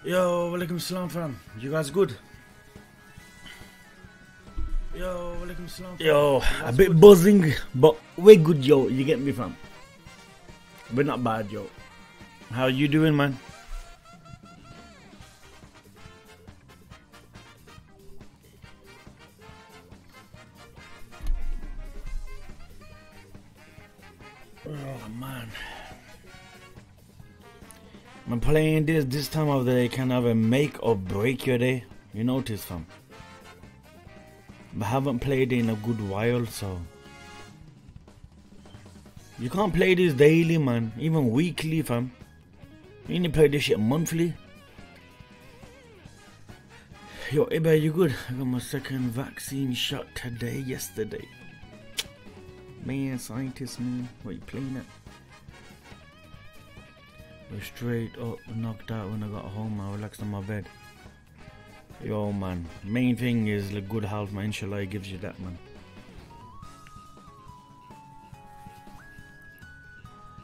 Yo, walaikum salam fam. You guys good? Yo, walaikum salam fam. Yo, a bit buzzing, but we're good, yo. You get me, fam? We're not bad, yo. How you doing, man? Oh, man. I'm playing this time of the day can either make or break your day. You notice, fam? But I haven't played it in a good while, so you can't play this daily, man. Even weekly, fam. You need to play this shit monthly. Yo, Iba, you good? I got my second vaccine shot yesterday. Man, scientist, man. What you playing at? I was straight up knocked out when I got home. I relaxed on my bed. Yo, man. Main thing is the good health, man. Inshallah, it gives you that, man.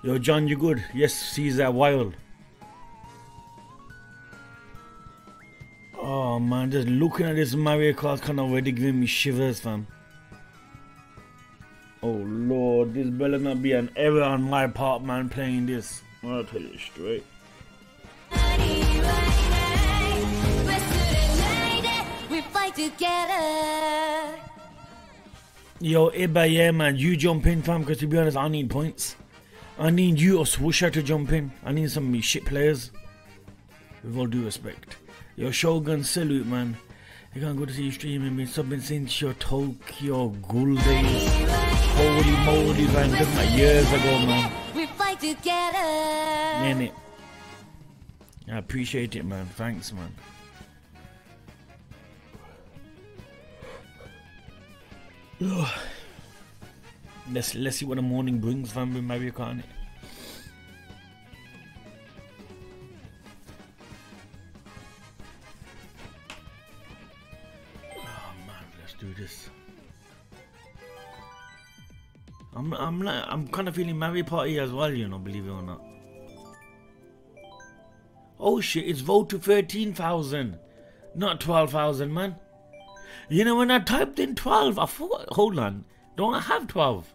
Yo, John, you good? Yes, sees that wild. Oh, man. Just looking at this Mario Kart kind of already giving me shivers, fam. Oh, Lord. This better not be an error on my part, man, playing this. I'll tell you straight. Together. Yo, Iba, yeah, man, you jump in, fam, because to be honest, I need points. I need you or Swoosher to jump in. I need some of these shit players. With all due respect. Yo, Shogun, salute, man. You can't go to see you streaming, been subbing since your Tokyo Ghoul days. Holy moly, man, that's like years ago, man. We fight together. Man, it. I appreciate it, man. Thanks, man. Let's see what the morning brings, fam, with Mario Kart. Oh man, let's do this. I'm kind of feeling Mario Party as well, you know, believe it or not. Oh shit, it's vote to 13,000, not 12,000, man. You know, when I typed in 12, I thought, hold on, don't I have 12?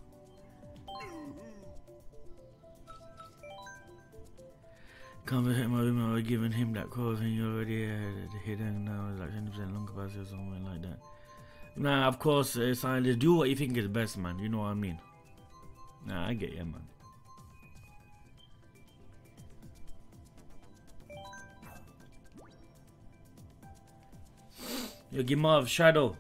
Can't hit my room, I was giving him that cause and you already had hidden now, like 10% long capacity or something like that. Nah, of course, it's like, do what you think is best, man, you know what I mean? Nah, I get you, man. Yo, give Marv Shadow.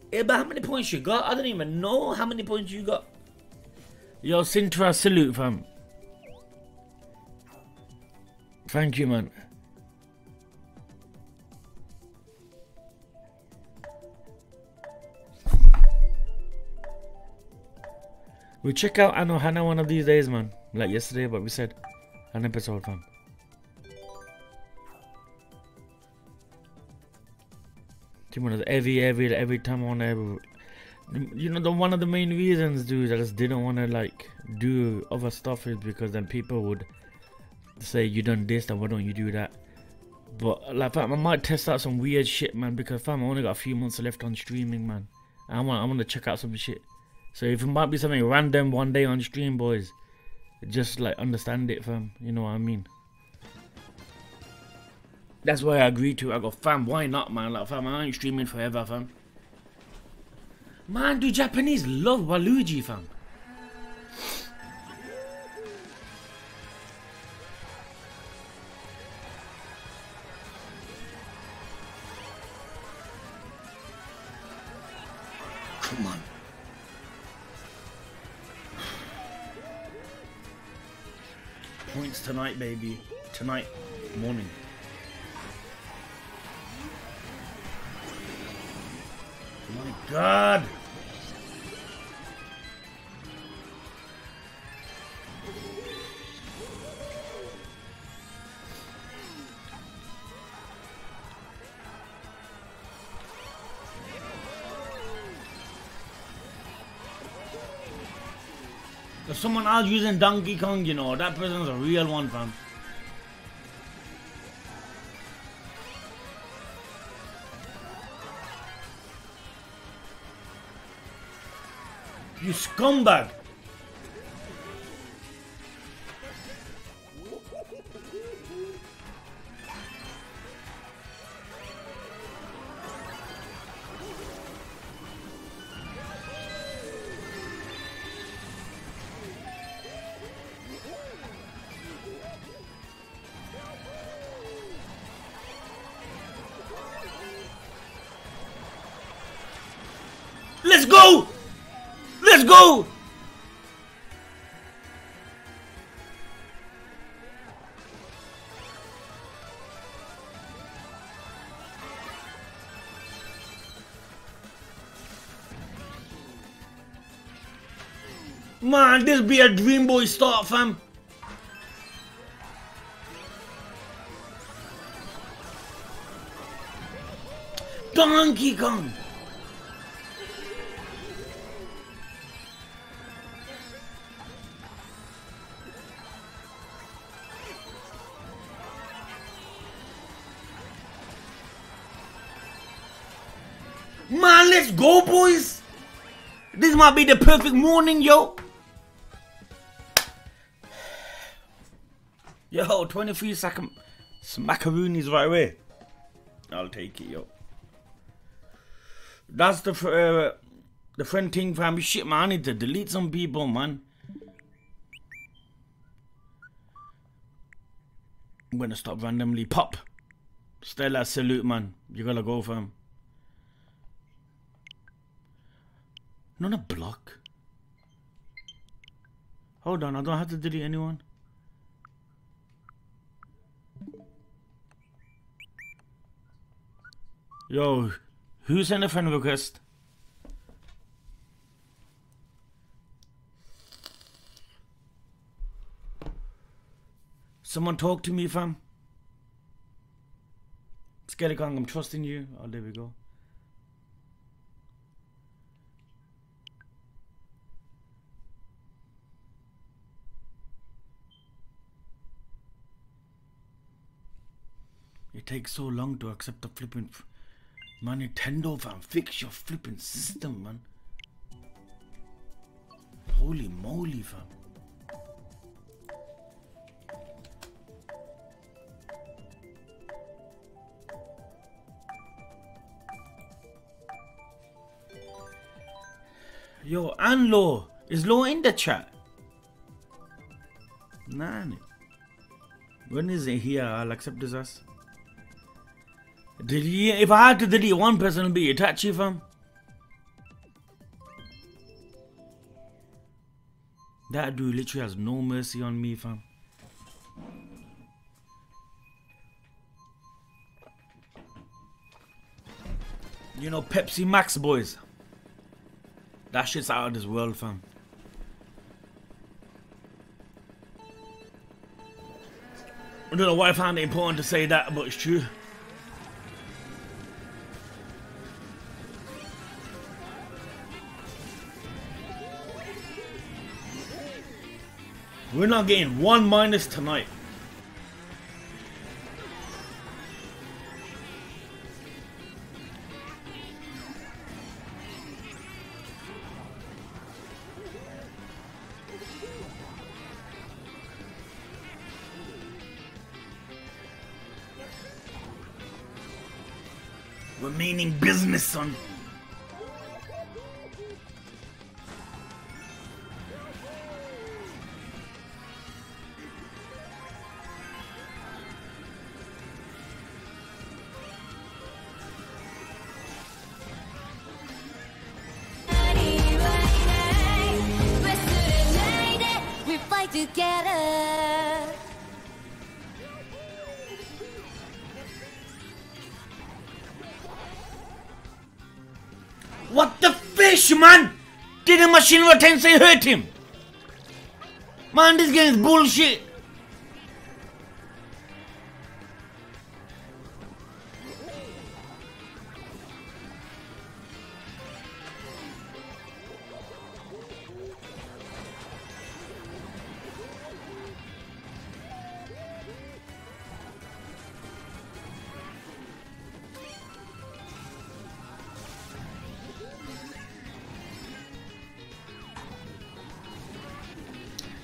Yeah, but how many points you got? I don't even know how many points you got. Yo, Sintra, salute, fam. Thank you, man. We check out Anohana one of these days, man. Like yesterday, but we said an episode, fam. Every time I wanna, you know, one of the main reasons, dude, I just didn't wanna like do other stuff is because then people would say you done this and why don't you do that. But like, fam, I might test out some weird shit, man, because fam, I only got a few months left on streaming, man. I want to check out some shit. So if it might be something random one day on stream, boys, just like understand it, fam. You know what I mean? That's why I agreed to. I go, fam, why not, man? Like, fam, I ain't streaming forever, fam. Man, do Japanese love Waluigi, fam? Come on. Points tonight, baby. Tonight morning. Oh my God. If someone else using Donkey Kong, you know, that person's a real one, fam. You scumbag. Let's go! Let's go! Man, this be a Dream Boy start, fam. Donkey Kong. Man, let's go, boys. This might be the perfect morning, yo. Yo, 23-second Smackaroonines right away. I'll take it, yo. That's the friend thing, fam. Shit, man, I need to delete some people, man. I'm gonna stop randomly. Pop. Stella, salute, man. You gotta go, fam. Not a block. Hold on, I don't have to delete anyone. Yo, who sent a friend request? Someone talk to me, fam. Scary Kong, I'm trusting you. Oh, there we go. It takes so long to accept the flipping... Man, Nintendo, fam, fix your flipping system, man. Holy moly, fam. Yo, and Lo. Is Lo in the chat? Nah. When is it here? I'll accept his ass. Delete, if I had to delete one person, it'd be Itachi, fam. That dude literally has no mercy on me, fam. You know, Pepsi Max, boys. That shit's out of this world, fam. I don't know why I found it important to say that, but it's true. We're not getting 1 minus tonight. We're meaning business, son. Together. What the fish, man? Didn't Machine Rotten say hurt him? Man, this game is bullshit.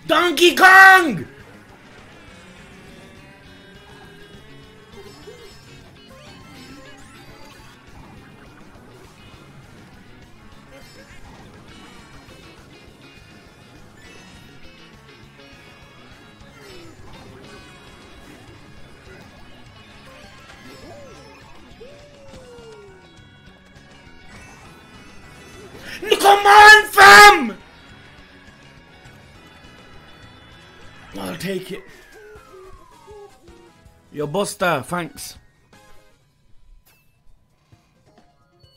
Donkey Kong! Come on, fam! I'll take it. Yo, Buster, thanks.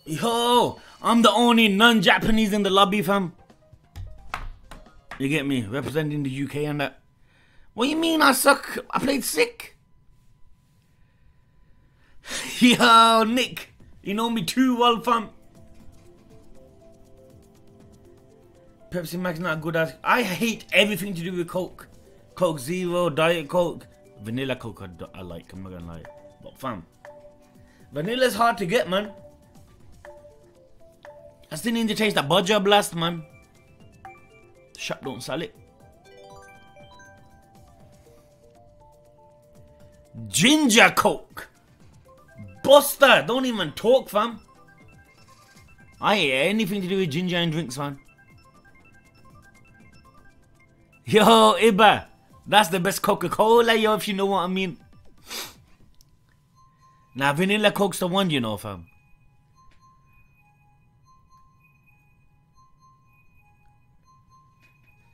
Yo, I'm the only non-Japanese in the lobby, fam. You get me? Representing the UK and that. What you mean I suck? I played sick. Yo, Nick. You know me too well, fam. Pepsi Max not good as. I hate everything to do with Coke. Coke Zero, Diet Coke. Vanilla Coke I like, I'm not gonna lie. But fam, vanilla's hard to get, man. I still need to taste that Budger Blast, man. The shop don't sell it. Ginger Coke. Buster, don't even talk, fam. I hate anything to do with ginger and drinks, man. Yo, Iba, that's the best Coca-Cola, yo, if you know what I mean. Now, vanilla Coke's the one, you know, fam.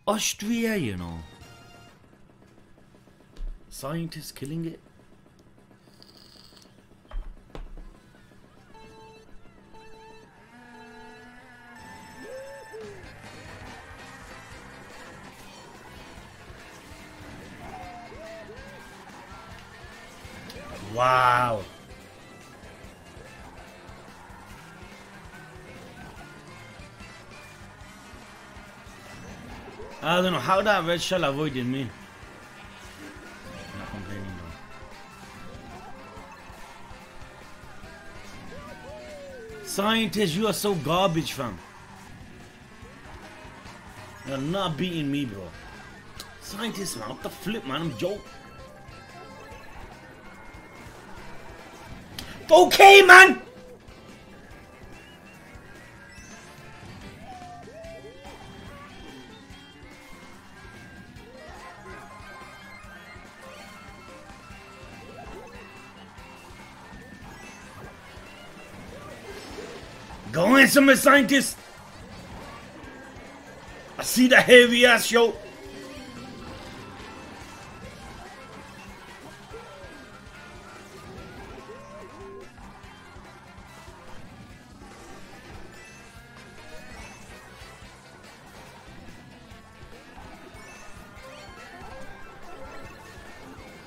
Austria, you know. Scientists killing it. Wow. I don't know how that red shell avoided me. Not complaining though. Scientists, you are so garbage, fam. You're not beating me, bro. Scientists, man, what the flip, man? I'm joking. Okay, man! Go in, some scientists! I see the heavy ass show.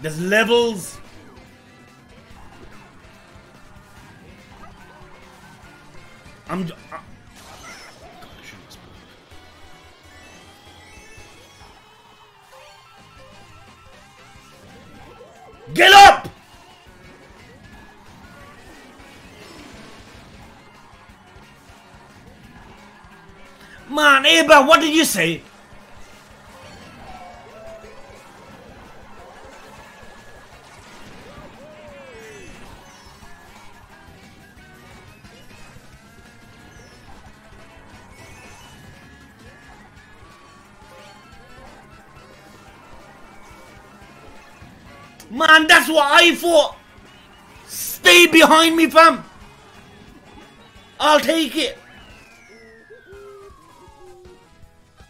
There's levels. Get up! Man, Aba, what did you say? Man, that's what I thought. Stay behind me, fam. I'll take it.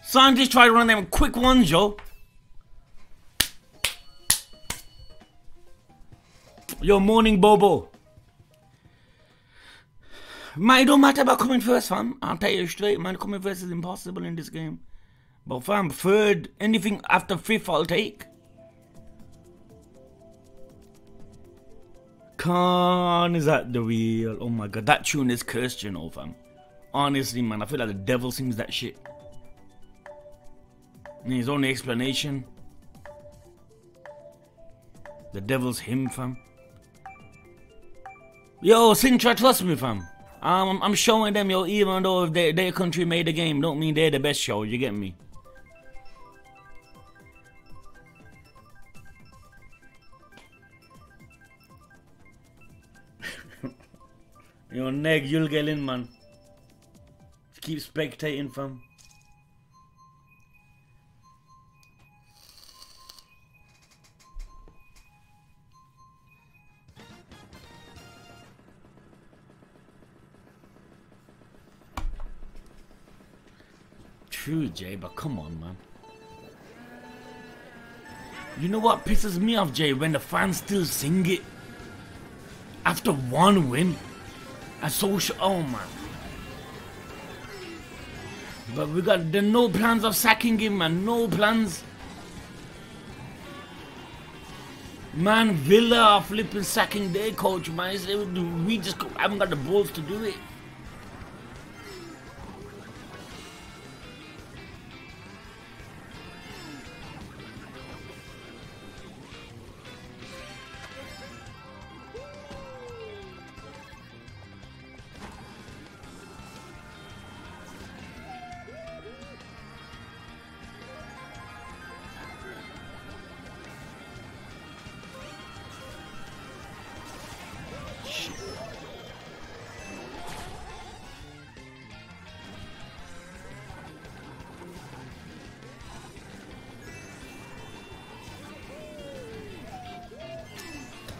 Scientists try to run them quick ones, yo. Yo, morning, Bobo. Man, it don't matter about coming first, fam. I'll tell you straight, man. Coming first is impossible in this game. But, fam, third, anything after fifth, I'll take. Khan is at the wheel. Oh my god, that tune is cursed, you know, fam. Honestly, man, I feel like the devil sings that shit. And his only explanation, the devil's him, fam. Yo, Sintra, trust me, fam. I'm showing them, yo, even though if their country made the game, don't mean they're the best show, you get me? Yo, Neg, you'll get in, man. Keep spectating, fam. True, Jay, but come on, man. You know what pisses me off, Jay? When the fans still sing it after one win. A social, oh man. But there's no plans of sacking him, man. No plans. Man, Villa are flipping sacking their coach, man. We just haven't got the balls to do it.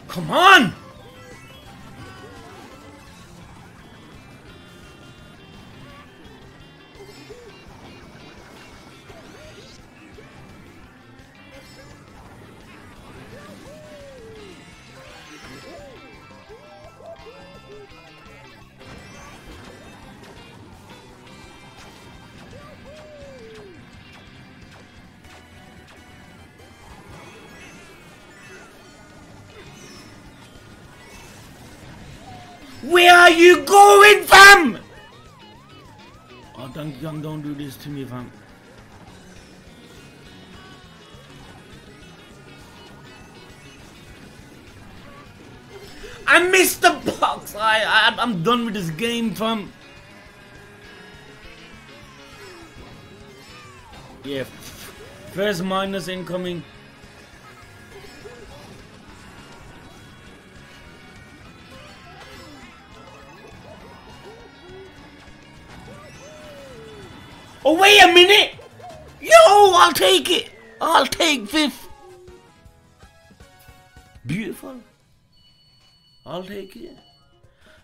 Come on! Where are you going, fam? Oh, don't do this to me, fam. I missed the box. I'm done with this game, fam. Yeah, first minus incoming. Oh, wait a minute! Yo, I'll take it! I'll take fifth! Beautiful. I'll take it.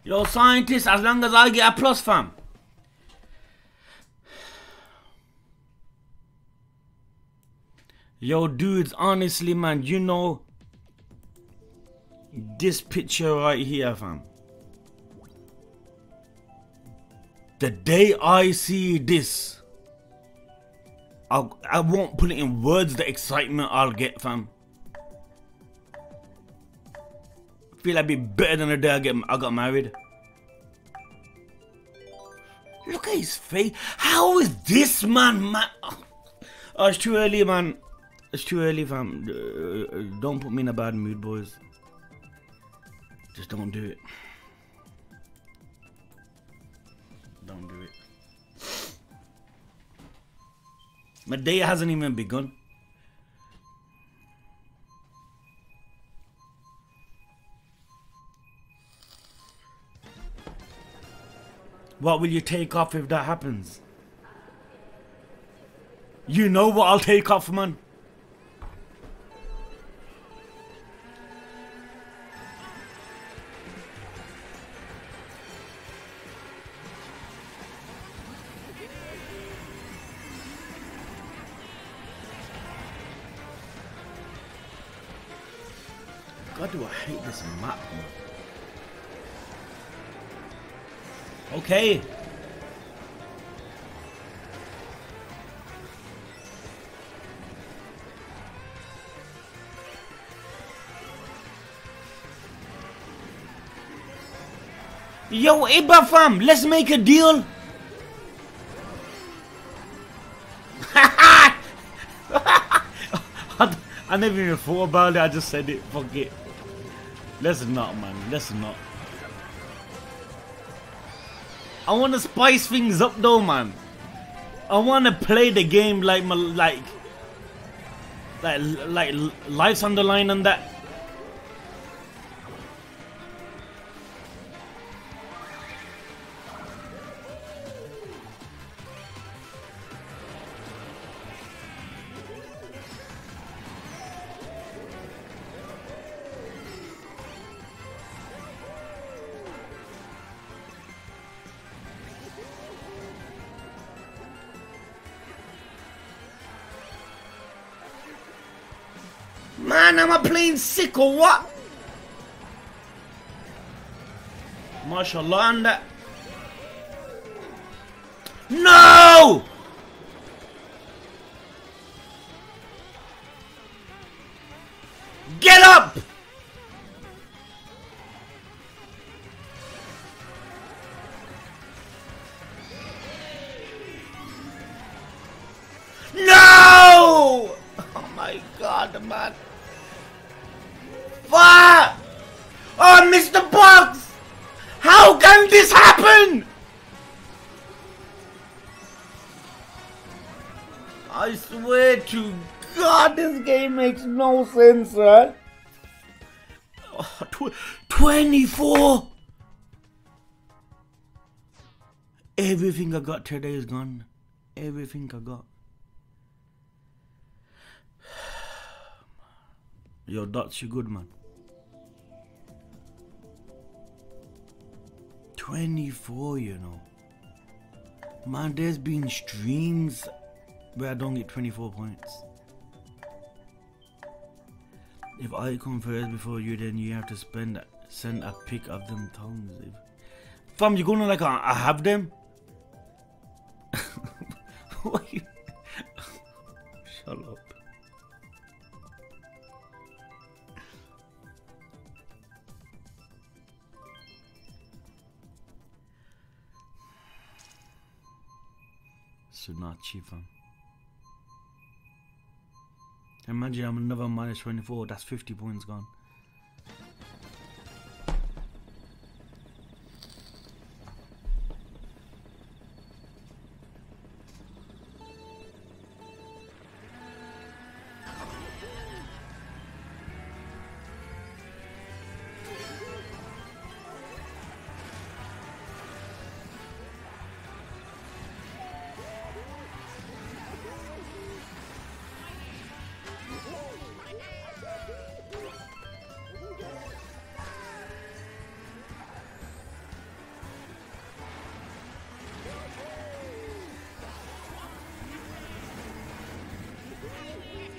Yo, scientist, as long as I get a plus, fam. Yo, dudes, honestly, man, you know, this picture right here, fam. The day I see this, I won't put it in words, the excitement I'll get, fam. I feel like it'd be better than the day I got married. Look at his face. How is this man? Oh, it's too early, man. It's too early, fam. Don't put me in a bad mood, boys. Just don't do it. Don't do it. My day hasn't even begun. What will you take off if that happens? You know what I'll take off, man. God, do I hate this map, man. Okay. Yo, Iba fam, let's make a deal. I never even thought about it, I just said it, fuck it. Let's not, man, let's not. I want to spice things up though, man. I want to play the game like my, like life's on the line and that. Man, am I playing sick or what? MashaAllah on that. No! Get up! No! Oh my God, man. Fuck! Oh, I missed the box! How can this happen? I swear to God, this game makes no sense, right? Oh, 24! Everything I got today is gone. Everything I got. Yo, Dulce, you good, man. 24, you know. Man, there's been streams where I don't get 24 points. If I come first before you, then you have to send a pic of them tongues. Fam, you gonna like I have them? What you? Shut up. Sunachi, fam. Imagine I'm another minus 24, that's 50 points gone.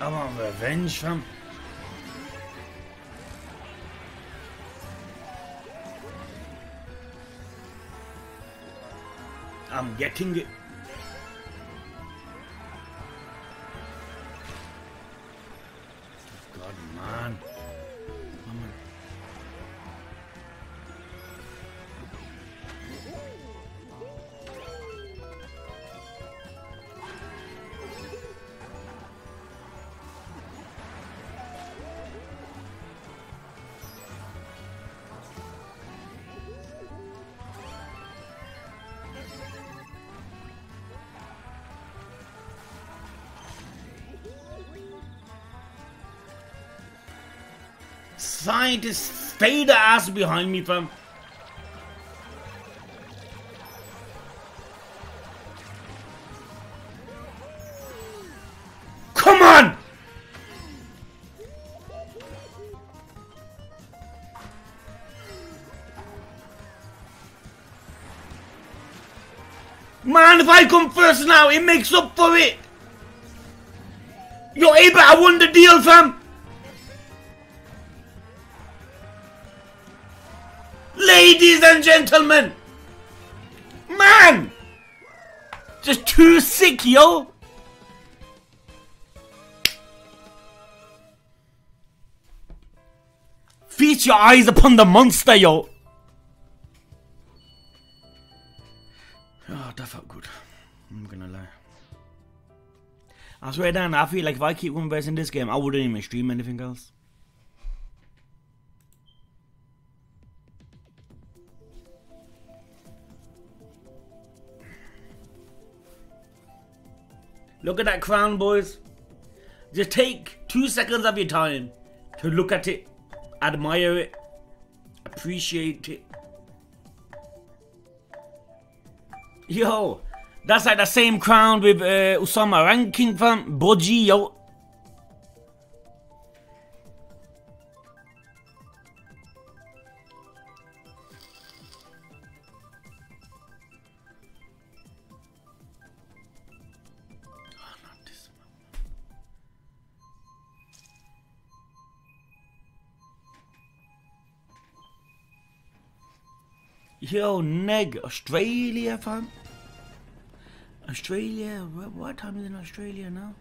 I want revenge, fam. I'm getting it. God, man. Scientists, stay the ass behind me, fam. Come on! Man, if I come first now, it makes up for it. Yo, Abel, I won the deal, fam. Ladies and gentlemen, man, just too sick, yo. Feast your eyes upon the monster, yo. Oh, that felt good. I'm gonna lie. I swear down, I feel like if I keep one verse in this game, I wouldn't even stream anything else. Look at that crown, boys. Just take 2 seconds of your time to look at it, admire it, appreciate it. Yo, that's like the same crown with Usama ranking, fam. Boji, yo. Yo, neg, Australia, fam. Australia, what time is it in Australia now?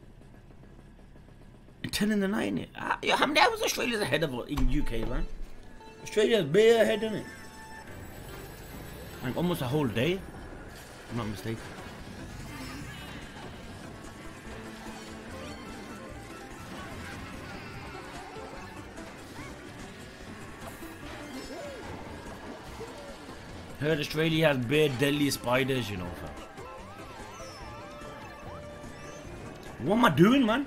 10 in the night, innit? Yo, how many hours Australia's ahead of us in UK, man? Australia's bare ahead, innit? Like almost a whole day, if I'm not mistaken. Heard Australia has bare deadly spiders, you know, fam. What am I doing, man?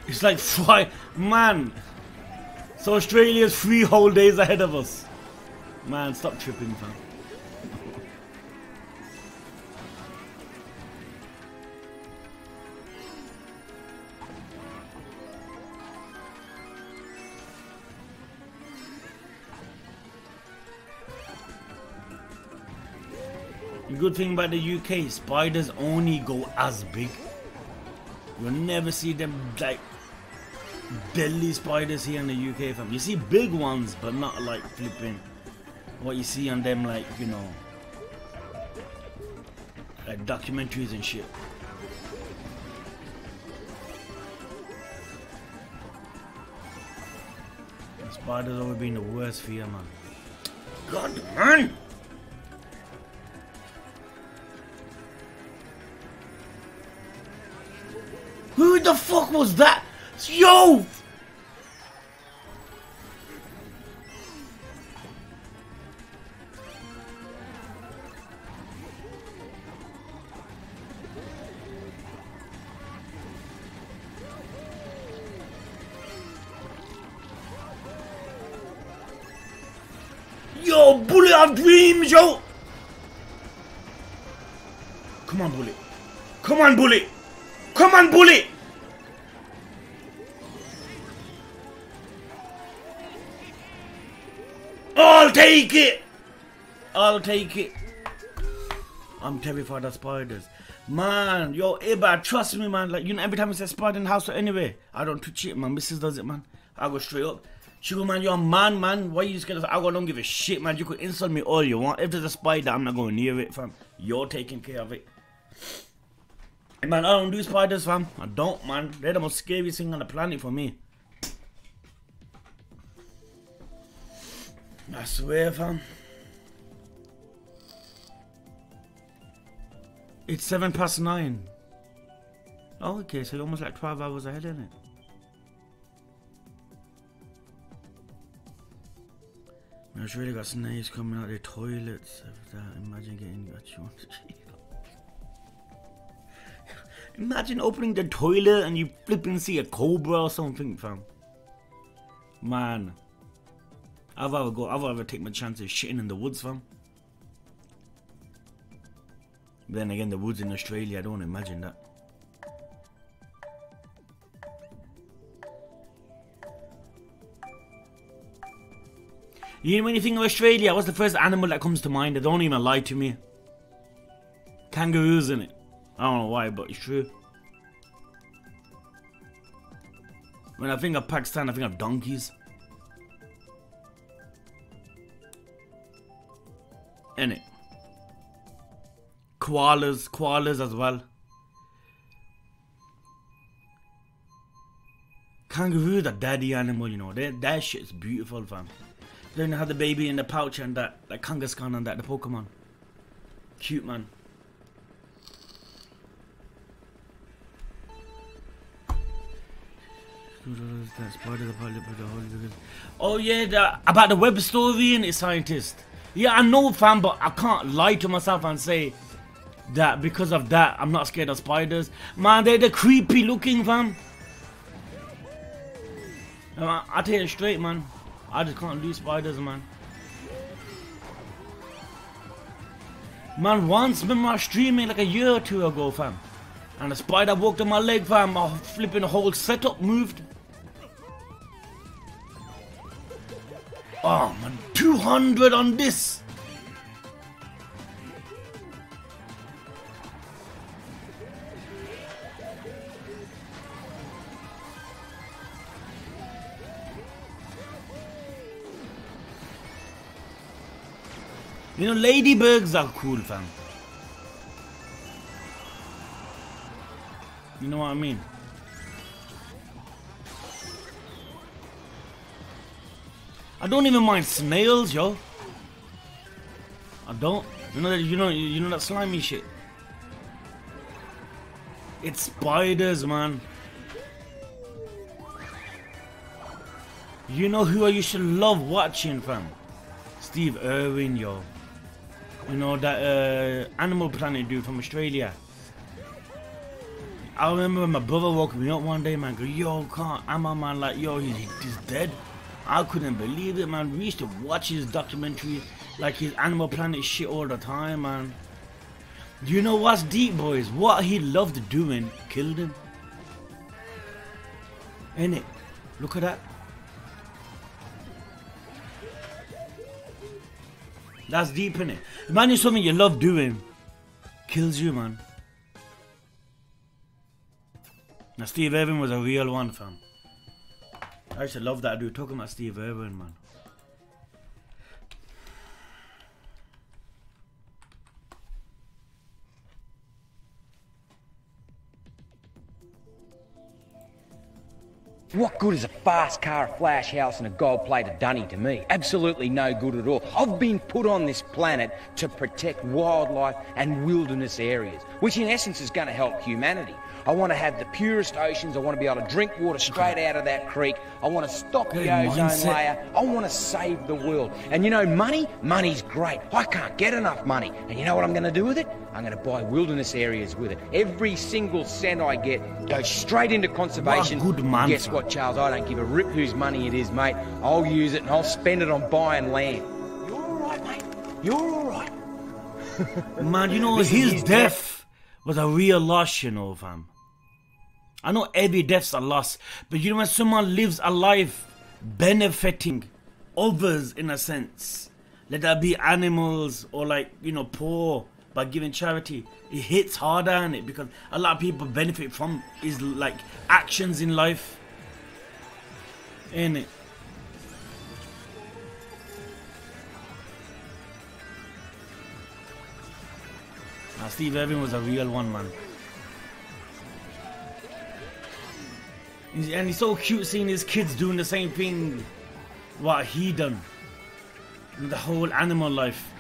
It's like 5, man. So Australia's 3 whole days ahead of us. Man, stop tripping, fam. The good thing about the UK, spiders only go as big. You'll never see them like deadly spiders here in the UK, fam. You see big ones, but not like flipping what you see on them, like, you know, like documentaries and shit. The spiders always been the worst fear, man. God, man! Who the fuck was that? Yo! Yo, bullet of dreams, yo! Come on, bullet. Come on, bullet. Come on, bullet! I'll take it! I'll take it. I'm terrified of spiders. Man, yo, Iba, trust me, man. Like, you know, every time I say spider in the house or anywhere, I don't touch it. My missus does it, man. I go straight up. She go, man, you're a man. Why you scared of? I go, don't give a shit, man. You could insult me all you want. If there's a spider, I'm not going near it, fam. You're taking care of it. Man, I don't do spiders, fam. I don't, man. They're the most scariest thing on the planet for me. I swear, fam. It's 9:07. Oh, okay, so you're almost like 12 hours ahead, isn't it? Man, it's really got snakes coming out their toilets. Imagine getting what you want to eat. Imagine opening the toilet and you flipping see a cobra or something, fam. Man. I'd rather take my chances shitting in the woods, fam. But then again, the woods in Australia, I don't want to imagine that. You know, when you think of Australia, what's the first animal that comes to mind? Don't even lie to me. Kangaroos, innit? I don't know why, but it's true. When I think of Pakistan, I think of donkeys. Innit? Koalas as well. Kangaroos are daddy animal, you know. That shit's beautiful, fam. Then they have the baby in the pouch and that, like Kangaskhan and that, the Pokemon. Cute, man. Oh yeah, about the web story and its scientist. Yeah, I know, fam, but I can't lie to myself and say that because of that I'm not scared of spiders. Man, they're the creepy looking, fam. I tell you straight, man. I just can't do spiders, man. Man, once remember I was streaming like a year or two ago, fam, and a spider walked on my leg, fam. My flipping whole setup moved. Oh man, 200 on this. You know, ladybirds are cool, fam. You know what I mean? I don't even mind snails, yo. I don't. You know that slimy shit. It's spiders, man. You know who I used to love watching, fam? Steve Irwin, yo. You know that Animal Planet dude from Australia. I remember when my brother woke me up one day, man. Go, yo, man, like, yo, he's dead. I couldn't believe it, man. We used to watch his documentary, like his Animal Planet shit all the time, man. You know what's deep, boys? What he loved doing killed him. Ain't it? Look at that. That's deep, innit? Imagine something you love doing kills you, man. Now, Steve Irwin was a real one, fam. I used to love that dude. Talking about Steve Irwin, man. What good is a fast car, a flash house and a gold-plated dunny to me? Absolutely no good at all. I've been put on this planet to protect wildlife and wilderness areas, which in essence is going to help humanity. I want to have the purest oceans. I want to be able to drink water straight out of that creek. I want to stop the ozone layer. I want to save the world. And you know, money's great. I can't get enough money. And you know what I'm going to do with it? I'm going to buy wilderness areas with it. Every single cent I get goes straight into conservation. What a good man. Guess what, Charles? I don't give a rip whose money it is, mate. I'll use it and I'll spend it on buying land. You're all right, mate. You're all right. Man, you know, his death was a real loss, you know, fam. I know every death's a loss, but you know when someone lives a life benefiting others in a sense, let that be animals or like, you know, poor, by giving charity, it hits harder on it because a lot of people benefit from his like actions in life, ain't it? Now, Steve Irwin was a real one, man. And he's so cute seeing his kids doing the same thing what he done in the whole animal life.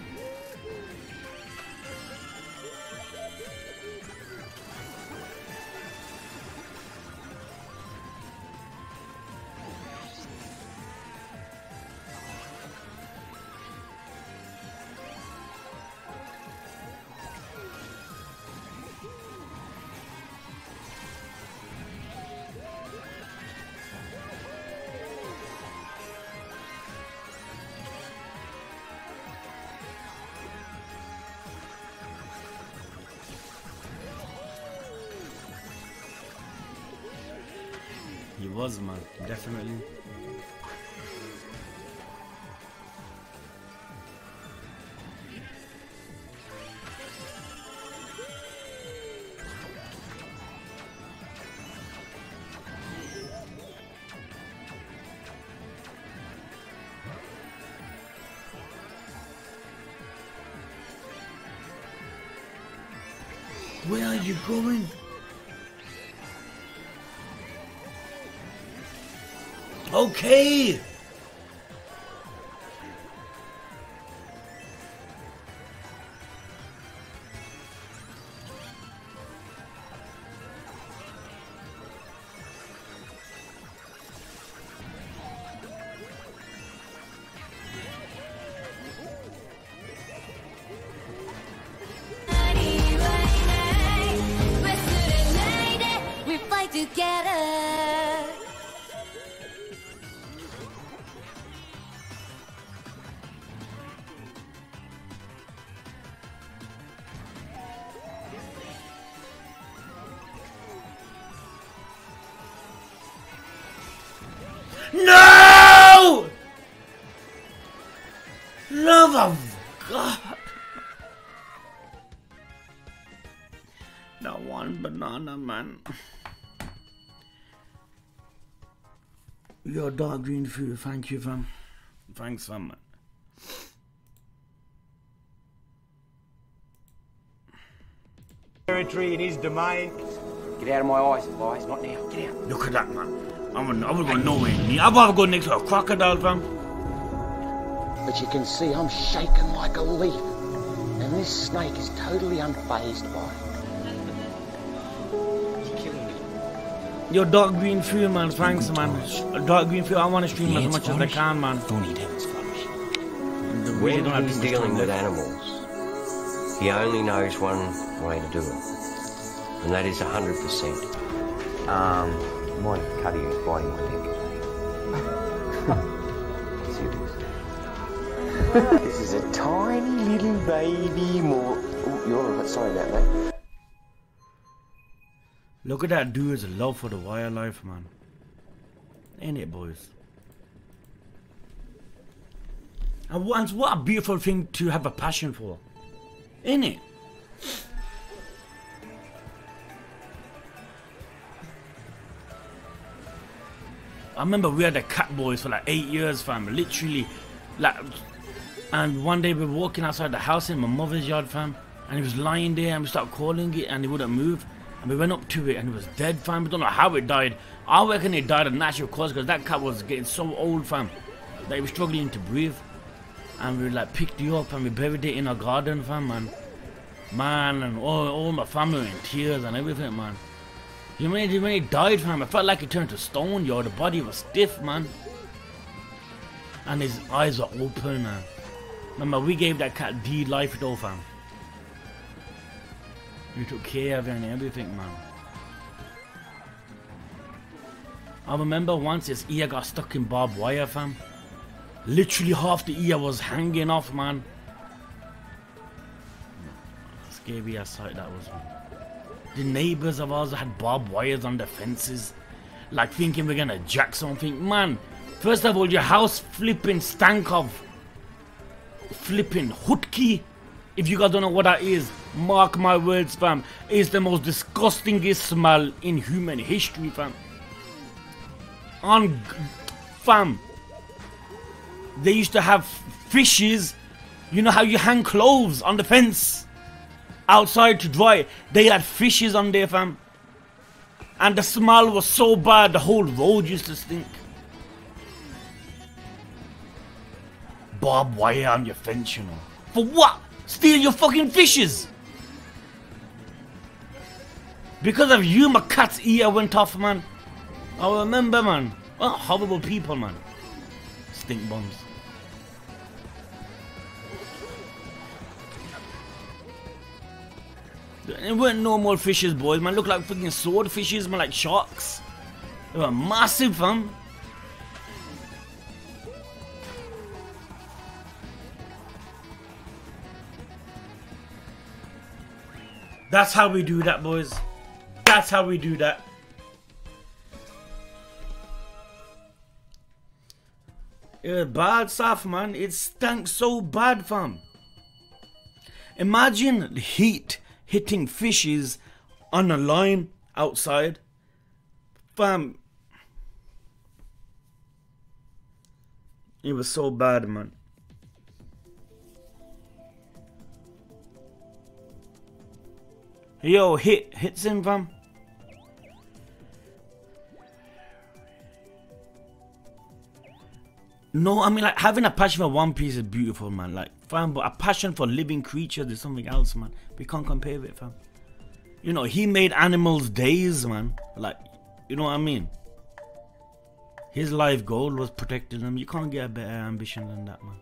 He was, man, definitely. Where are you going? Okay. We fight together. No! Love of God. That one banana, man. Your dark green food, thank you, fam. Thanks, fam, man. territory in his domain. Get out of my eyes, Elias. Not now. Get out. Look at that, man. I would go nowhere near. I'd rather go next to a crocodile, fam. But you can see I'm shaking like a leaf. And this snake is totally unfazed by it. You're killing me. Yo, dark green fuel, man. Thanks, man. Dark green fuel. I want to stream as much as I can, man. Don't eat ants flourish. When he's dealing with animals, he only knows one way to do it. And that is 100%. My cutty is biting my neck. This is a tiny little baby more. Oh, you're sorry about that. Look at that dude's love for the wildlife, man. Ain't it, boys? And what a beautiful thing to have a passion for. Ain't it? I remember we had the cat boys for like 8 years, fam. Literally, like, and one day we were walking outside the house in my mother's yard, fam, and he was lying there, and we started calling it, and he wouldn't move, and we went up to it, and it was dead, fam. We don't know how it died. I reckon it died of natural cause, because that cat was getting so old, fam, that he was struggling to breathe, and we like picked it up, and we buried it in our garden, fam, and all my family were in tears and everything, man. You know, when he died, fam, I felt like he turned to stone, yo. The body was stiff, man. And his eyes were open, man. Remember, we gave that cat D life though, fam. We took care of it and everything, man. I remember once his ear got stuck in barbed wire, fam. Literally half the ear was hanging off, man. Scary ass sight that was, man. The neighbors of ours had barbed wires on the fences, like thinking we're gonna jack something. Man, first of all, your house flipping stank of flipping hootkey. If you guys don't know what that is, mark my words, fam. It's the most disgustingest smell in human history, fam. Fam, they used to have fishes. You know how you hang clothes on the fence outside to dry? They had fishes on there, fam. And the smell was so bad, the whole road used to stink. Barbed wire on your fence, you know. For what? Steal your fucking fishes. Because of you, my cat's ear went off, man. I remember, man. Oh, horrible people, man. Stink bombs. It weren't normal fishes, boys, man. Look like fucking swordfishes, man, like sharks. They were massive, fam. That's how we do that, boys. That's how we do that. It was bad stuff, man. It stank so bad, fam. Imagine the heat hitting fishes on a line outside. Fam. It was so bad, man. Yo, hits him, fam. No, I mean, like, having a passion for One Piece is beautiful, man. Like, fam, but a passion for living creatures is something else, man. We can't compare it, fam. You know, he made animals days, man. Like, you know what I mean? His life goal was protecting them. You can't get a better ambition than that, man.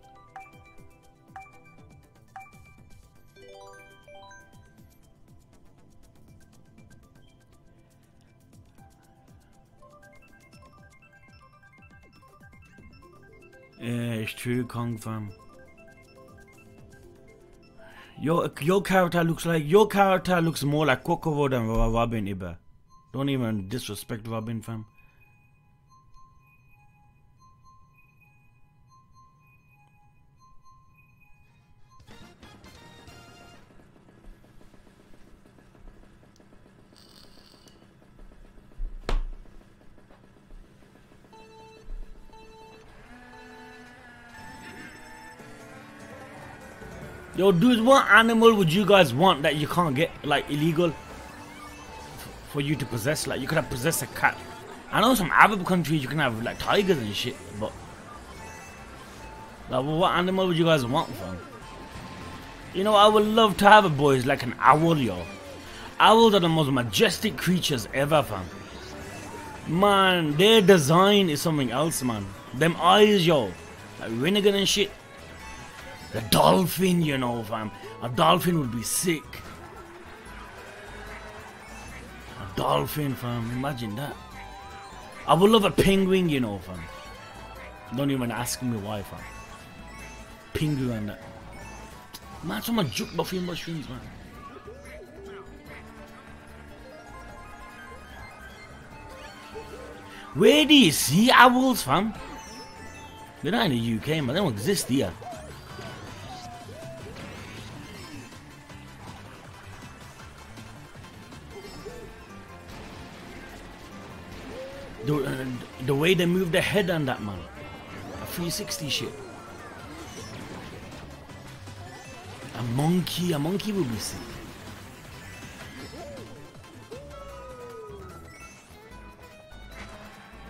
Yeah, it's true, Kong, fam. Your character looks more like Kokoro than Robin, Iba. Don't even disrespect Robin, fam. Yo, dudes, what animal would you guys want that you can't get, like, illegal for you to possess? Like, you could have possessed a cat. I know some Arab countries you can have, like, tigers and shit, but like, what animal would you guys want, fam? You know, I would love to have a boys like an owl, yo. Owls are the most majestic creatures ever, fam. Man, their design is something else, man. Them eyes, yo, like renegade and shit. The dolphin, you know, fam. A dolphin would be sick. A dolphin, fam. Imagine that. I would love a penguin, you know, fam. Don't even ask me why, fam. Penguin and that. Man, so much juke buffy mushrooms, man. Where do you see owls, fam? They're not in the UK, man. They don't exist here. The way they move their head on that, man. A 360 shit. A monkey would be sick.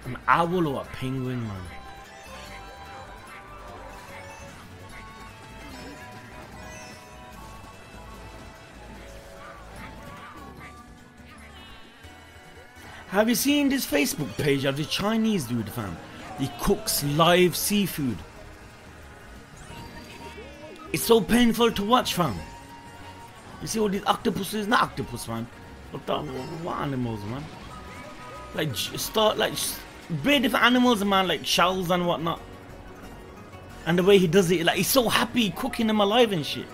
An owl or a penguin, man. Have you seen this Facebook page of the Chinese dude, fam? He cooks live seafood. It's so painful to watch, fam. You see all these octopuses, not octopus, man. What animals, man? Like, very different animals, man, like shells and whatnot. And the way he does it, like, he's so happy cooking them alive and shit.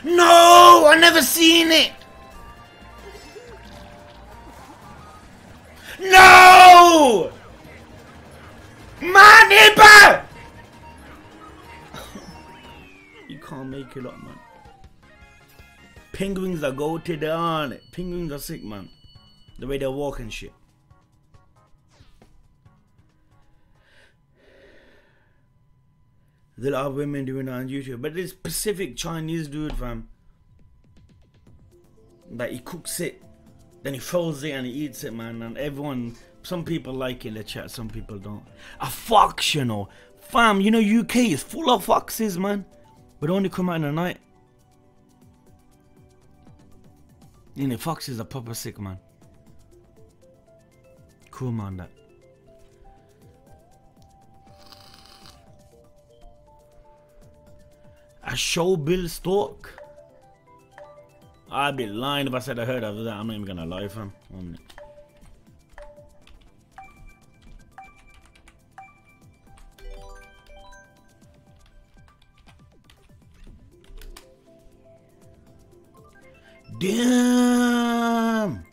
No, I never seen it. No, man, Iba! You can't make it up, man. Penguins are goated, they aren't it? Penguins are sick, man. The way they walk and shit. There are women doing that on YouTube, but this Pacific Chinese dude, fam, that he cooks it, then he throws it and he eats it, man. And everyone, some people like it in the chat, some people don't. A fox, you know, fam. You know, UK is full of foxes, man, but only come out in the night. You know, foxes are proper sick, man. Cool, man, that. A showbill stalk? I'd be lying if I said I heard of that. I'm not even gonna lie, fam. Damn!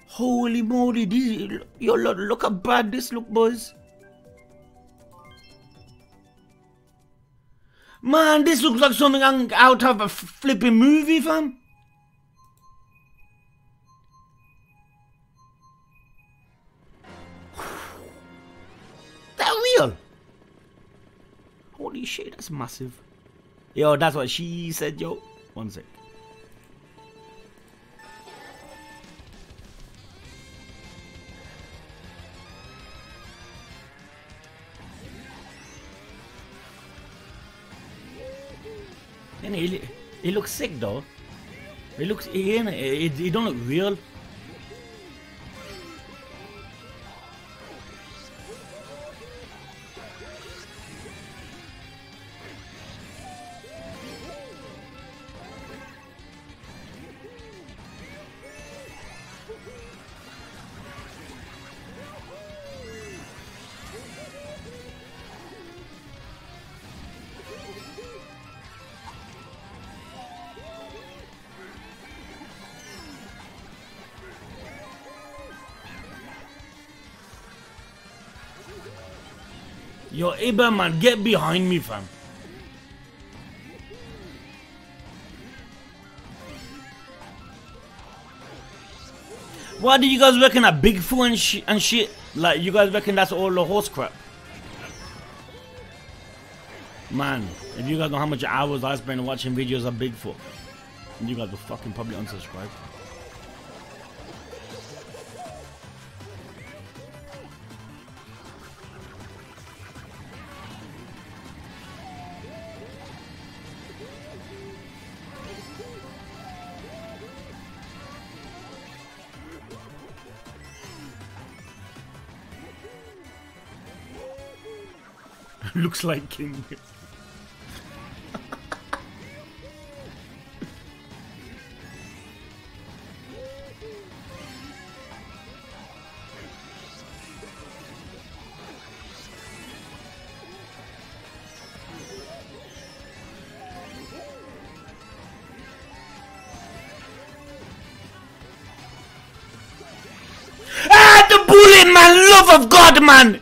Holy moly! Yo, look how bad this look, boys. Man, this looks like something out of a flipping movie, fam. That real? Holy shit, that's massive. Yo, that's what she said, yo. One sec. He looks sick though. He looks, he don't look real. Yo, Iba, man, get behind me, fam. Why do you guys reckon that Bigfoot and shit? Like, you guys reckon that's all the horse crap? Man, if you guys know how much hours I spend watching videos of Bigfoot, you guys will fucking probably unsubscribe. Looks like King. Ah, the bullet, man! Love of God, man!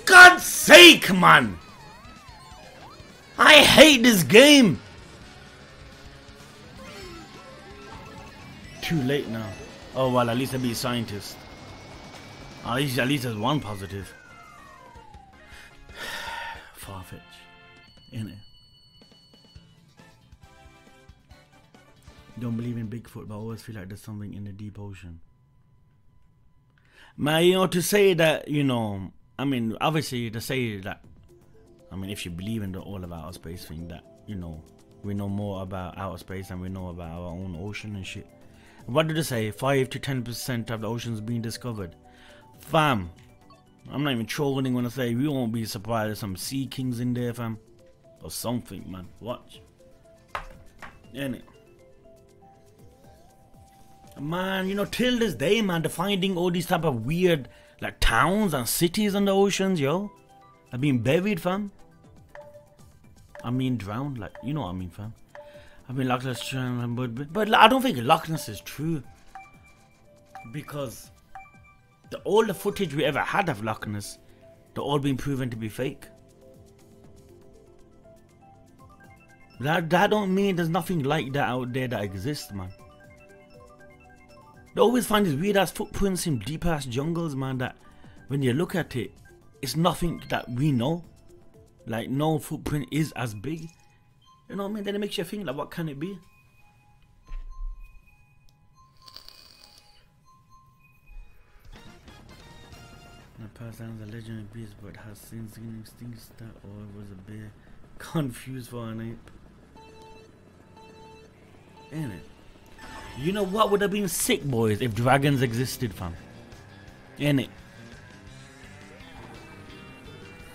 God's sake, man! I hate this game! Too late now. Oh well, at least I'll be a scientist. At least there's one positive. Far-fetched, innit? Don't believe in Bigfoot, but I always feel like there's something in the deep ocean. Man, you know, to say that, you know, I mean, obviously to say that, I mean, if you believe in the all of outer space thing, that, you know, we know more about outer space than we know about our own ocean and shit. What did it say? 5 to 10% of the ocean's being discovered. Fam, I'm not even trolling when I say we won't be surprised there's some sea kings in there, fam. Or something, man. Watch. Innit? Man, you know, till this day, man, they're finding all these type of weird, like, towns and cities on the oceans, yo. I've been buried, fam. I mean, drowned, like, you know what I mean, fam. I mean, Loch Ness, but I don't think Loch Ness is true. Because all the footage we ever had of Loch Ness, they're all been proven to be fake. That don't mean there's nothing like that out there that exists, man. They always find these weird ass footprints in deep ass jungles, man, that when you look at it, it's nothing that we know. Like, no footprint is as big. You know what I mean? Then it makes you think, like, what can it be? The past sounds a legendary beast, but has since seen extinct that, or it was a bear confused for an ape. Ain't it? You know what would have been sick, boys, if dragons existed, fam? Ain't it?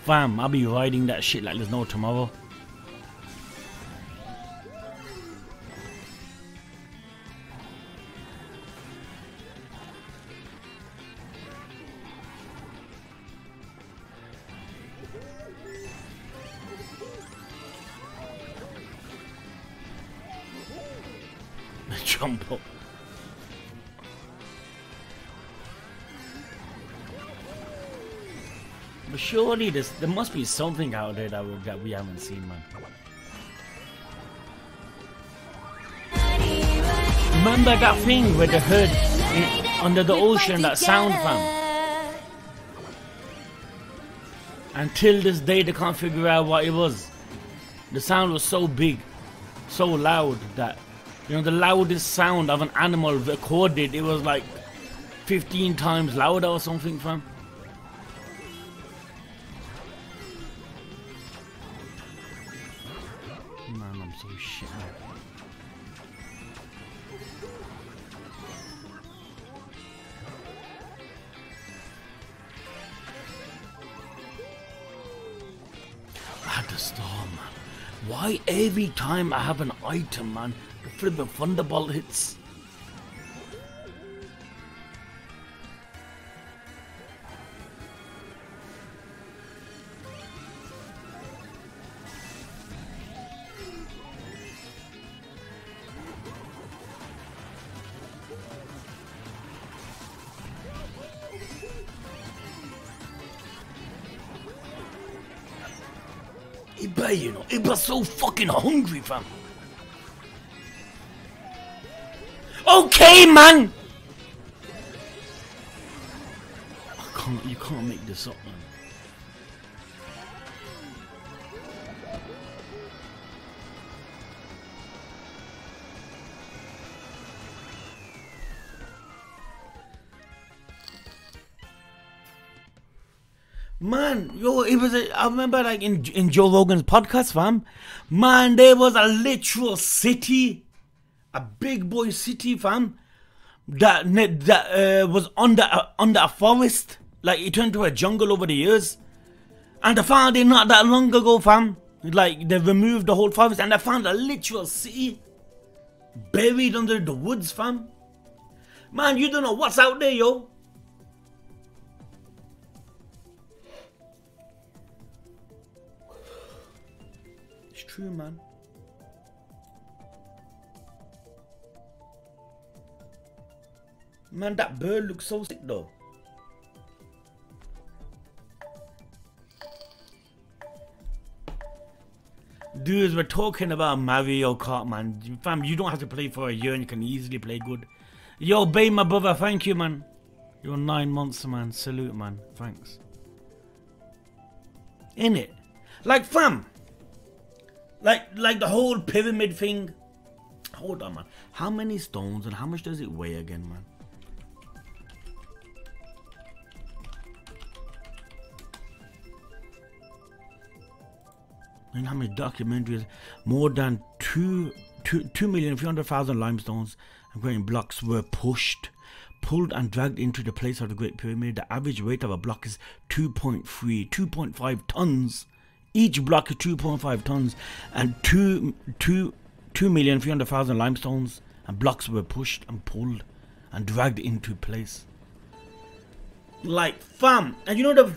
Fam, I'll be riding that shit like there's no tomorrow. Jump up. But surely there must be something out there that we haven't seen, man. Remember that thing where they heard under the ocean, that sound, fam? Until this day they can't figure out what it was. The sound was so big, so loud that, you know, the loudest sound of an animal recorded, it was like 15 times louder or something, fam. Man, I'm so shit, man. At the storm, man. Why every time I have an item, man, the flippin' thunderbolt hits? Iba, you know, Iba's so fucking hungry, fam. Okay, man. You can't make this up, man. Man, yo, it was I remember like in Joe Rogan's podcast, fam. Man, there was a literal city, a big boy city, fam, that was under a forest. Like it turned to a jungle over the years. And they found it not that long ago, fam. Like they removed the whole forest and they found a literal city buried under the woods, fam. Man, you don't know what's out there, yo. True, man. Man, that bird looks so sick though. Dudes, we're talking about Mario Kart, man. Fam, you don't have to play for a year and you can easily play good. Yo, babe, my brother, thank you, man. You're 9 months, man. Salute, man. Thanks. Innit? Like, fam. Like the whole pyramid thing. Hold on, man. How many stones and how much does it weigh again, man? And how many documentaries? More than 2,300,000 limestones and granite blocks were pulled and dragged into the place of the Great Pyramid. The average weight of a block is 2.5 tons. Each block is 2.5 tons, and 2,300,000 limestones and blocks were pushed and pulled and dragged into place. Like, fam, and you know the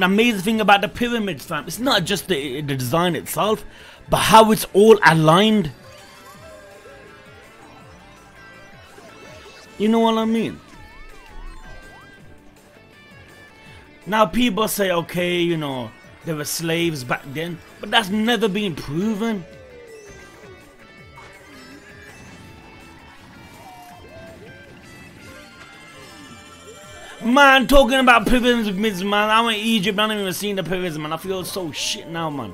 amazing thing about the pyramids, fam? It's not just the design itself, but how it's all aligned. You know what I mean? Now people say, okay, you know, there were slaves back then, but that's never been proven. Man, talking about pyramids, man, I went to Egypt, I haven't even seen the pyramids, man. I feel so shit now, man.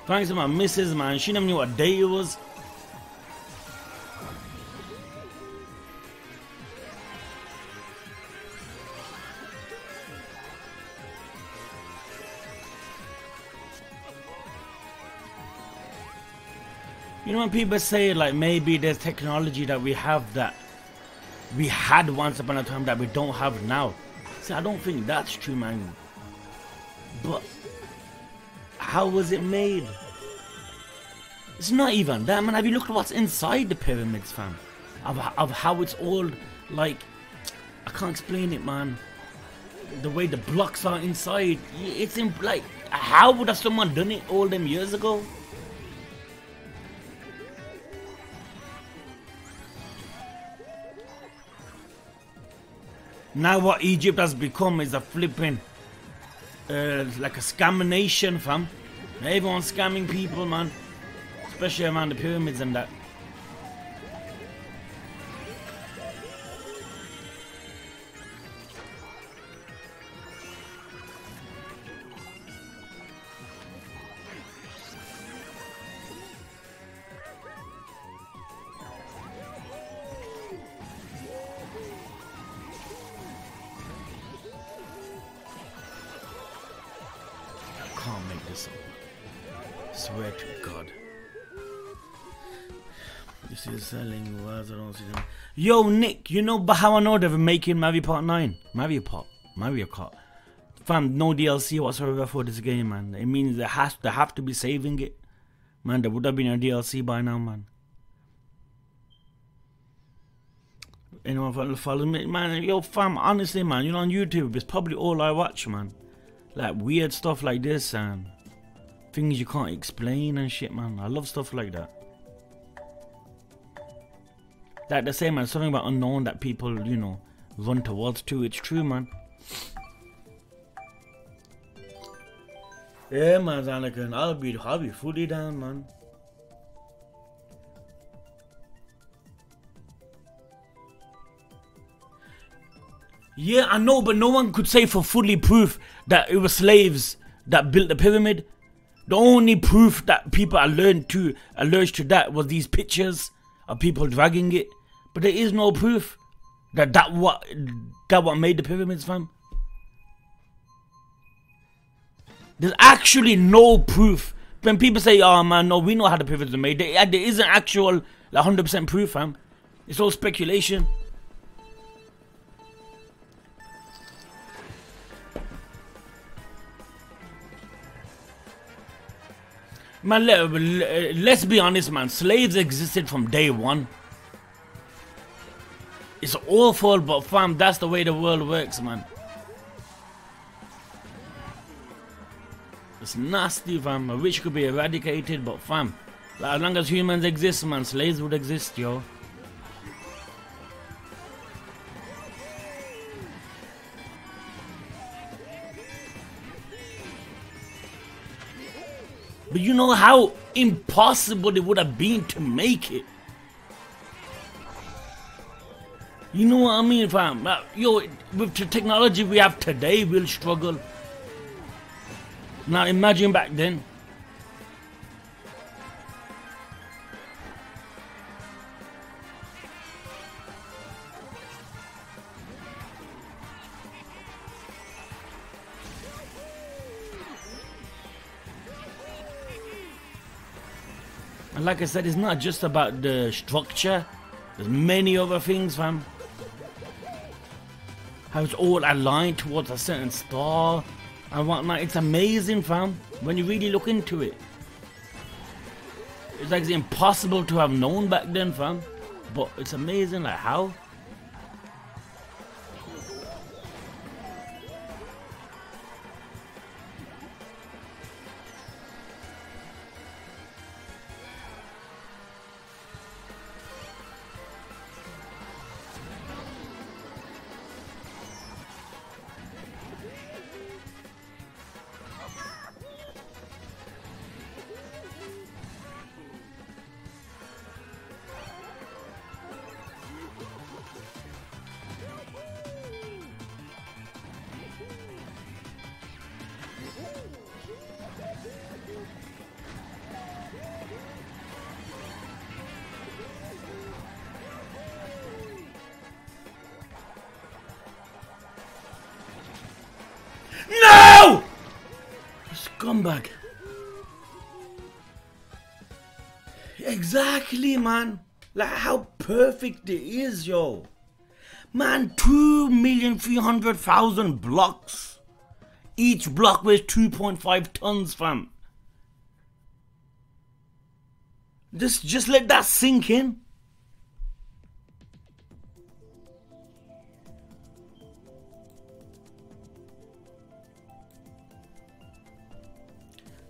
Thanks to my missus, man. She never knew what day it was. You know when people say like maybe there's technology that we have that we had once upon a time that we don't have now. See, I don't think that's true, man. But how was it made? It's not even that, man. Have you looked at what's inside the pyramids, fam? Of how it's all like, I can't explain it, man. The way the blocks are inside, it's in like, how would have someone done it all them years ago? Now what Egypt has become is a flipping, like a scam nation, fam. Everyone's scamming people, man. Especially around the pyramids and that. Swear to God. This is selling words, I don't see them. Yo, Nick, you know how I know they're making Mario Kart 9? Mario Kart. Fam, no DLC whatsoever for this game, man. It means they have to be saving it. Man, there would have been a DLC by now, man. Anyone follow me? Man, yo, fam, honestly, man, you know, on YouTube, it's probably all I watch, man. Like, weird stuff like this, and things you can't explain and shit, man. I love stuff like that. Like they say, man, something about unknown that people, you know, run towards too. It's true, man. Yeah, man, Anakin, I'll be fully down, man. Yeah, I know, but no one could say for fully proof that it was slaves that built the pyramid. The only proof that people are allergic to that was these pictures of people dragging it. But there is no proof that what made the pyramids, fam. There's actually no proof. When people say, "Oh man, no, we know how the pyramids are made," there isn't actual 100% proof, fam. It's all speculation. Man, let's be honest, man. Slaves existed from day one. It's awful, but fam, that's the way the world works, man. It's nasty, fam. A witch could be eradicated, but fam, like, as long as humans exist, man, slaves would exist, yo. But you know how impossible it would have been to make it. You know what I mean, fam? Yo, with the technology we have today, we'll struggle. Now imagine back then. And like I said, it's not just about the structure. There's many other things, fam. How it's all aligned towards a certain star and whatnot. It's amazing, fam, when you really look into it. It's like it's impossible to have known back then, fam. But it's amazing, like how? No! Scumbag. Exactly, man. Like how perfect it is, yo. Man, 2,300,000 blocks. Each block weighs 2.5 tons, fam. Just let that sink in.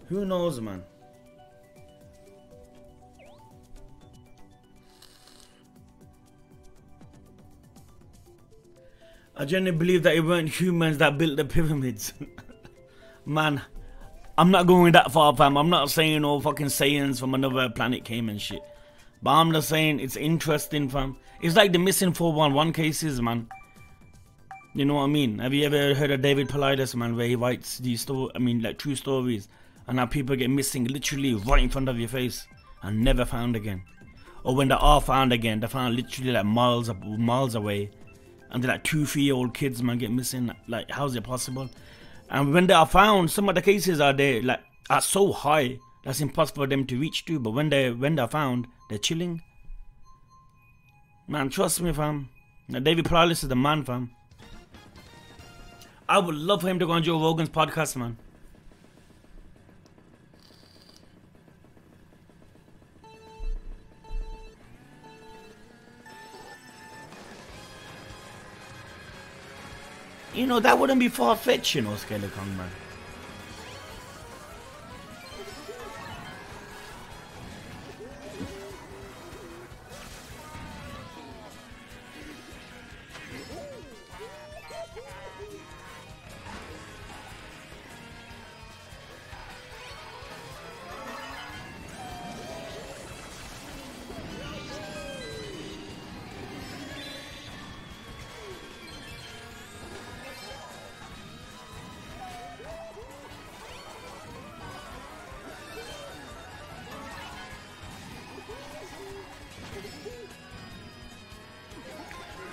Who knows, man? I genuinely believe that it weren't humans that built the pyramids. Man, I'm not going that far, fam. I'm not saying all fucking Saiyans from another planet came and shit. But I'm just saying it's interesting, fam. It's like the missing 411 cases, man. You know what I mean? Have you ever heard of David Paulides, man, where he writes these true stories? And how people get missing literally right in front of your face and never found again. Or when they are found again, they're found literally like miles away. And they're like 2-3-year-old kids, man, get missing. Like, how is it possible? And when they are found, some of the cases are so high that's impossible for them to reach to. But when they're found, they're chilling. Man, trust me, fam. Now, David Paulides is the man, fam. I would love for him to go on Joe Rogan's podcast, man. You know, that wouldn't be far-fetched, you know, Skeleton, man.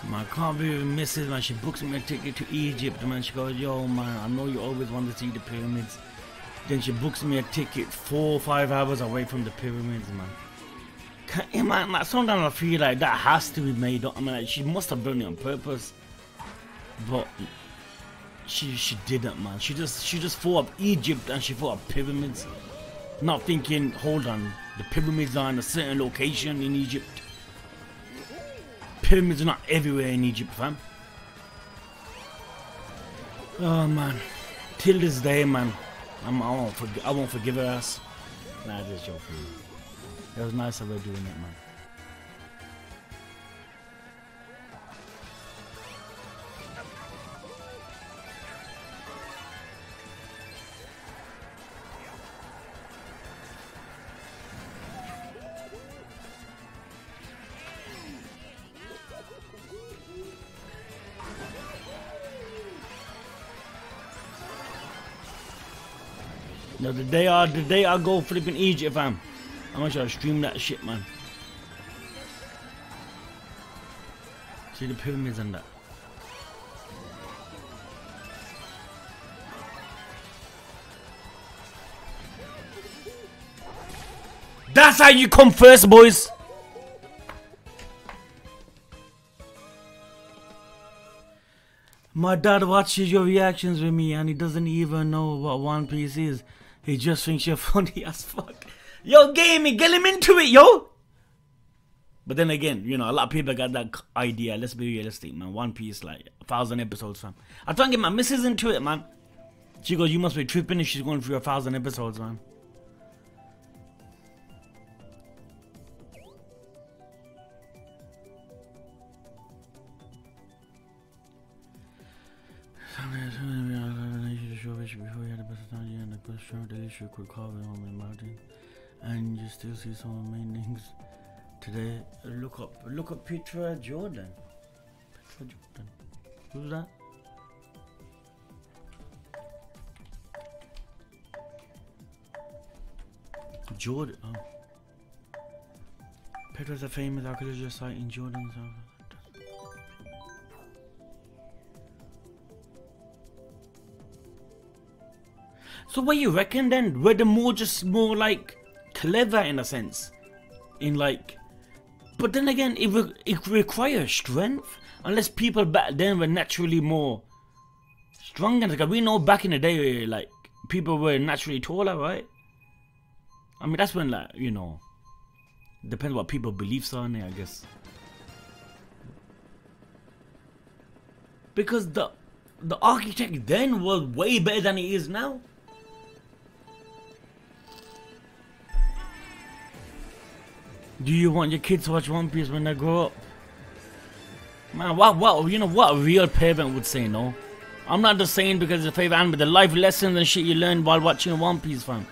Man, I can't believe misses, man. She books me a ticket to Egypt, man. She goes, yo, man, I know you always want to see the pyramids. Then she books me a ticket 4 or 5 hours away from the pyramids, man. Man, sometimes I feel like that has to be made up. I mean, like, she must have done it on purpose. But she didn't, man. She just thought of Egypt and she thought of pyramids. Not thinking, hold on, the pyramids are in a certain location in Egypt. Pyramids are not everywhere in Egypt, fam. Oh man, till this day, man, I won't forgive her ass. Nah, just joking. It was nice of her doing it, man. No, the day I go flipping Egypt, fam, I'm gonna try to stream that shit, man. See the pyramids and that. That's how you come first, boys. My dad watches your reactions with me and he doesn't even know what One Piece is. He just thinks you're funny as fuck. Yo, Gamey, get him into it, yo! But then again, you know, a lot of people got that idea. Let's be realistic, man. One Piece, like, 1,000 episodes, fam. I try and get my missus into it, man. She goes, you must be tripping if she's going through 1,000 episodes, man. Before you had a better time, and the good show the issue could carve it on the mountain, and you still see some of the main things today. Look up Petra Jordan. Petra Jordan. Who's that? Jordan. Oh. Petra's a famous archaeological site in Jordan. So what you reckon then? Were they more like clever in a sense? In like, but then again, it requires strength. Unless people back then were naturally more stronger. Because we know back in the day, like, people were naturally taller, right? I mean, that's when, like, you know, depends what people's beliefs are, I guess. Because the architect then was way better than he is now. Do you want your kids to watch One Piece when they grow up? Man, you know what a real parent would say, no? I'm not just saying because it's a favorite anime, the life lessons and shit you learn while watching One Piece, fam.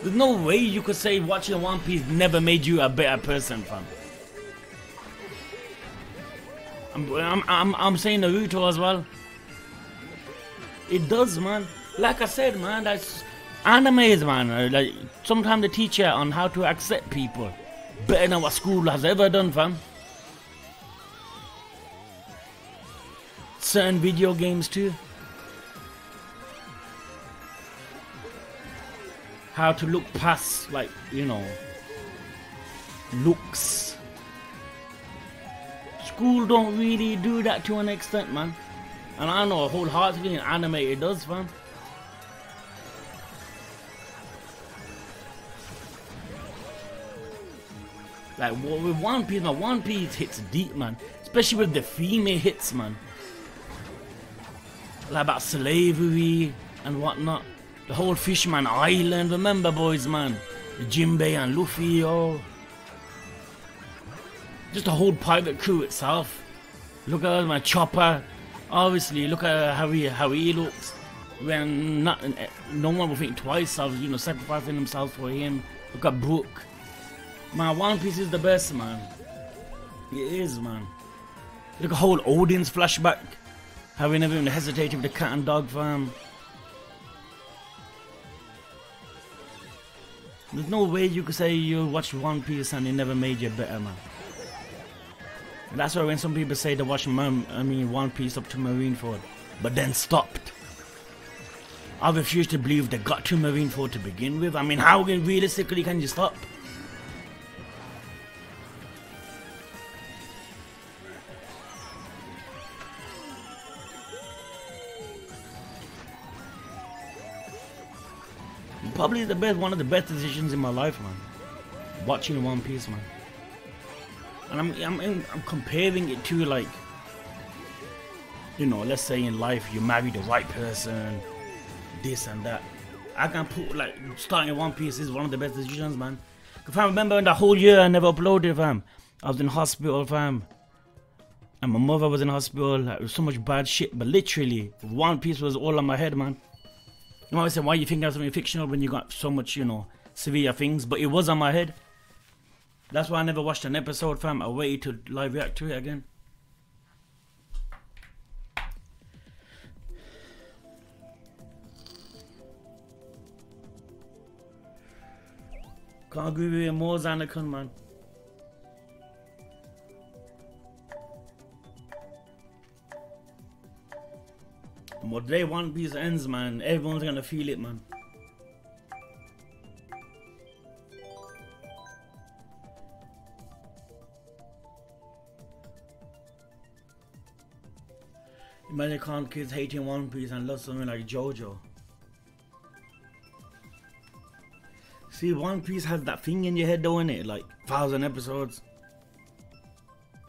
There's no way you could say watching One Piece never made you a better person, fam. I'm saying Naruto as well. It does, man. Like I said, man, that's animes, man. Like, sometimes they teach you on how to accept people better than what school has ever done, fam. Certain video games too. How to look past, like, you know, looks. School don't really do that to an extent, man. And I know wholeheartedly in anime it does, fam. Like, with One Piece, man, One Piece hits deep, man. Especially with the female hits, man. Like about slavery and whatnot. The whole Fishman Island, remember, boys, man? The Jinbei and Luffy, oh. Just the whole pirate crew itself. Look at my Chopper. Obviously, look at how he looks. When no one will think twice of, you know, sacrificing themselves for him. Look at Brook. Man, One Piece is the best, man. It is, man. Look at whole Odin's flashback. How he never even hesitated with the cat and dog farm. There's no way you could say you watched One Piece and it never made you better, man. And that's why when some people say they watch One Piece up to Marineford, but then stopped. I refuse to believe they got to Marineford to begin with. I mean, how realistically can you stop? Probably one of the best decisions in my life, man. Watching One Piece, man. And I'm comparing it to, like, you know, let's say in life you marry the right person, this and that. I can put, like, starting One Piece is one of the best decisions, man. If I remember in the whole year I never uploaded, fam. I was in hospital, fam. And my mother was in hospital. Like, there was so much bad shit. But literally, One Piece was all on my head, man. You know, I said, why you think that's something fictional when you got so much, you know, severe things? But it was on my head. That's why I never watched an episode, fam. I waited to live react to it again. Can't agree with you more, Xanakun, man. But the day One Piece ends, man, everyone's gonna feel it, man. Imagine can't kids hating One Piece and love something like JoJo. See, One Piece has that thing in your head though, innit? Like 1,000 episodes.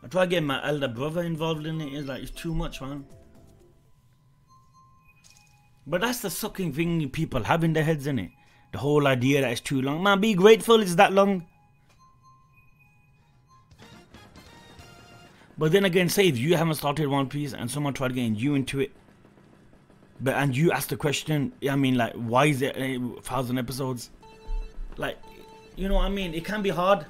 I try to get my elder brother involved in it. It's like, it's too much, man. But that's the sucking thing people have in their heads, innit? The whole idea that it's too long. Man, be grateful it's that long. But then again, say if you haven't started One Piece and someone tried getting you into it, and you ask the question, I mean, like, why is it 1,000 episodes? Like, you know what I mean? It can be hard.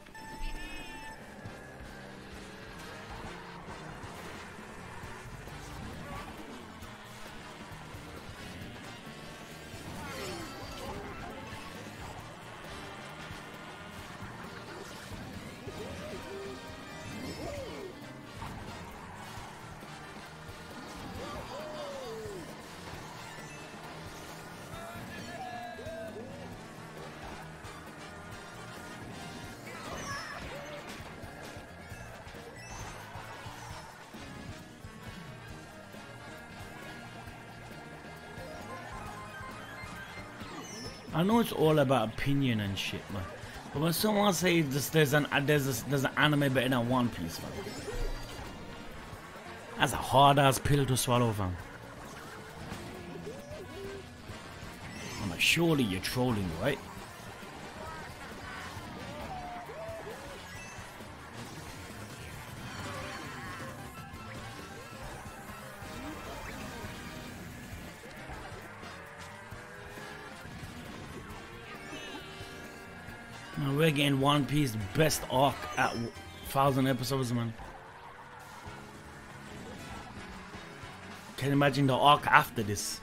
I know it's all about opinion and shit, man. But when someone says there's an anime better than One Piece, man, that's a hard ass pill to swallow, fam. I'm like, surely you're trolling, right? Now we're getting One Piece best arc at 1,000 episodes, man. Can you imagine the arc after this?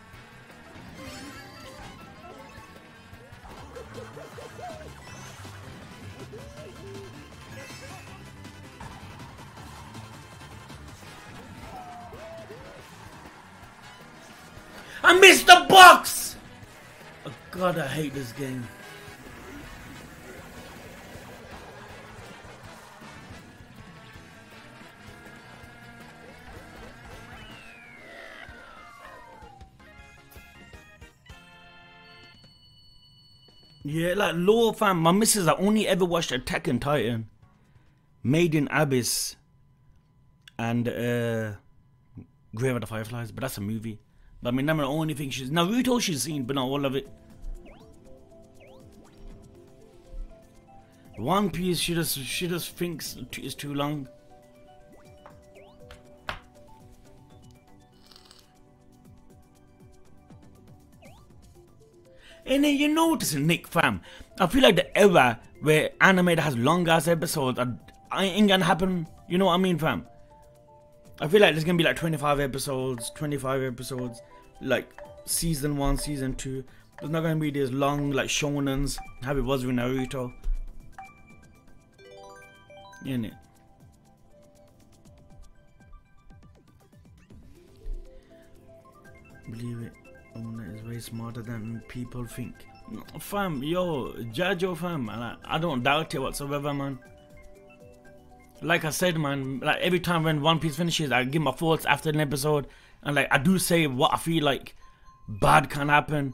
I missed the box! Oh God, I hate this game. Yeah, like lore, fam. My missus, I only ever watched Attack on Titan, Made in Abyss, and Grave of the Fireflies. But that's a movie. But I mean, that's the only thing she's Naruto she's seen, but not all of it. One Piece, she just thinks it's too long. And then you notice, Nick, fam, I feel like the era where anime that has long ass episodes ain't gonna happen. You know what I mean, fam? I feel like there's gonna be like 25 episodes, like season 1, season 2. There's not gonna be these long like shonens, how it was with Naruto. Innit? Believe it. Owner is way smarter than people think. Fam, yo, Jajo fam, man, I don't doubt it whatsoever, man. Like I said, man, like every time when One Piece finishes, I give my thoughts after an episode, and like I do say what I feel like bad can happen,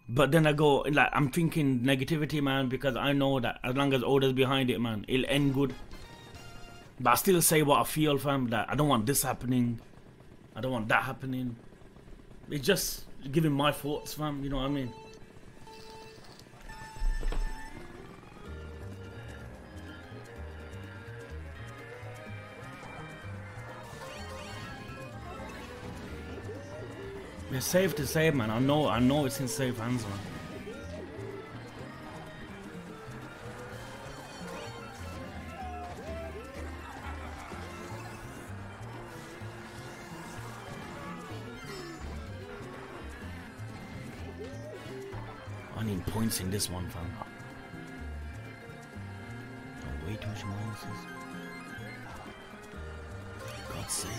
but then I go like I'm thinking negativity, man, because I know that as long as Oda's behind it, man, it'll end good. But I still say what I feel, fam, that I don't want this happening, I don't want that happening. It's just giving my thoughts, fam, you know what I mean? It's safe to say, man. I know it's in safe hands, man. I need points in this one, fam. Oh, way too much minuses. For God's sake.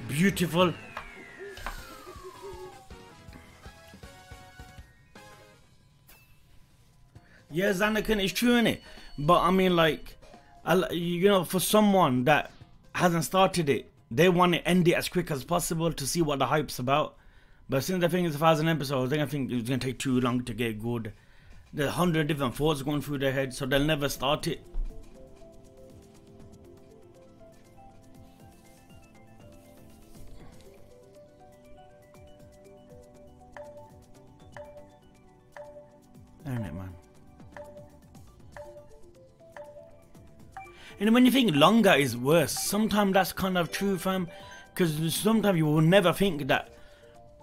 Beautiful. Yeah, Anakin is true in it, but I mean, like, you know, for someone that hasn't started it, they want to end it as quick as possible to see what the hype's about. But since they think it's 1,000 episodes, they're gonna think it's gonna take too long to get good. There's 100 different thoughts going through their head, so they'll never start it. Isn't it, man? And when you think longer is worse, sometimes that's kind of true, fam. Because sometimes you will never think that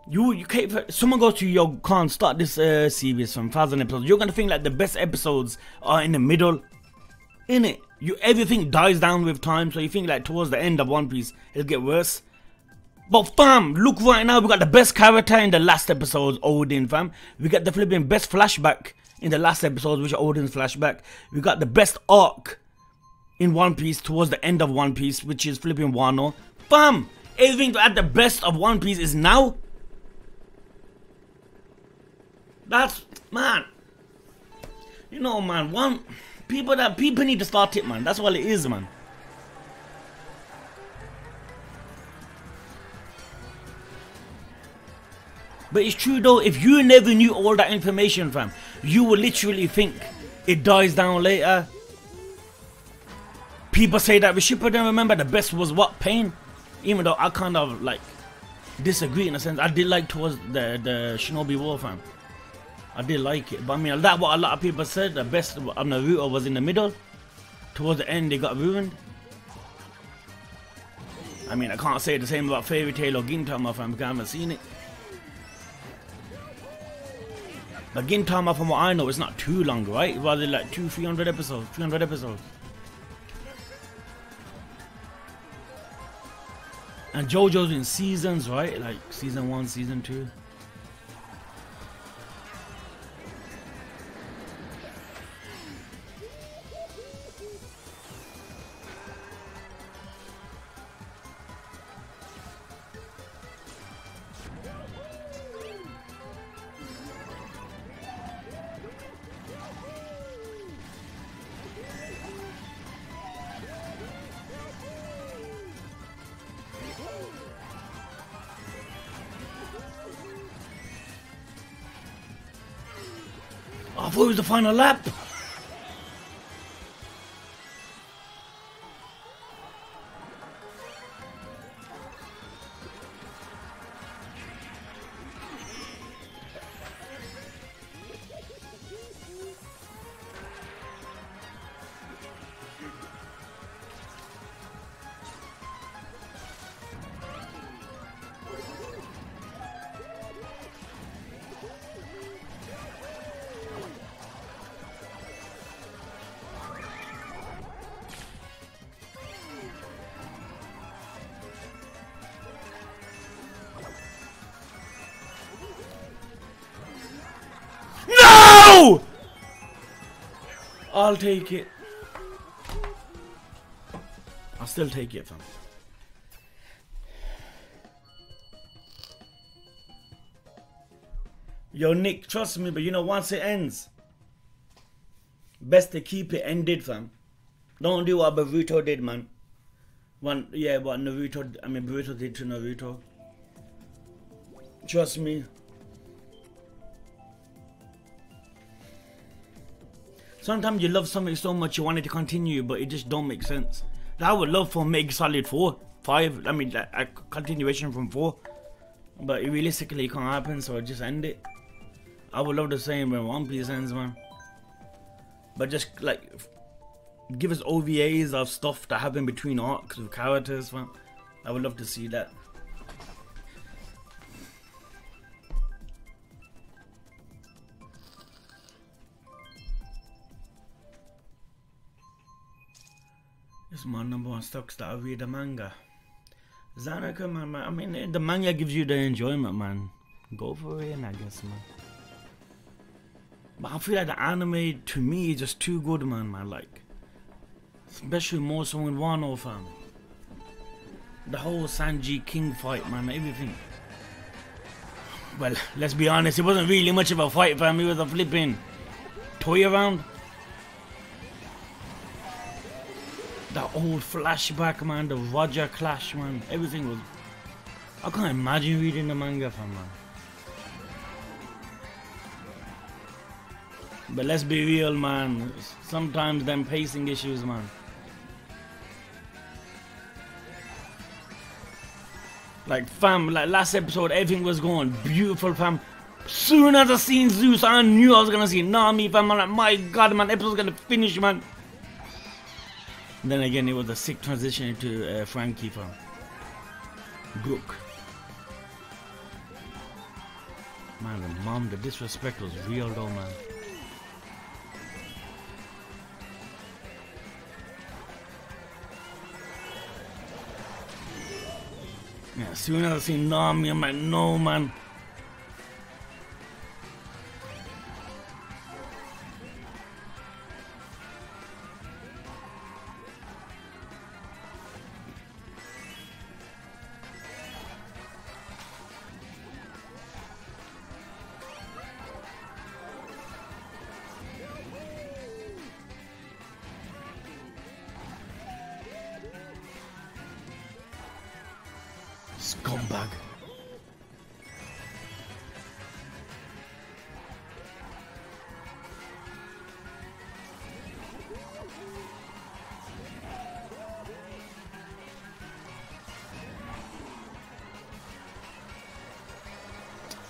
you can't. Someone goes to you, yo, can't start this series from 1,000 episodes. You're gonna think like the best episodes are in the middle, innit? Everything dies down with time, so you think like towards the end of One Piece it'll get worse. But fam, look right now, we got the best character in the last episode, Odin, fam. We got the flipping best flashback in the last episode, which is Odin's flashback. We got the best arc in One Piece towards the end of One Piece, which is flipping Wano. Fam, everything at the best of One Piece is now. That's, man. You know, man, people need to start it, man. That's all it is, man. But it's true though, if you never knew all that information, fam, you would literally think it dies down later. People say that with Shippuden, remember the best was what? Pain? Even though I kind of like disagree in a sense. I did like towards the Shinobi War, fam. I did like it. But I mean, that's what a lot of people said. The best of Naruto was in the middle. Towards the end, they got ruined. I mean, I can't say the same about Fairy Tail or Gintama, fam, because I haven't seen it. But Gintama, from what I know, it's not too long, right? It was like 200-300 episodes, 300 episodes. And JoJo's in seasons, right? Like season 1, season 2. I thought it was the final lap. No! I'll take it. I'll still take it, fam. Yo, Nick, trust me, but you know, once it ends, best to keep it ended, fam. Don't do what Boruto did, man. What Boruto did to Naruto. Trust me. Sometimes you love something so much you want it to continue, but it just don't make sense. I would love for Metal Gear Solid 4, 5, I mean, a continuation from 4. But realistically, it can't happen, so I just end it. I would love the same when One Piece ends, man. But just, like, give us OVAs of stuff that happen between arcs with characters, man. I would love to see that. This is my #1 stocks that I read the manga. Zanaka, man, I mean, the manga gives you the enjoyment, man. Go for it, I guess, man. But I feel like the anime, to me, is just too good, man, like. Especially more so in Wano, fam. The whole Sanji King fight, man, everything. Well, let's be honest, it wasn't really much of a fight, fam. It was a flipping toy around. That old flashback, man, the Roger clash, man, everything was... I can't imagine reading the manga, fam, man. But let's be real, man, sometimes them pacing issues, man. Like, fam, like last episode, everything was going beautiful, fam. Soon as I seen Zeus, I knew I was gonna see Nami, fam. I'm like, my god, man, episode's gonna finish, man. And then again, it was a sick transition into Frankie, fam. Brook. Man, the mom, the disrespect was real though, man. Yeah, as soon as I see Nami, I'm like, no, man. Scumbag.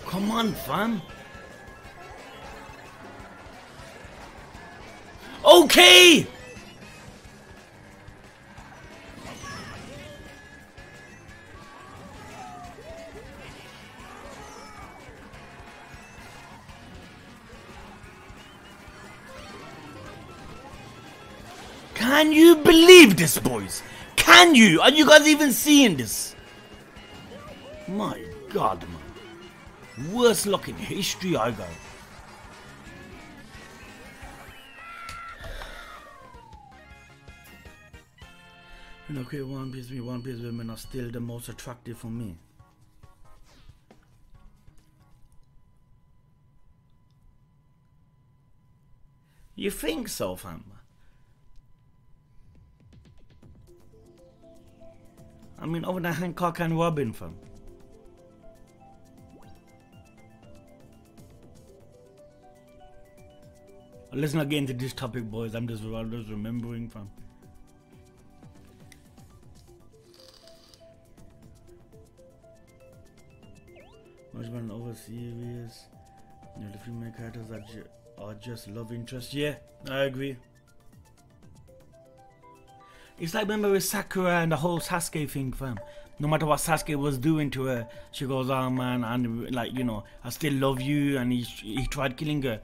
Come on, fam. Okay. Can you believe this, boys? Can you? Are you guys even seeing this? My god, man. Worst luck in history, I got. And okay, One Piece women are still the most attractive for me. You think so, fam? I mean, over the Hancock and Robin, fam. let's not get into this topic, boys. I'm just remembering, fam. Much about an over series. You know, the female characters are just love interest. Yeah, I agree. It's like, remember with Sakura and the whole Sasuke thing, fam. No matter what Sasuke was doing to her, she goes, oh man, and like, you know, I still love you, and he tried killing her.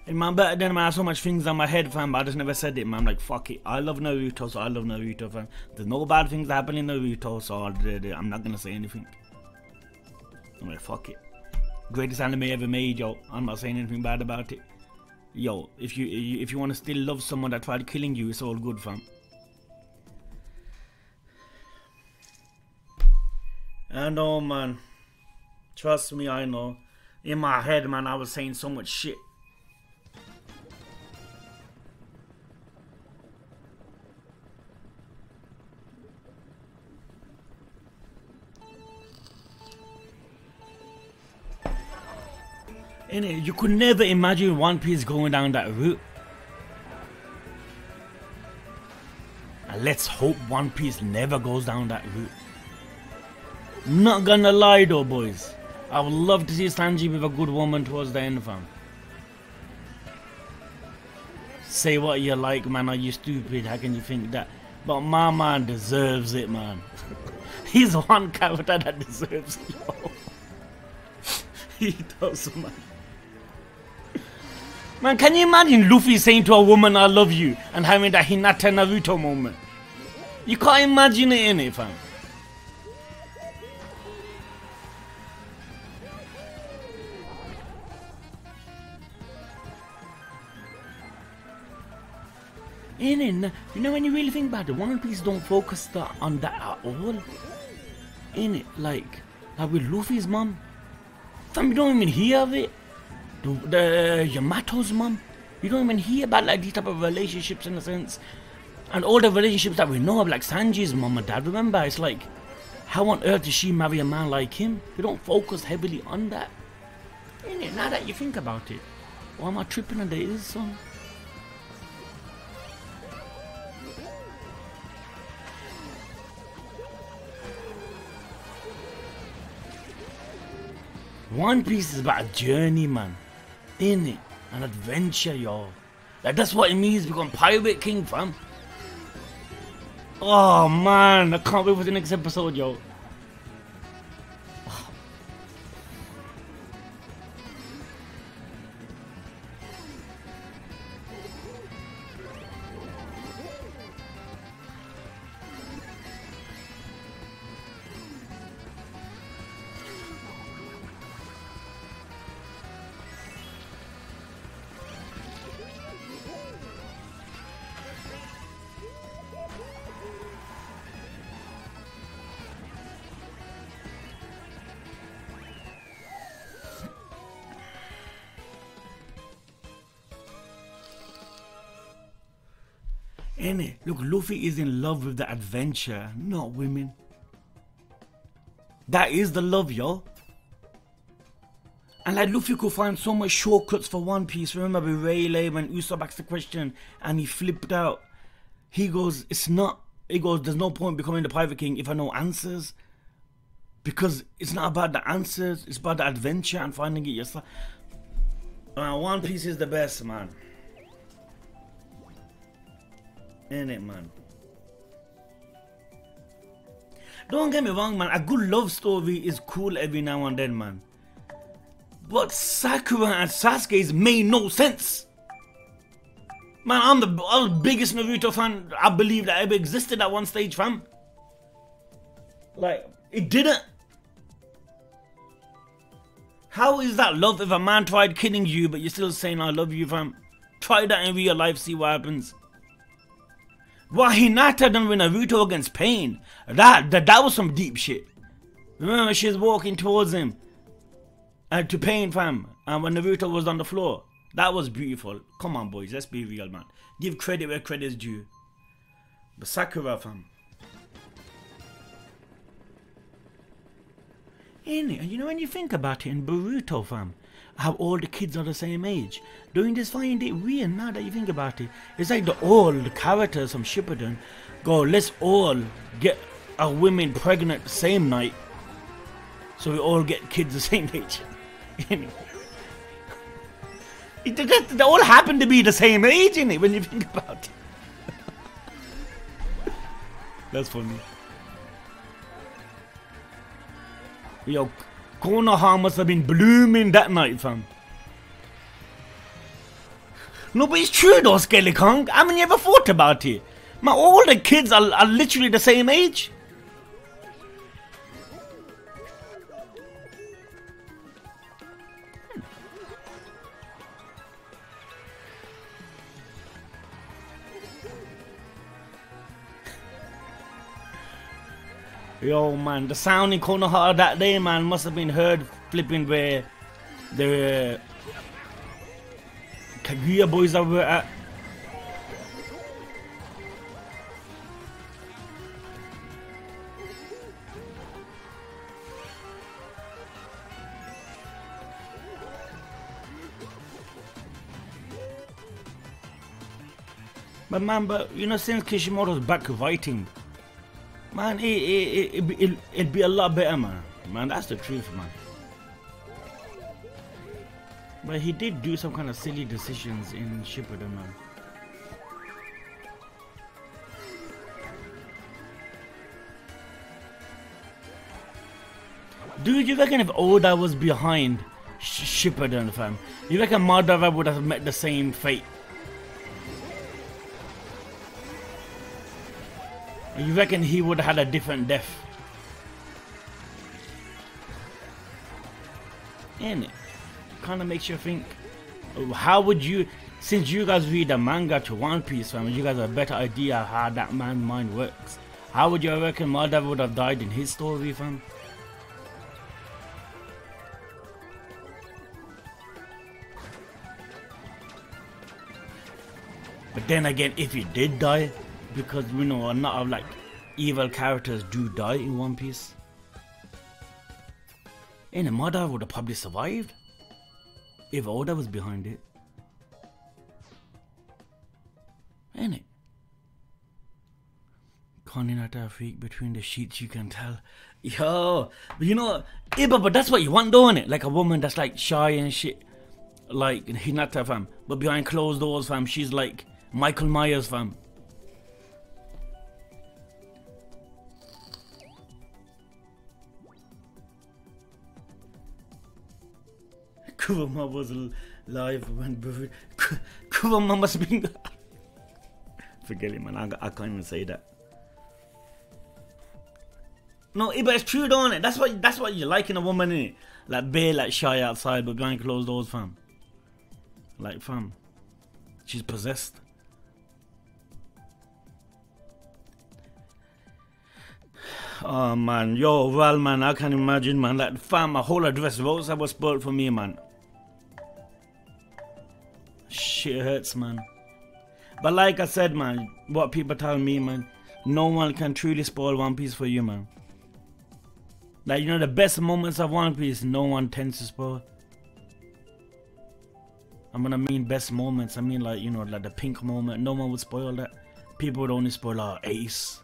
And man, but then man, I have so much things on my head, fam, but I just never said it, man. I'm like, fuck it, I love Naruto, so I love Naruto, fam. There's no bad things happening in Naruto, so I'm not gonna say anything. I'm like, fuck it. Greatest anime ever made, yo. I'm not saying anything bad about it. Yo, if you want to still love someone that tried killing you, it's all good, fam. I know, man. Trust me, I know. In my head, man, I was saying so much shit. Innit? You could never imagine One Piece going down that route. And let's hope One Piece never goes down that route. Not gonna lie though, boys. I would love to see Sanji with a good woman towards the end, fam. Say what you like, man. Are you stupid? How can you think that? But my man deserves it, man. He's one character that deserves it, yo. He does, man. Man, can you imagine Luffy saying to a woman, I love you, and having that Hinata Naruto moment? You can't imagine it, innit, fam? Innit? You know, when you really think about it, One Piece don't focus on that at all. Innit? Like with Luffy's mom. Fam, you don't even hear of it. The Yamato's mom. You don't even hear about like these type of relationships in a sense. And all the relationships that we know of, like Sanji's mom and dad, remember, it's like, how on earth does she marry a man like him? We don't focus heavily on that. Innit? Now that you think about it. Why am I tripping on the is song? One Piece is about a journey, man. Innit? An adventure, y'all. Like, that's what it means to become Pirate King, fam. Oh, man. I can't wait for the next episode, yo. Innit? Look, Luffy is in love with the adventure, not women. That is the love, yo. And like, Luffy could find so much shortcuts for One Piece. Remember with Rayleigh when Usopp asked the question and he flipped out. He goes, it's not. He goes, there's no point becoming the Pirate King if I know answers. Because it's not about the answers, it's about the adventure and finding it yourself. One Piece is the best, man. Innit, man? Don't get me wrong, man. A good love story is cool every now and then, man. But Sakura and Sasuke's made no sense. Man, I'm the biggest Naruto fan I believe that ever existed at one stage, fam. Like, it didn't. How is that love if a man tried killing you but you're still saying I love you, fam? Try that in real life, see what happens. What Hinata done with Naruto against Pain, that was some deep shit. Remember, she's walking towards him to Pain, fam, and when Naruto was on the floor, that was beautiful. Come on, boys, let's be real, man. Give credit where credit's due. But Sakura, fam. Innit? And you know, when you think about it in Boruto, fam, how all the kids are the same age. Don't you just find it weird now that you think about it? It's like the old characters from Shippuden go, let's all get our women pregnant the same night, so we all get kids the same age. Anyway. They all happen to be the same age, innit, when you think about it. That's funny. Yo, Konoha must have been blooming that night, fam. No, but it's true though, Skelly Kong. I mean, you ever thought about it? Man, all the kids are literally the same age. Yo, man, the sound in Konoha that day, man, must have been heard flipping where the Kaguya boys were at. But man, you know, since Kishimoto's back writing, man, it'd be a lot better, man. Man, that's the truth, man. But he did do some kind of silly decisions in Shippuden, man. Dude, you reckon if Oda was behind Shippuden, fam, you reckon Madara would have met the same fate? You reckon he would have had a different death? Ain't it? Kind of makes you think. How would you, since you guys read the manga to One Piece, fam, you guys have a better idea how that man's mind works. How would you reckon Madara would have died in his story, fam? But then again, if he did die, because we know a lot of like evil characters do die in One Piece, and Madara would have probably survived if Oda was behind it. Ain't it? Koninata freak between the sheets, you can tell. Yo, but you know, but that's what you want, don't it? Like a woman that's like shy and shit, like Hinata, fam. But behind closed doors, fam, she's like Michael Myers, fam. Kurama was live when Kurama must be. Forget it, man. I can't even say that. No, but it's true, don't it? That's what you like in a woman, innit? Like bare, like shy outside, but behind closed doors, fam. Like, fam, she's possessed. Oh man, yo, well, man, I can't imagine, man. Like, fam, my whole address Rosa was spoiled for me, man. Shit hurts, man. But like I said, man, what people tell me, man, no one can truly spoil One Piece for you, man. Like, you know, the best moments of One Piece, no one tends to spoil. I'm gonna mean best moments. I mean, like, you know, like the pink moment. No one would spoil that. People would only spoil our Ace.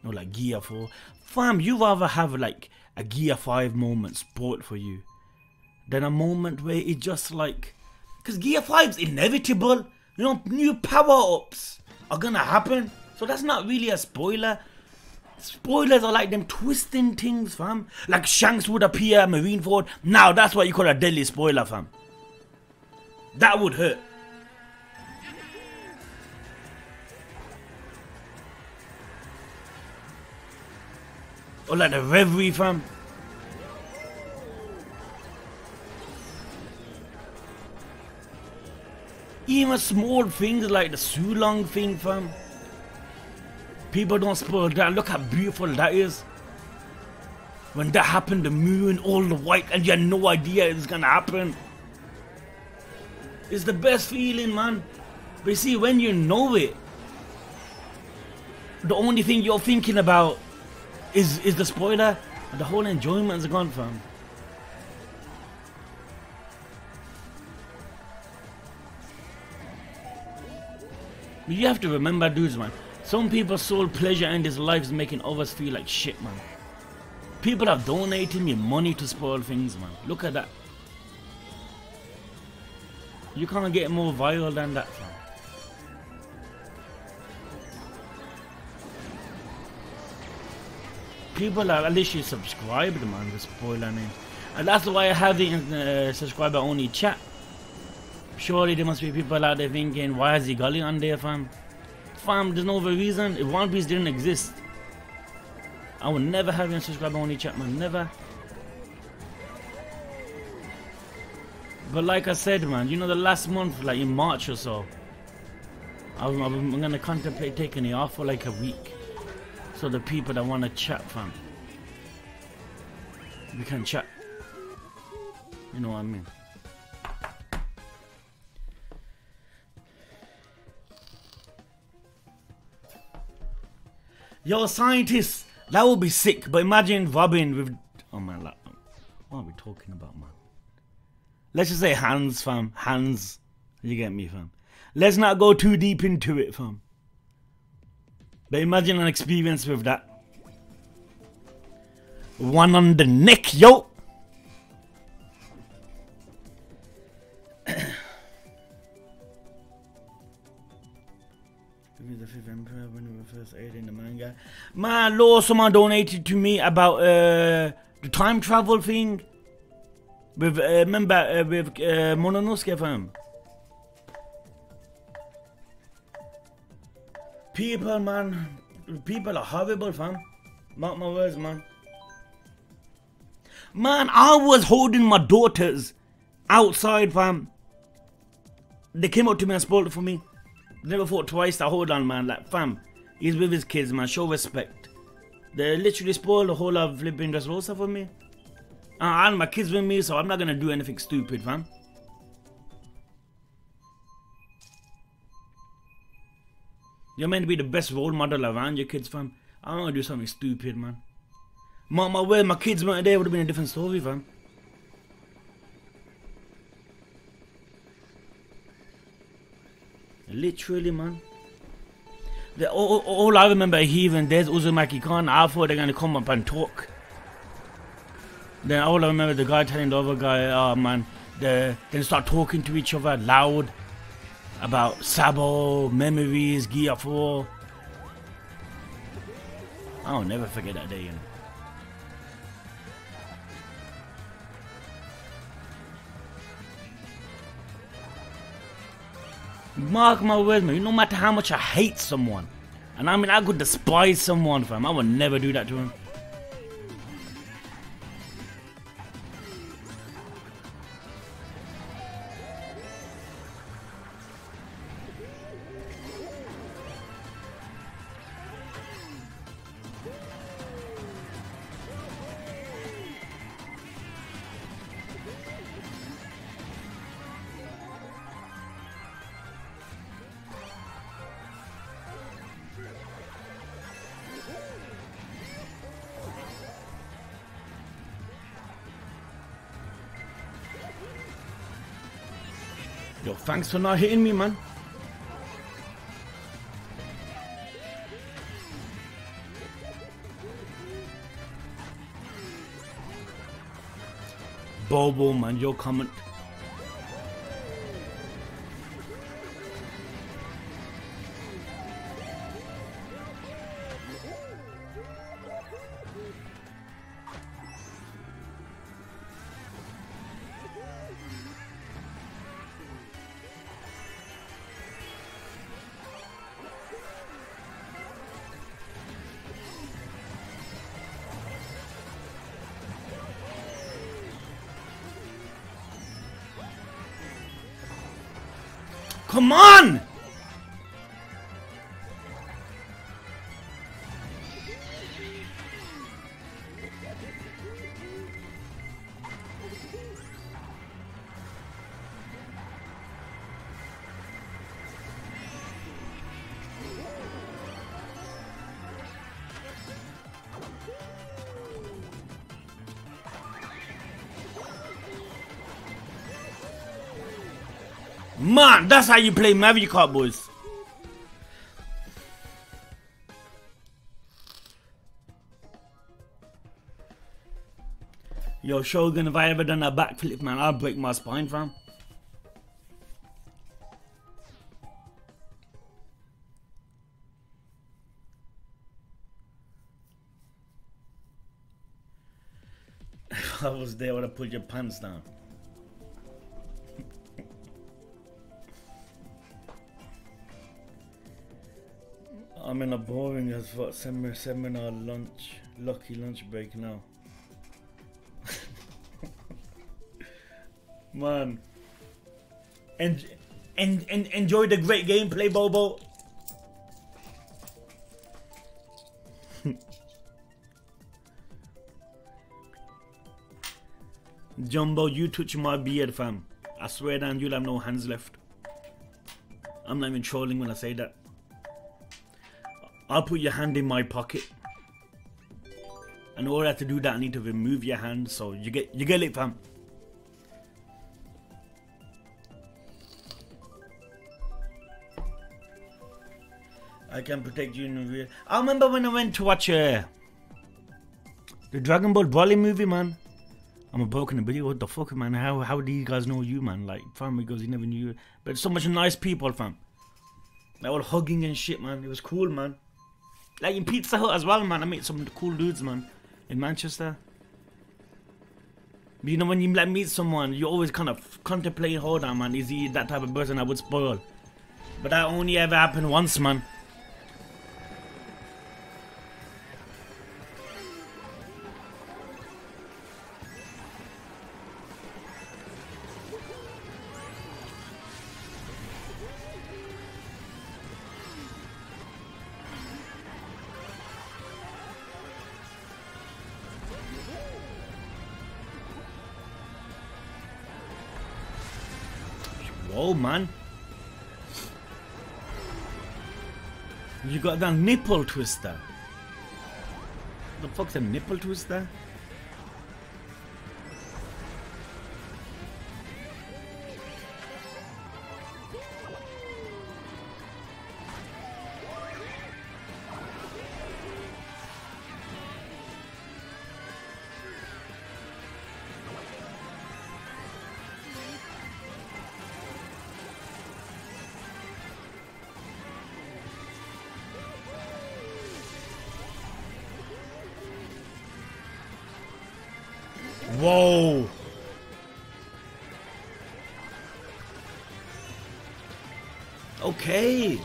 Or like Gear 4. Fam, you rather have like a Gear 5 moment spoiled for you than a moment where it's just like, because Gear 5's inevitable. You know, new power-ups are gonna happen. So that's not really a spoiler. Spoilers are like them twisting things, fam. Like Shanks would appear at Marineford. Now that's what you call a deadly spoiler, fam. That would hurt. Or like the Reverie, fam. Even small things like the Sulong thing, fam. People don't spoil that. Look how beautiful that is. When that happened, the moon, all the white, and you had no idea it was gonna happen. It's the best feeling, man. But you see, when you know it, the only thing you're thinking about is the spoiler. The whole enjoyment is gone, fam. You have to remember, dudes, man. Some people's sole pleasure in this life is making others feel like shit, man. People have donated me money to spoil things, man. Look at that. You can't get more viral than that, fam. People are literally subscribed, man, to spoiler name. And that's why I have the subscriber only chat. Surely there must be people out there thinking, why is he Gully on there, fam? Fam, there's no other reason. If One Piece didn't exist, I would never have a subscriber only chat, man. Never. But like I said, man, you know, the last month, like in March or so, I'm gonna contemplate taking it off for like a week. So the people that wanna chat, fam, we can chat. You know what I mean? Yo, scientists, that would be sick. But imagine Robin with, oh man, like, what are we talking about, man? Let's just say hands, fam. Hands. You get me, fam. Let's not go too deep into it, fam. But imagine an experience with that. One on the neck, yo. The fifth emperor when we were first aiding the manga. Man, Lord, someone donated to me about the time travel thing. With remember with Mononosuke, fam. People, man, people are horrible, fam. Mark my words, man. Man, I was holding my daughters outside, fam. They came up to me and spoiled it for me. Never thought twice to hold on, man. Like, fam, he's with his kids, man. Show respect. They literally spoiled the whole of flipping Dressrosa for me. And my kids with me, so I'm not gonna do anything stupid, fam. You're meant to be the best role model around your kids, fam. I don't wanna do something stupid, man. Mark my word, my kids weren't there, would have been a different story, fam. Literally, man. All I remember hearing, there's Uzumaki Khan. I thought they're gonna come up and talk. Then all I remember the guy telling the other guy, oh man, they start talking to each other loud about Sabo, memories, Gear 4. I'll never forget that day, you know. Mark my words, man. No matter how much I hate someone, and I mean I could despise someone, fam, I would never do that to him. Yo, thanks for not hitting me, man. Bobo, man, your comment. Come on! Man, that's how you play Mario Kart, boys. Yo, Shogun, if I ever done a backflip, man, I'll break my spine, fam. If I was there, I would have put your pants down. I'm in a boring as fuck seminar lunch, lucky lunch break now. Man, enjoy the great gameplay, Bobo. Jumbo, you touch my beard, fam. I swear down, you'll have no hands left. I'm not even trolling when I say that. I'll put your hand in my pocket. And in order to do that, I need to remove your hand. So you get it, fam. I can protect you in the real. I remember when I went to watch the Dragon Ball Broly movie, man. I'm a broken ability. What the fuck, man? How do you guys know you, man? Like, fam, because he never knew you. But so much nice people, fam. They were hugging and shit, man. It was cool, man. Like in Pizza Hut as well, man. I met some cool dudes, man, in Manchester. But you know, when you like meet someone, you always kind of contemplate, hold on, man, is he that type of person I would spoil? But that only ever happened once, man. Whoa, man. You got that nipple twister. The fuck's a nipple twister? Whoa! Okay.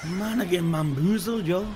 Man, I get bamboozled, yo.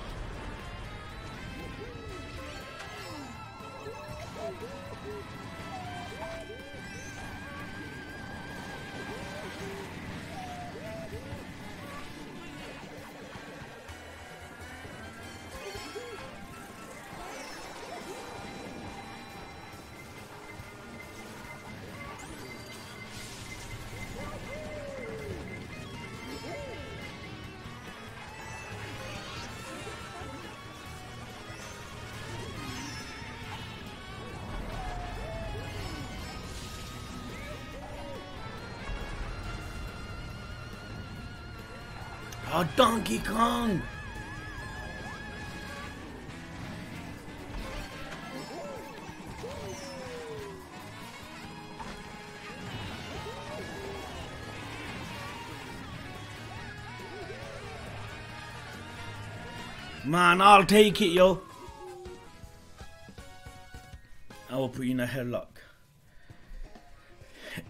Oh, Donkey Kong! Man, I'll take it, yo. I will put you in a headlock.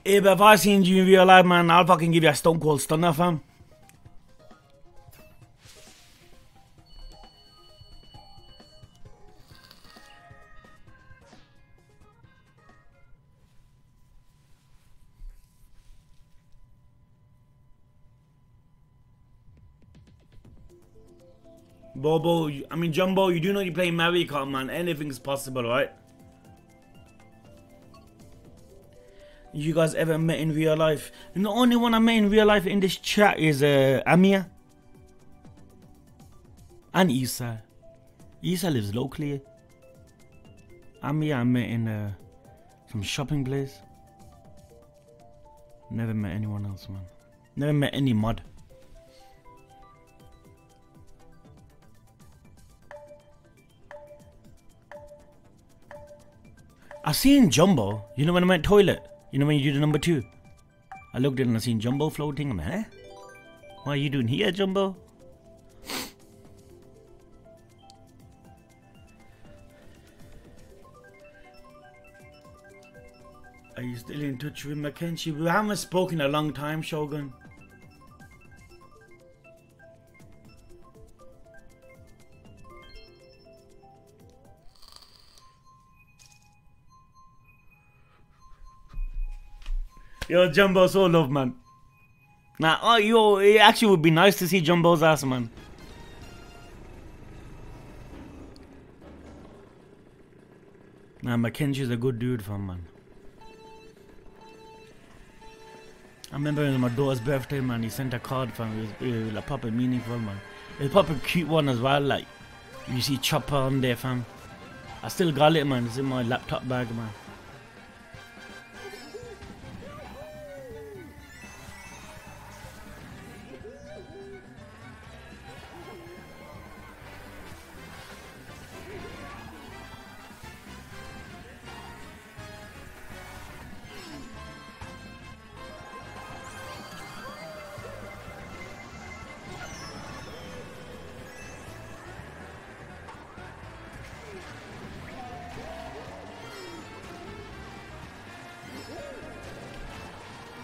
Hey, but if I seen you in real life, man, I'll fucking give you a Stone Cold Stunner, fam. Bobo, I mean Jumbo, you do know you play Mario Kart, man. Anything's possible, right? you guys ever met in real life? And the only one I met in real life in this chat is Amia. And Isa. Isa lives locally. Amia I met in some shopping place. Never met anyone else, man. Never met any mod. I seen Jumbo. You know when I went toilet? You know when you do the number 2? I looked in and I seen Jumbo floating. I'm like, huh? What are you doing here, Jumbo? Are you still in touch with Mackenzie? We haven't spoken in a long time, Shogun. Yo, Jumbo so love, man. Nah, oh, yo, it actually would be nice to see Jumbo's ass, man. Nah, Mackenzie's a good dude, fam, man. I remember it was my daughter's birthday, man. He sent a card, fam. It was like proper meaningful, man. It was proper cute one as well. Like, you see Chopper on there, fam. I still got it, man. It's in my laptop bag, man.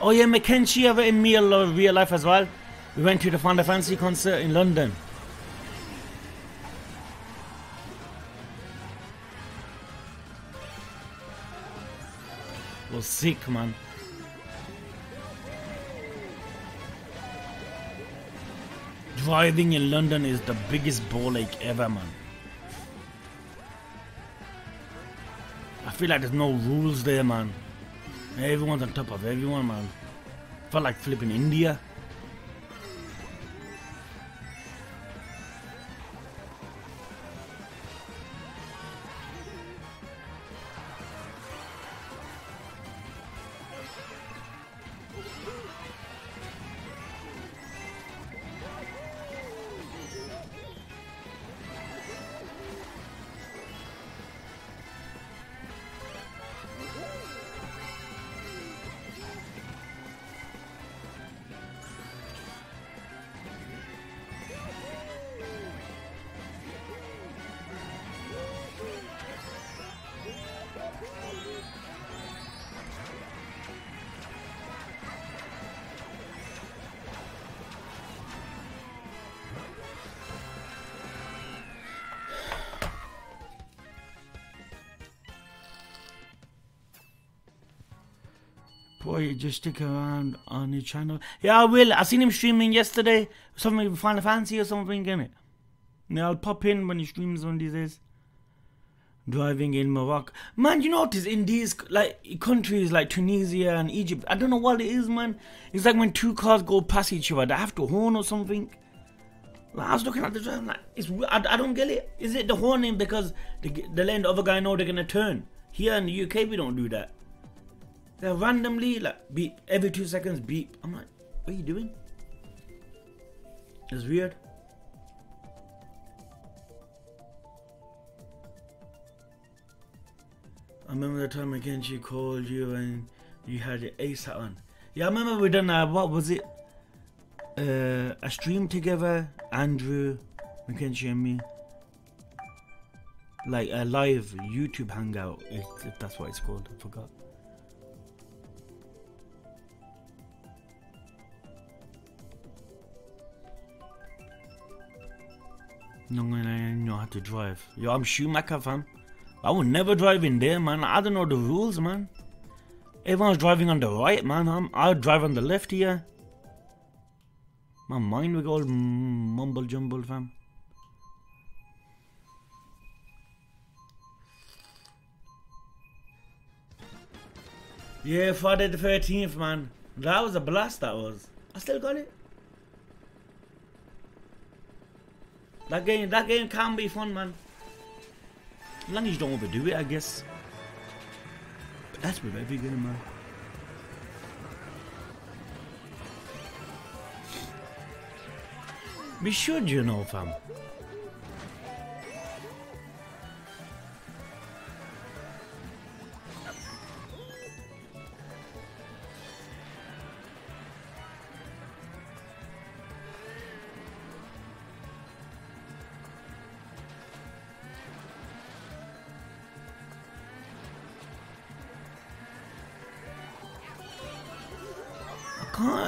Oh yeah, Mackenzie ever in real life as well. We went to the Final Fantasy concert in London. It was sick, man. Driving in London is the biggest ball ache ever, man. I feel like there's no rules there, man. Everyone's on top of everyone, man. Felt like flipping India. Boy, just stick around on your channel. Yeah, I will. I seen him streaming yesterday. Something with Final Fantasy or something, innit? Yeah, I'll pop in when he streams one of these days. Driving in Morocco. Man, you notice in these like countries like Tunisia and Egypt, I don't know what it is, man. It's like when two cars go past each other, they have to horn or something. Like, I was looking at the drive, like, I don't get it. Is it the horning because they let the other guy know they're gonna turn? Here in the UK, we don't do that. They randomly like beep every 2 seconds, beep. I'm like, what are you doing? It's weird. I remember the time again she called you and you had your ASAT on. Yeah, I remember we done what was it? A stream together, Andrew, Mackenzie and me. Like a live YouTube hangout, if that's what it's called. I forgot. No, I know how to drive. Yo, I'm Schumacher, fam. I would never drive in there, man. I don't know the rules, man. Everyone's driving on the right, man. I'll drive on the left here. My mind will go all mumble jumble, fam. Yeah, Friday the 13th, man. That was a blast, that was. I still got it. That game can be fun, man. As long as you don't overdo it, I guess. But that's with every game, man. We should, you know, fam.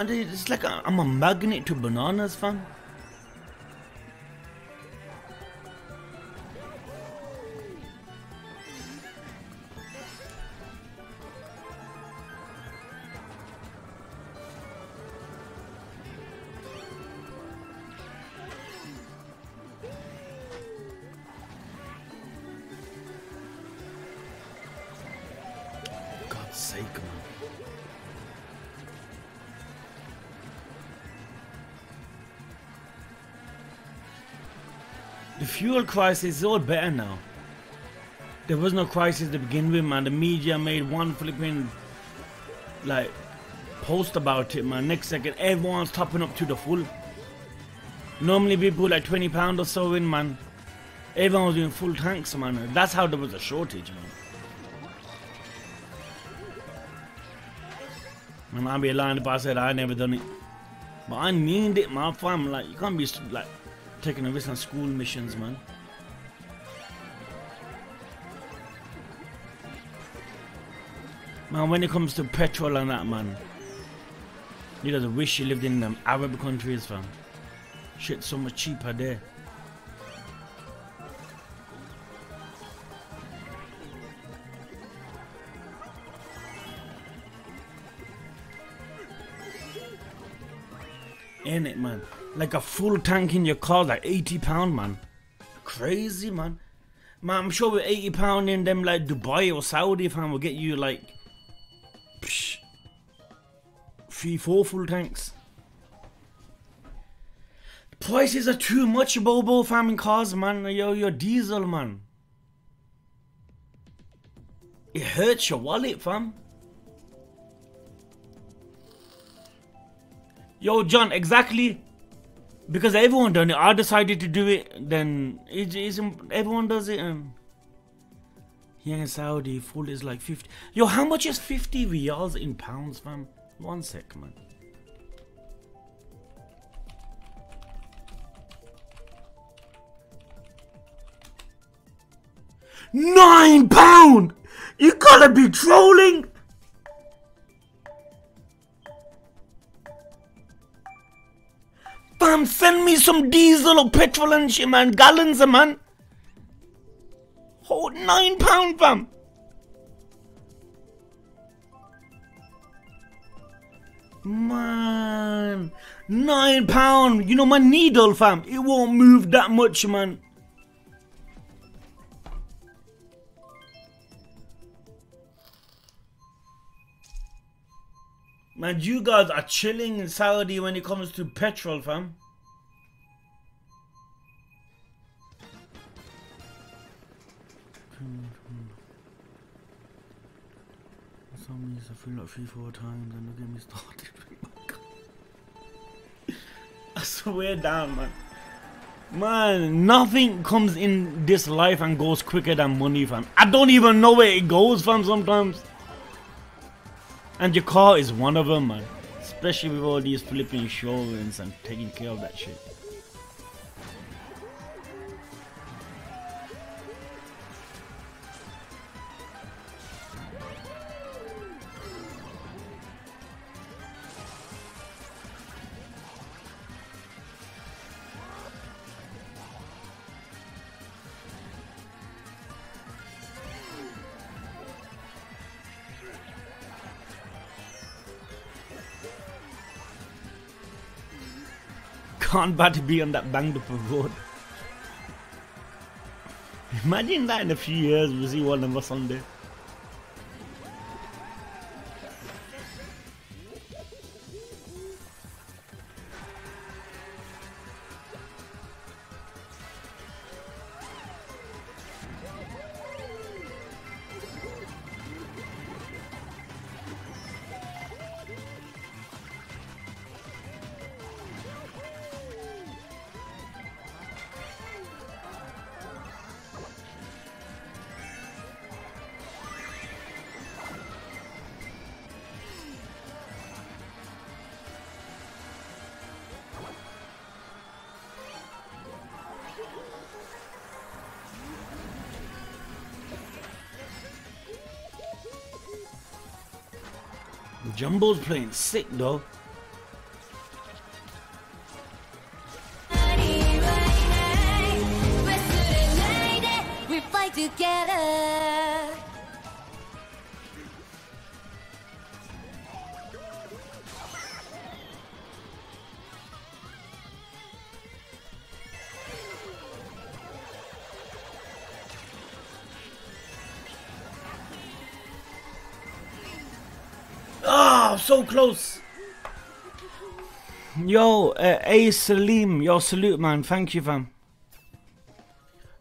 It's like I'm a magnet to bananas, fam. God's sake, man. The fuel crisis is all better now. There was no crisis to begin with, man. The media made one flipping like post about it, man. Next second, everyone's topping up to the full. Normally people like £20 or so in, man. Everyone was doing full tanks, man. That's how there was a shortage, man. And I'd be lying if I said I never done it. But I need it, my fam. Like, you can't be like taking a risk on school missions, man. Man, when it comes to petrol and that, man, you just wish you lived in them Arab countries, fam. Shit's so much cheaper there. Ain't it, man? Like a full tank in your car, like £80, man. Crazy, man. Man, I'm sure with £80 in them, like Dubai or Saudi, fam, will get you like 3-4 full tanks. The prices are too much, Bobo, fam, in cars, man. Yo, your diesel, man. It hurts your wallet, fam. Yo, John, exactly. Because everyone done it. I decided to do it. Then everyone does it. And here in Saudi, full is like 50. Yo, how much is 50 riyals in pounds, fam? 1 sec, man. £9! You gotta be trolling! Fam, send me some diesel or petrol and shit, man. Gallons, man. Oh, £9, fam. Man, £9. You know my needle, fam. It won't move that much, man. Man, you guys are chilling in Saudi when it comes to petrol, fam. Some days I feel like 3-4 times and don't get me started. I swear down, man. Man, nothing comes in this life and goes quicker than money, fam. I don't even know where it goes, fam, sometimes. And your car is one of them, man. Especially with all these flipping insurance and taking care of that shit. Can't bear to be on that banged up road. Imagine that in a few years we'll see one of us on there. Jumbo's playing sick though. We fight together. Ah, so close. Yo, A Salim, yo, salute, man. Thank you, fam.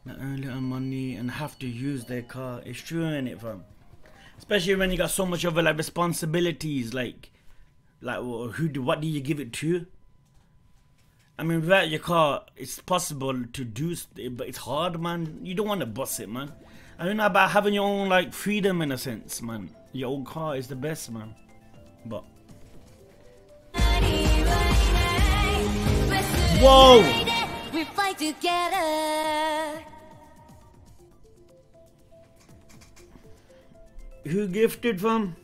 Not earn little money and have to use their car. It's true, ain't it, fam? Especially when you got so much of like responsibilities, like what do you give it to? I mean, without your car, it's possible to do, but it's hard, man. You don't want to bust it, man. I mean, about having your own like freedom in a sense, man. Your own car is the best, man. But whoa! We fight together. Who gifted, fam?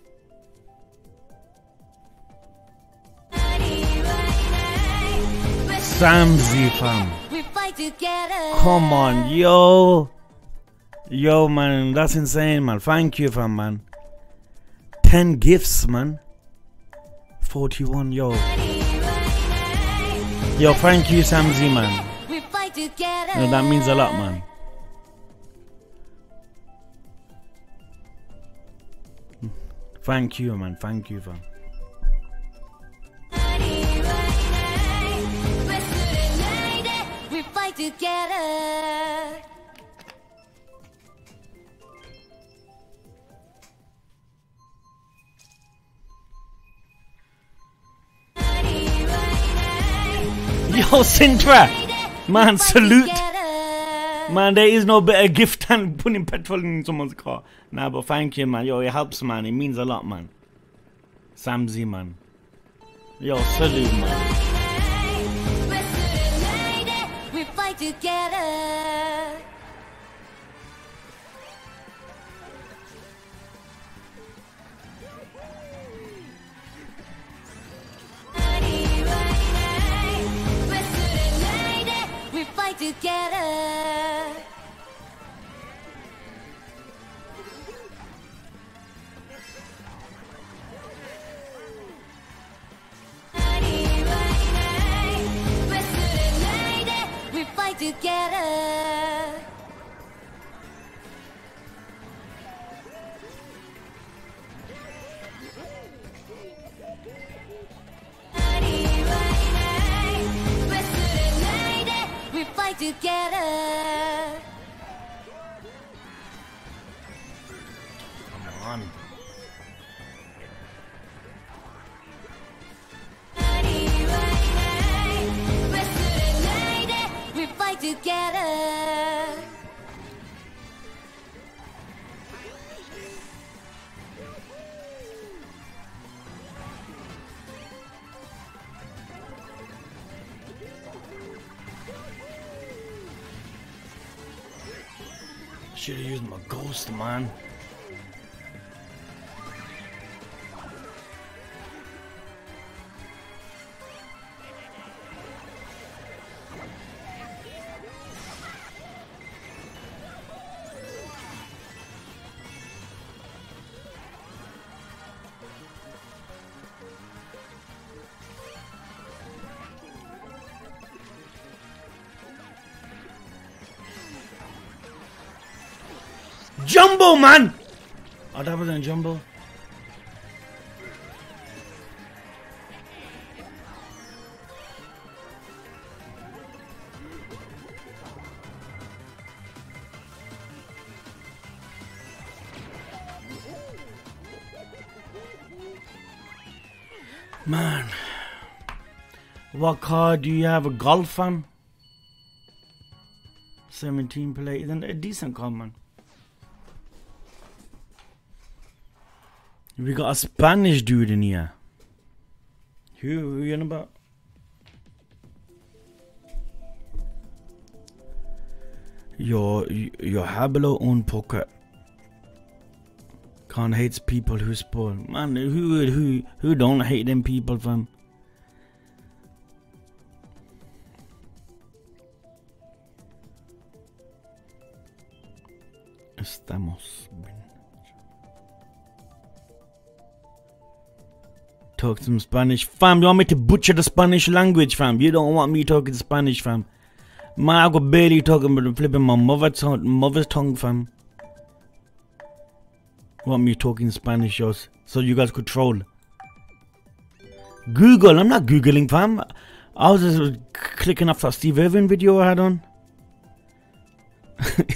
Samzy, fam. We fight together. Come on, yo. Yo, man, that's insane, man. Thank you, fam, man. 10 gifts, man. 41, yo. Yo, thank you, Samzy, man. We fight together. Yo, that means a lot, man. Thank you, man. Thank you, fam. We fight together. Yo, Sintra, man, salute. Man, there is no better gift than putting petrol in someone's car. Nah, but thank you, man. Yo, it helps, man. It means a lot, man. Samzy, man. Yo, salute, man. We fight together. We fight together. We fight together. We fight together. Come on. We fight together. Should have used my ghost, man. Jumbo, man! Oh, that wasn't Jumbo. Man, what car do you have? A Golf fan? 17 plate. Isn't it a decent car, man? We got a Spanish dude in here. Who are you on about? Yo hablo un poco Can't hate people who spoil. Man, who don't hate them people, fam? Estamos bien. Talk some Spanish. Fam, you want me to butcher the Spanish language, fam? You don't want me talking Spanish, fam. Man, I got barely talking about flipping my mother's tongue, fam. Want me talking Spanish, yours, so you guys could troll. Google, I'm not Googling, fam. I was just clicking off that Steve Irwin video I had on.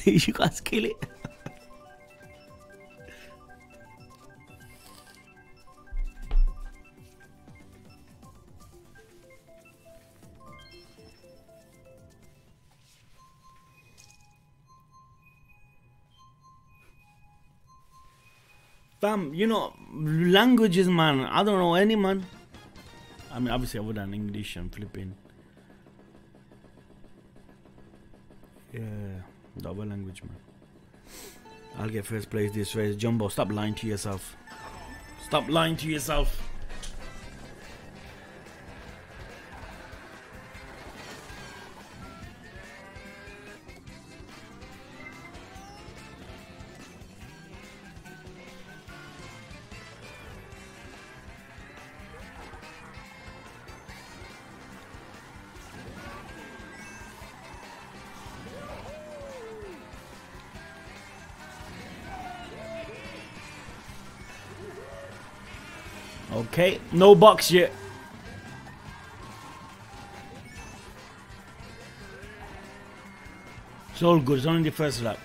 You guys kill it. Fam, you know, languages, man. I don't know any, man. I mean, obviously, other than English and flipping. Yeah, the other language, man. I'll get first place this race. Jumbo, stop lying to yourself. Stop lying to yourself. Okay, no box yet. It's all good, it's only the first lap.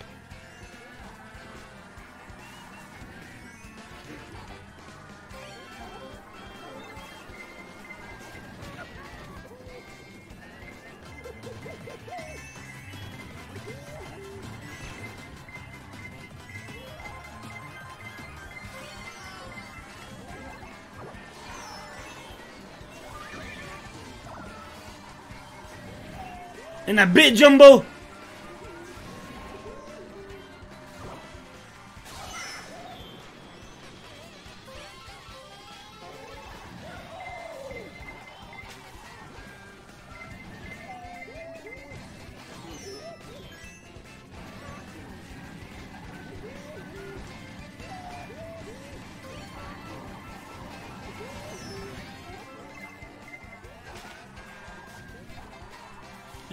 In a bit, Jumbo.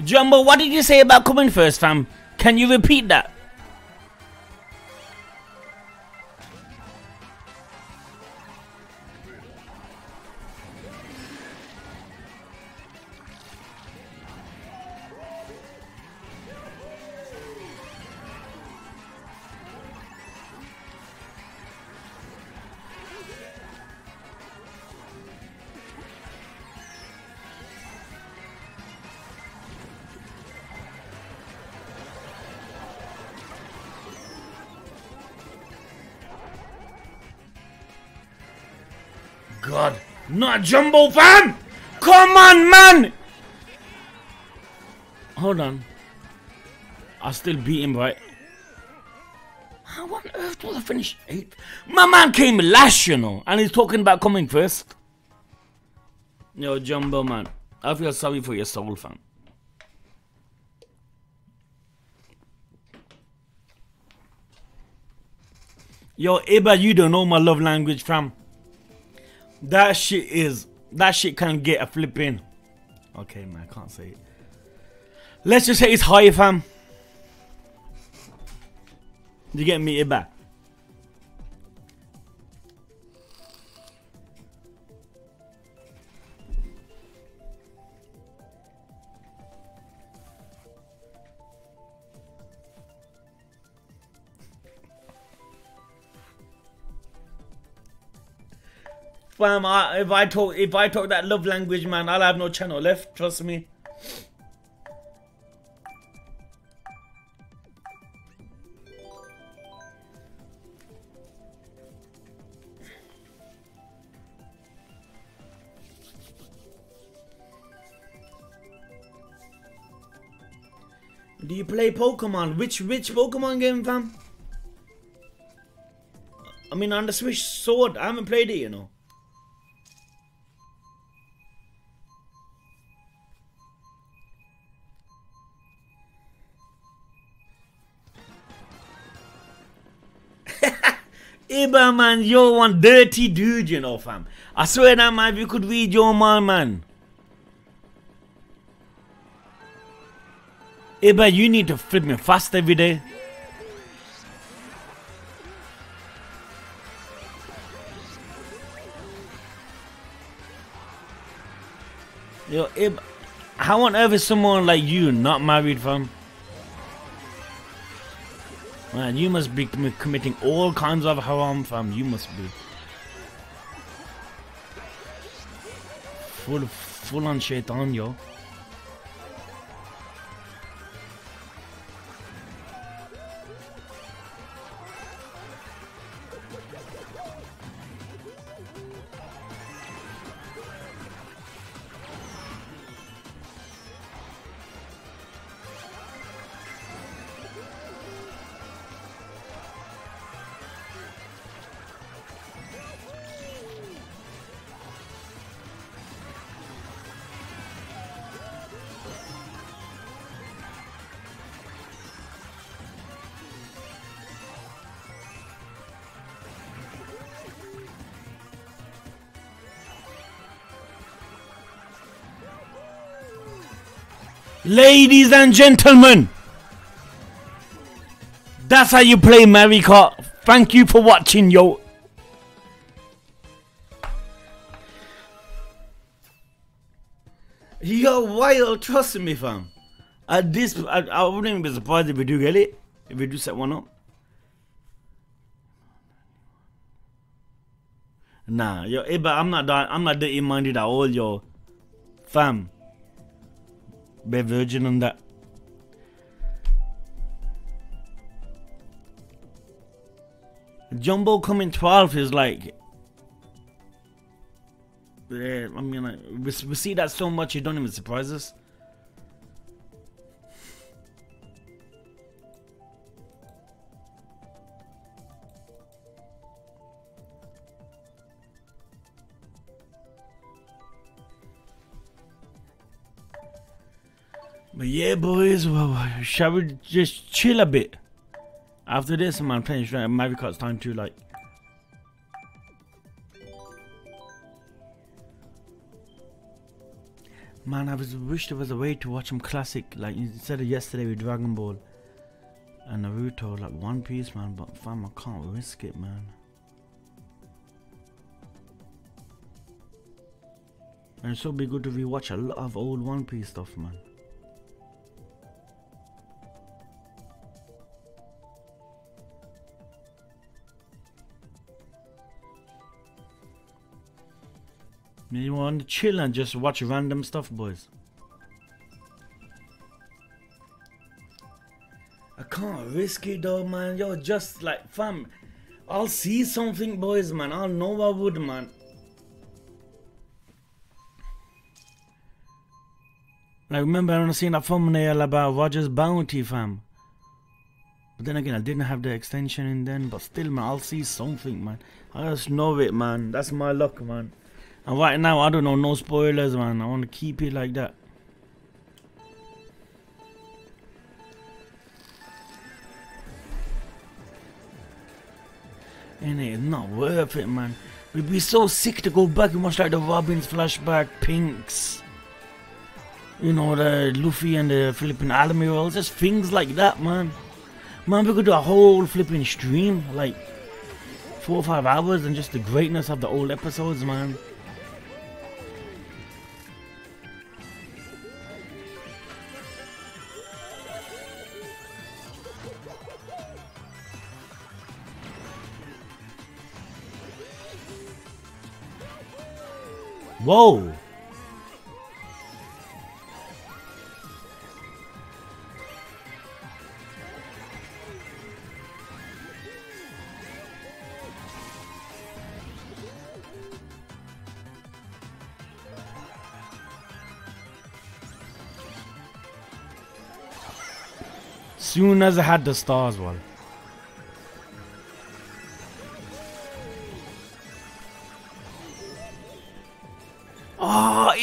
Jumbo, what did you say about coming first, fam? Can you repeat that? God, not Jumbo, fam! Come on, man! Hold on. I still beat him, right? How on earth will I finish 8th? My man came last, you know, and he's talking about coming first. Yo, Jumbo, man. I feel sorry for your soul, fam. Yo, Iba, you don't know my love language, fam. That shit can get a flipping. Okay, man, I can't say it. Let's just say it's high, fam. You get me, Iba? Fam, if I talk that love language, man, I'll have no channel left. Trust me. Do you play Pokemon? Which Pokemon game, fam? I mean, on the Switch Sword, I haven't played it, you know. Iba, man, you're one dirty dude, you know, fam. I swear that, man, if you could read your mind, man. Iba, you need to flip me fast every day. Yo, Iba, how on earth is someone like you not married, fam? Man, you must be committing all kinds of haram, fam. You must be full on shaitan, yo. Ladies and gentlemen, that's how you play Mario Kart. Thank you for watching, yo. Yo, wild, trust me, fam. At this, I wouldn't even be surprised if we do get it. If we do set one up. Nah, yo, but I'm not dirty minded at all, yo. Fam. Be virgin on that. Jumbo coming 12 is like, yeah, I mean, like, we see that so much it don't even surprise us. But yeah, boys, well, shall we just chill a bit? After this, man, playing straight. Mario Kart's time to, like, man, I wish there was a way to watch them classic, like instead of yesterday with Dragon Ball and Naruto, like One Piece, man. But fam, I can't risk it, man. And it's so be good to rewatch a lot of old One Piece stuff, man. You want to chill and just watch random stuff, boys. I can't risk it though, man. Yo, just like, fam, I'll see something, boys, man. I'll know I would, man. Like, remember when I seen that thumbnail about Roger's Bounty, fam? But then again, I didn't have the extension in then. But still, man, I'll see something, man. I just know it, man. That's my luck, man. And right now, I don't know, no spoilers, man. I want to keep it like that. And it's not worth it, man. We'd be so sick to go back and watch like the Robins flashback, Pinks. You know, the Luffy and the flipping Admirals. Just things like that, man. Man, we could do a whole flipping stream, like 4 or 5 hours, and just the greatness of the old episodes, man. Whoa! Soon as I had the stars, well.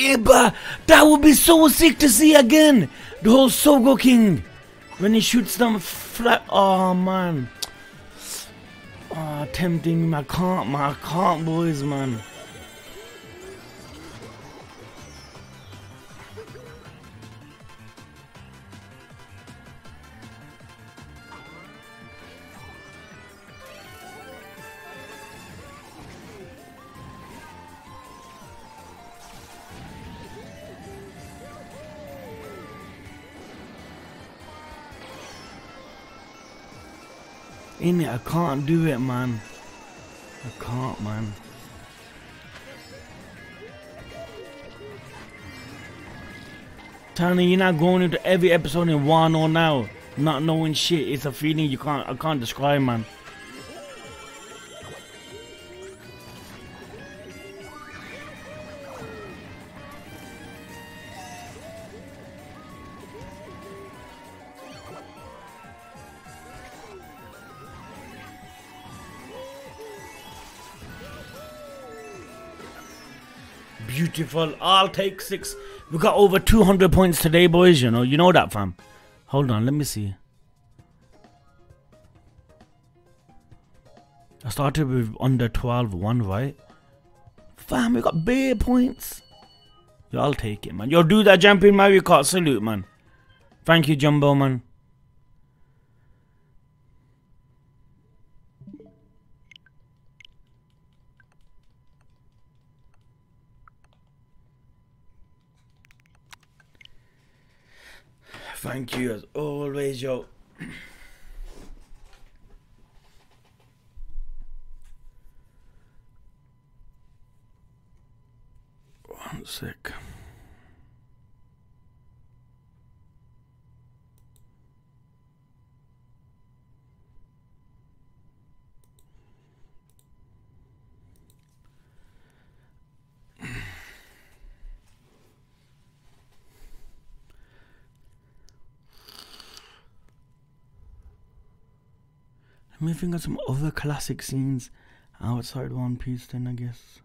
Yeah, but that would be so sick to see again. The whole Sogo King. When he shoots them flat. Oh, man. Oh, tempting me. I can't, man. I can't, boys, man. Innit, I can't do it, man. I can't, man. Tony, you're not going into every episode in Wano now, not knowing shit. It's a feeling I can't describe, man. Beautiful. I'll take 6. We got over 200 points today, boys. You know that, fam. Hold on, let me see. I started with under 12-1, right? Fam, we got bare points. Yo, I'll take it, man. Yo, do that jumping Mario Kart salute, man. Thank you, Jumbo, man. Thank you as always, yo. 1 sec. Let me think of some other classic scenes outside One Piece then, I guess.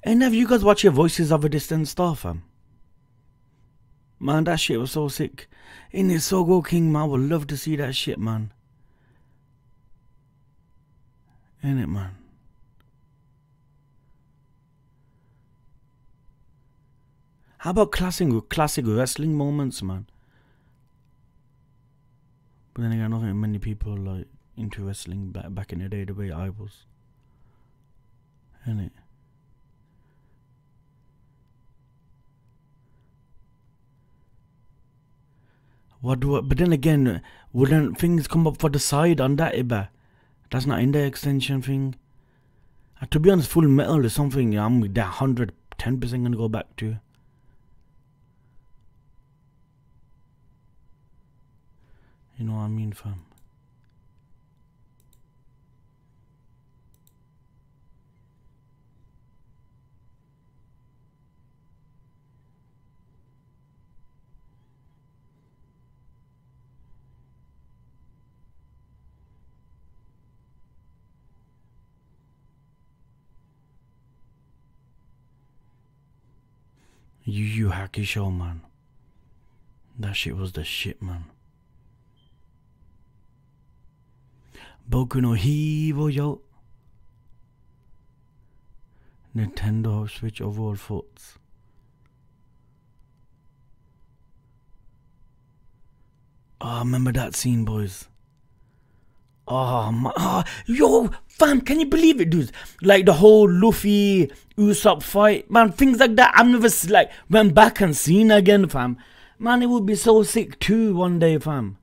And have you guys watched your Voices of a Distant Star, fam? Man, that shit was so sick. In this Sogo King, man, I would love to see that shit, man. Ain't it, man? How about classic wrestling moments, man? But then again, I don't think many people like into wrestling back in the day the way I was. Innit? But then again, wouldn't things come up for the side on that, Iba? That's not in the extension thing. To be honest, Full Metal is something I'm that 110% gonna go back to. You know what I mean, fam? Yu Yu Hakusho, man. That shit was the shit, man. Boku no Hero, yo. Nintendo Switch overall thoughts. Oh, remember that scene, boys? Oh, my, oh, yo, fam, can you believe it, dudes? Like the whole Luffy Usopp fight, man, things like that. I've never like went back and seen again, fam. Man, it would be so sick too one day, fam.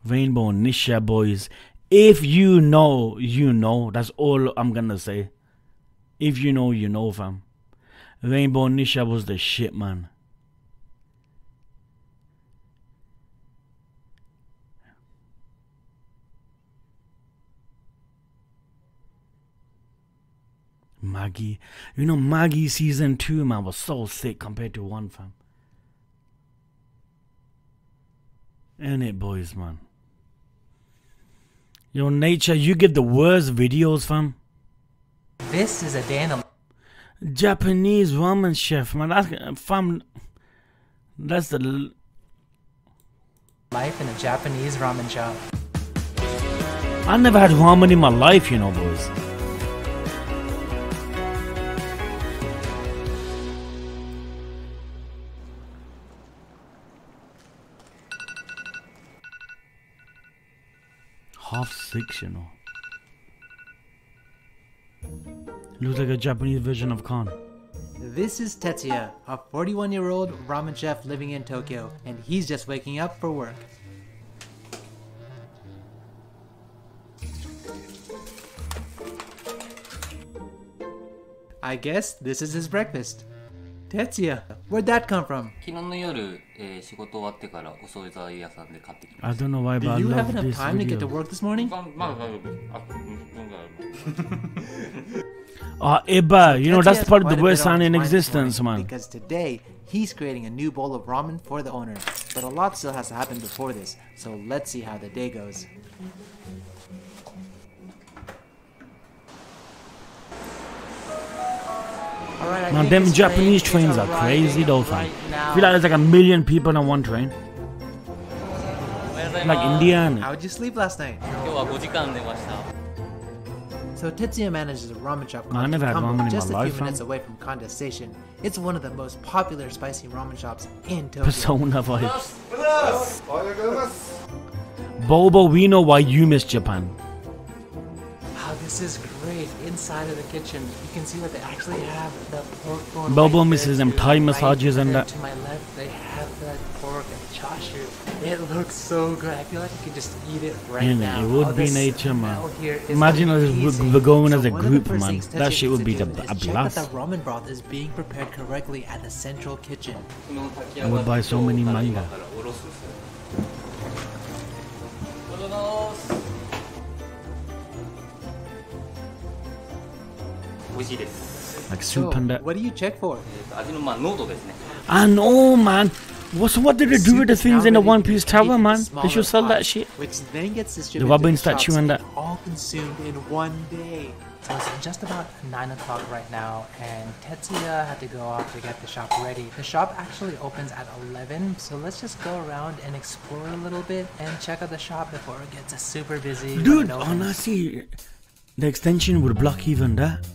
Rainbow Nisha, boys. If you know, you know. That's all I'm gonna say. If you know, you know, fam. Rainbow Nisha was the shit, man. Maggie. You know, Maggie season 2, man, was so sick compared to 1, fam. Ain't it, boys, man? Yo, Nature, you get the worst videos, fam. This is a day in the Japanese ramen chef, man. That's, fam, that's the life in a Japanese ramen shop. I never had ramen in my life, you know, boys. Half 6, you know. Looks like a Japanese version of Khan. This is Tetsuya, a 41-year-old ramen chef living in Tokyo, and he's just waking up for work. I guess this is his breakfast. Tetsuya, where'd that come from? I don't know why, but I Do you love have enough this time to get to video. work this morning? Iba, you know, that's Tetsuya's probably quite the a worst bit on sound his in mind this existence, morning, man. Because today, he's creating a new bowl of ramen for the owner. But a lot still has to happen before this, so let's see how the day goes. Alright, I Man, think them this Japanese train is trains are crazy arriving though, fam. right now. I feel like there's like a million people on one train. Like Indian. How'd you sleep last night? So Tetsuya manages a ramen shop I called never had Kambo, ramen in just my a few life, minutes fam. away from Condensation. It's one of the most popular spicy ramen shops in Tokyo. Persona vibes. Bobo, we know why you miss Japan. Wow, this is great. Inside of the kitchen, you can see what they actually have. The pork going Bobo right misses there them to Thai the massages and then that. To my left, they have the pork and chashu. It looks so good. I feel like I could just eat it right Innit, now. it would Oh, be the nature, man. smell here is Imagine us amazing. we're going as a So one of group, the first man. things That Tetsuya shit would needs be to do a is check blast. that the ramen broth is being prepared correctly at the central kitchen. I would buy so many manga. Like soup So, and that. what do you check for? I know, man. What did they do Soup with the is things now in the ready One to be Piece heated Tower, in man? smaller They should sell that pots, shit. which then gets distributed Robin to the shops statue and to that. be all consumed in one day. So it's just about 9 o'clock right now, and Tetsuya had to go off to get the shop ready. The shop actually opens at 11, so let's just go around and explore a little bit and check out the shop before it gets super busy. when Dude, it opens. honestly, the extension would block even that.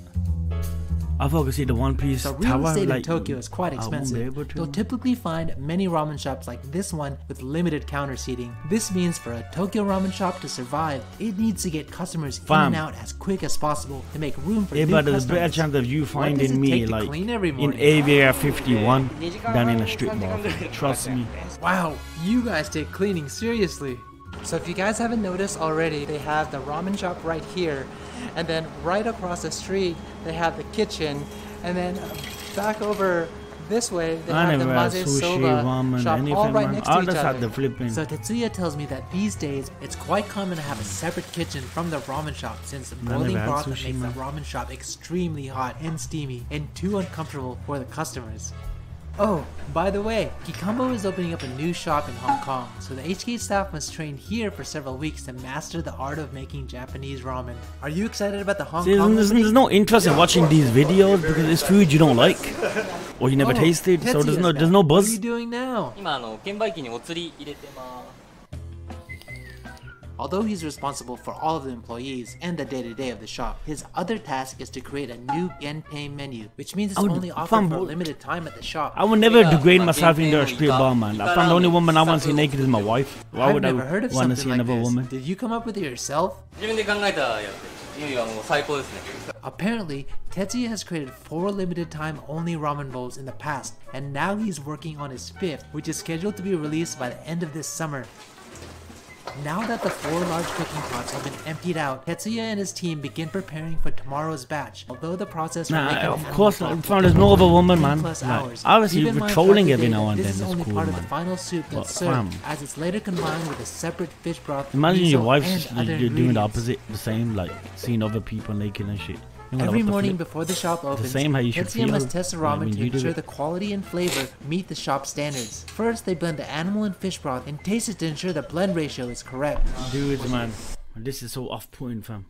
I thought I could see the One Piece So real Tower. estate Like, in Tokyo is quite I won't be expensive. able to. You'll typically find many ramen shops like this one with limited counter seating. This means for a Tokyo ramen shop to survive, it needs to get customers in Fam. and out as quick as possible to make room for Yeah, new but there's a customers. better chance of you What does finding it me take to like clean every in morning? Area 51 than in a strip mall. Trust me. Wow, you guys take cleaning seriously. So if you guys haven't noticed already, they have the ramen shop right here, and then right across the street they have the kitchen, and then back over this way they I have the never had Maze sushi, Soba ramen, shop all anything, right man. next I to each just other. had the flipping. So Tetsuya tells me that these days it's quite common to have a separate kitchen from the ramen shop, since the boiling never had broth that sushi, makes man. the ramen shop extremely hot and steamy and too uncomfortable for the customers. Oh, by the way, Kikambo is opening up a new shop in Hong Kong, so the HK staff must train here for several weeks to master the art of making Japanese ramen. Are you excited about the Hong See, Kong there's opening? no interest in watching these videos because it's food you don't like or you never tasted, so there's Tetsuya's no back. What are buzz. you doing now? 今券売機にお釣り入れてます。 Although he's responsible for all of the employees and the day-to-day of the shop, his other task is to create a new Genpei menu, which means it's I would- only offered fam, for a what- limited time at the shop. I would never degrade myself into a strip bar, man. I found the only woman I want to see naked is my wife. Why I've would I never heard of want to something see like another this. woman? Did you come up with it yourself? 自分で考えたやつ。いやいやもう最高ですね。 Apparently, Tetsuya has created 4 limited time only ramen bowls in the past, and now he's working on his 5th, which is scheduled to be released by the end of this summer. Now that the 4 large cooking pots have been emptied out, Tetsuya and his team begin preparing for tomorrow's batch. Although the process for Nah, making of the course animal not. broth There's no other woman, 15 man. plus Like, hours. obviously, Keep in we're mind trolling throughout the every day now that and this then, is it's only cool, part of the man. final soup But that's served, fam. as it's later combined with a separate fish broth. Imagine your miso, wife's and just other doing the ingredients. opposite, the same, like seeing other people naked and shit. Every morning before the shop opens, same how you should Tetsuya feel must test the ramen when to you do ensure it. the quality and flavor meet the shop standards. First, they blend the animal and fish broth and taste it to ensure the blend ratio is correct. Dude, man, this is so off-putting, fam.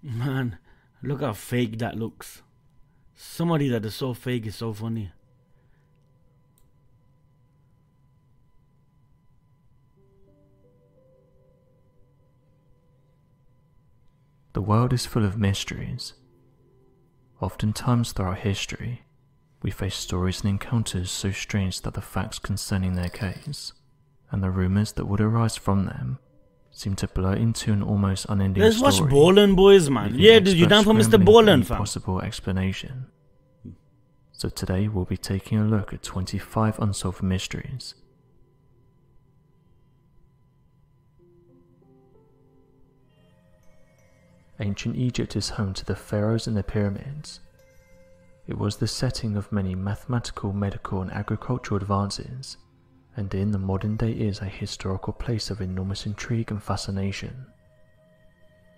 Man, look how fake that looks. Somebody that is so fake is so funny. The world is full of mysteries. Oftentimes throughout history, we face stories and encounters so strange that the facts concerning their case, and the rumours that would arise from them, seem to blur into an almost unending Let's story. watch Ballin' Boys, man. leaving Yeah, dude, you experts down for Mr. scrambling Ballin', any fam? possible explanation. So today we'll be taking a look at 25 unsolved mysteries. Ancient Egypt is home to the pharaohs and the pyramids. It was the setting of many mathematical, medical and agricultural advances, and in the modern day is a historical place of enormous intrigue and fascination.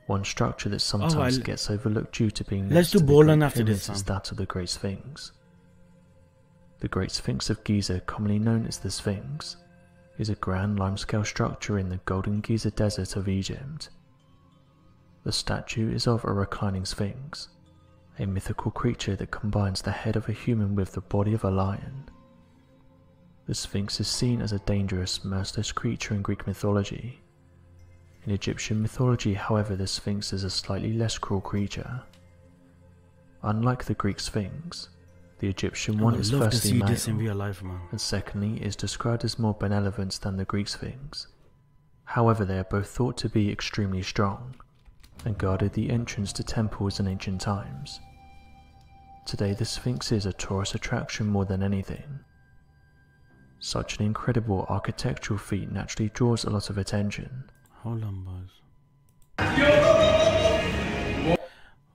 One structure that sometimes gets overlooked due to being let's next do to the Ballin' Great after this, Pyramids is fam. that of the Great Sphinx. The Great Sphinx of Giza, commonly known as the Sphinx, is a grand limescale structure in the Golden Giza Desert of Egypt. The statue is of a reclining sphinx, a mythical creature that combines the head of a human with the body of a lion. The Sphinx is seen as a dangerous, merciless creature in Greek mythology. In Egyptian mythology, however, the Sphinx is a slightly less cruel creature. Unlike the Greek Sphinx, the Egyptian one is I would love to firstly see male, this in real life, man. and secondly is described as more benevolent than the Greek Sphinx. However, they are both thought to be extremely strong, and guarded the entrance to temples in ancient times. Today the Sphinx is a tourist attraction more than anything. Such an incredible architectural feat naturally draws a lot of attention. Hold on, boys.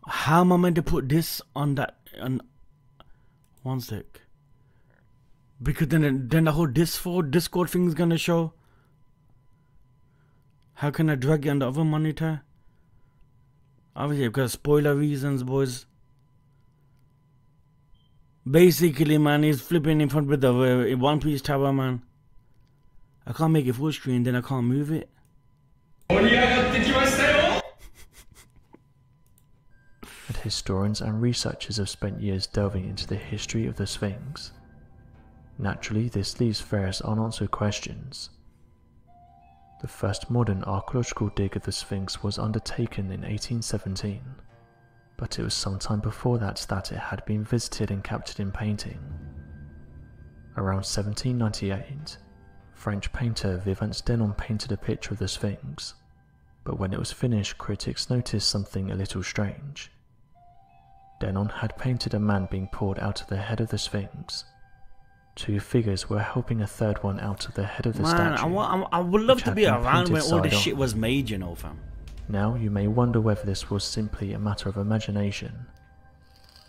How am I meant to put this on that? On one sec. Because then the whole Discord thing is gonna show. How can I drag it on the other monitor? Obviously, because spoiler reasons, boys. Basically, man, he's flipping in front with the One Piece tower, man. I can't make it full screen, then I can't move it. And historians and researchers have spent years delving into the history of the Sphinx. Naturally, this leaves various unanswered questions. The first modern archaeological dig of the Sphinx was undertaken in 1817, but it was sometime before that it had been visited and captured in painting. Around 1798, French painter Vivens Denon painted a picture of the Sphinx, but when it was finished, critics noticed something a little strange. Denon had painted a man being pulled out of the head of the Sphinx. Two figures were helping a third one out of the head of the statue. I would love which to had be been around when painted all this side shit on. was made, you know, fam. Now you may wonder whether this was simply a matter of imagination.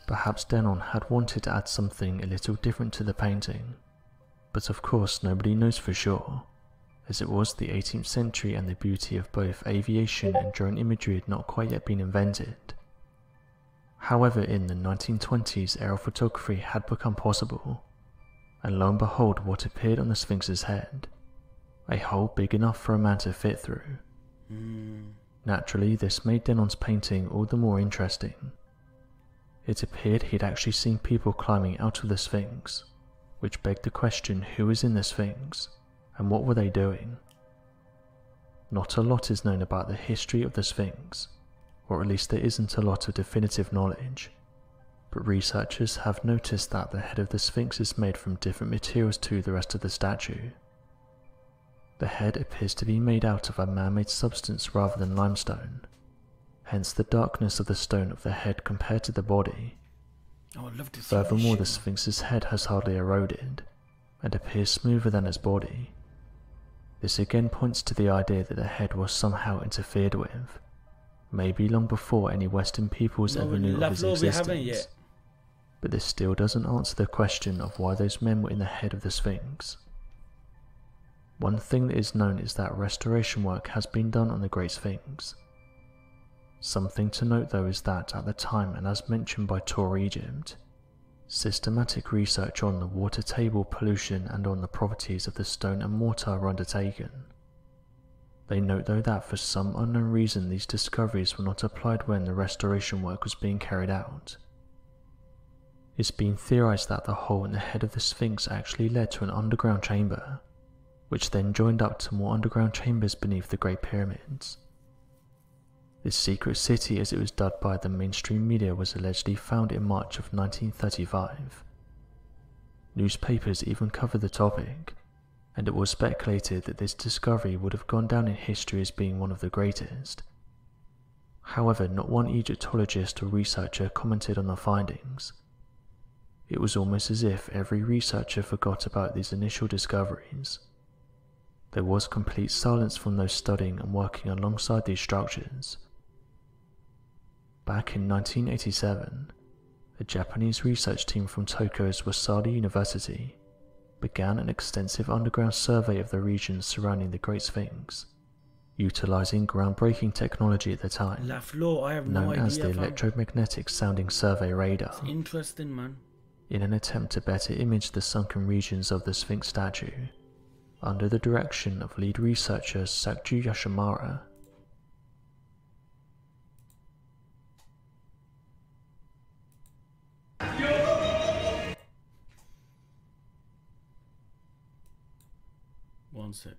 Perhaps Denon had wanted to add something a little different to the painting, but of course nobody knows for sure, as it was the 18th century and the beauty of both aviation and drone imagery had not quite yet been invented. However, in the 1920s, aerial photography had become possible, and lo and behold, what appeared on the Sphinx's head? A hole big enough for a man to fit through. Naturally, this made Denon's painting all the more interesting. It appeared he'd actually seen people climbing out of the Sphinx, which begged the question, who was in the Sphinx, and what were they doing? Not a lot is known about the history of the Sphinx, or at least there isn't a lot of definitive knowledge, but researchers have noticed that the head of the Sphinx is made from different materials to the rest of the statue. The head appears to be made out of a man-made substance rather than limestone, hence the darkness of the stone of the head compared to the body. Oh, I'd love to see Furthermore, the this shit. Sphinx's head has hardly eroded, and appears smoother than its body. This again points to the idea that the head was somehow interfered with, maybe long before any Western peoples ever knew of its existence. But this still doesn't answer the question of why those men were in the head of the Sphinx. One thing that is known is that restoration work has been done on the Great Sphinx. Something to note though is that at the time, and as mentioned by Tour Egypt, systematic research on the water table pollution and on the properties of the stone and mortar were undertaken. They note though that for some unknown reason these discoveries were not applied when the restoration work was being carried out. It's been theorized that the hole in the head of the Sphinx actually led to an underground chamber, which then joined up to more underground chambers beneath the Great Pyramids. This secret city, as it was dubbed by the mainstream media, was allegedly found in March of 1935. Newspapers even covered the topic, and it was speculated that this discovery would have gone down in history as being one of the greatest. However, not one Egyptologist or researcher commented on the findings. It was almost as if every researcher forgot about these initial discoveries. There was complete silence from those studying and working alongside these structures. Back in 1987, a Japanese research team from Tokyo's Waseda University began an extensive underground survey of the regions surrounding the Great Sphinx, utilizing groundbreaking technology at the time, known as the electromagnetic sounding survey radar. It's interesting, man. In an attempt to better image the sunken regions of the Sphinx statue, under the direction of lead researcher Sakju Yashimura. One sec.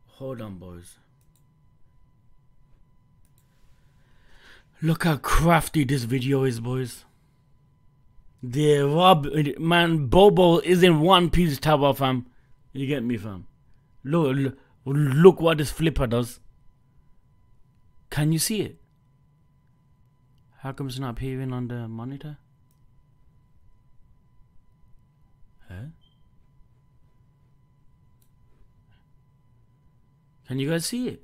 Hold on, boys. Look how crafty this video is, boys. Man, Bobo is in one piece tower, fam. You get me, fam? Look what this flipper does. Can you see it? How come it's not appearing on the monitor? Huh? Can you guys see it?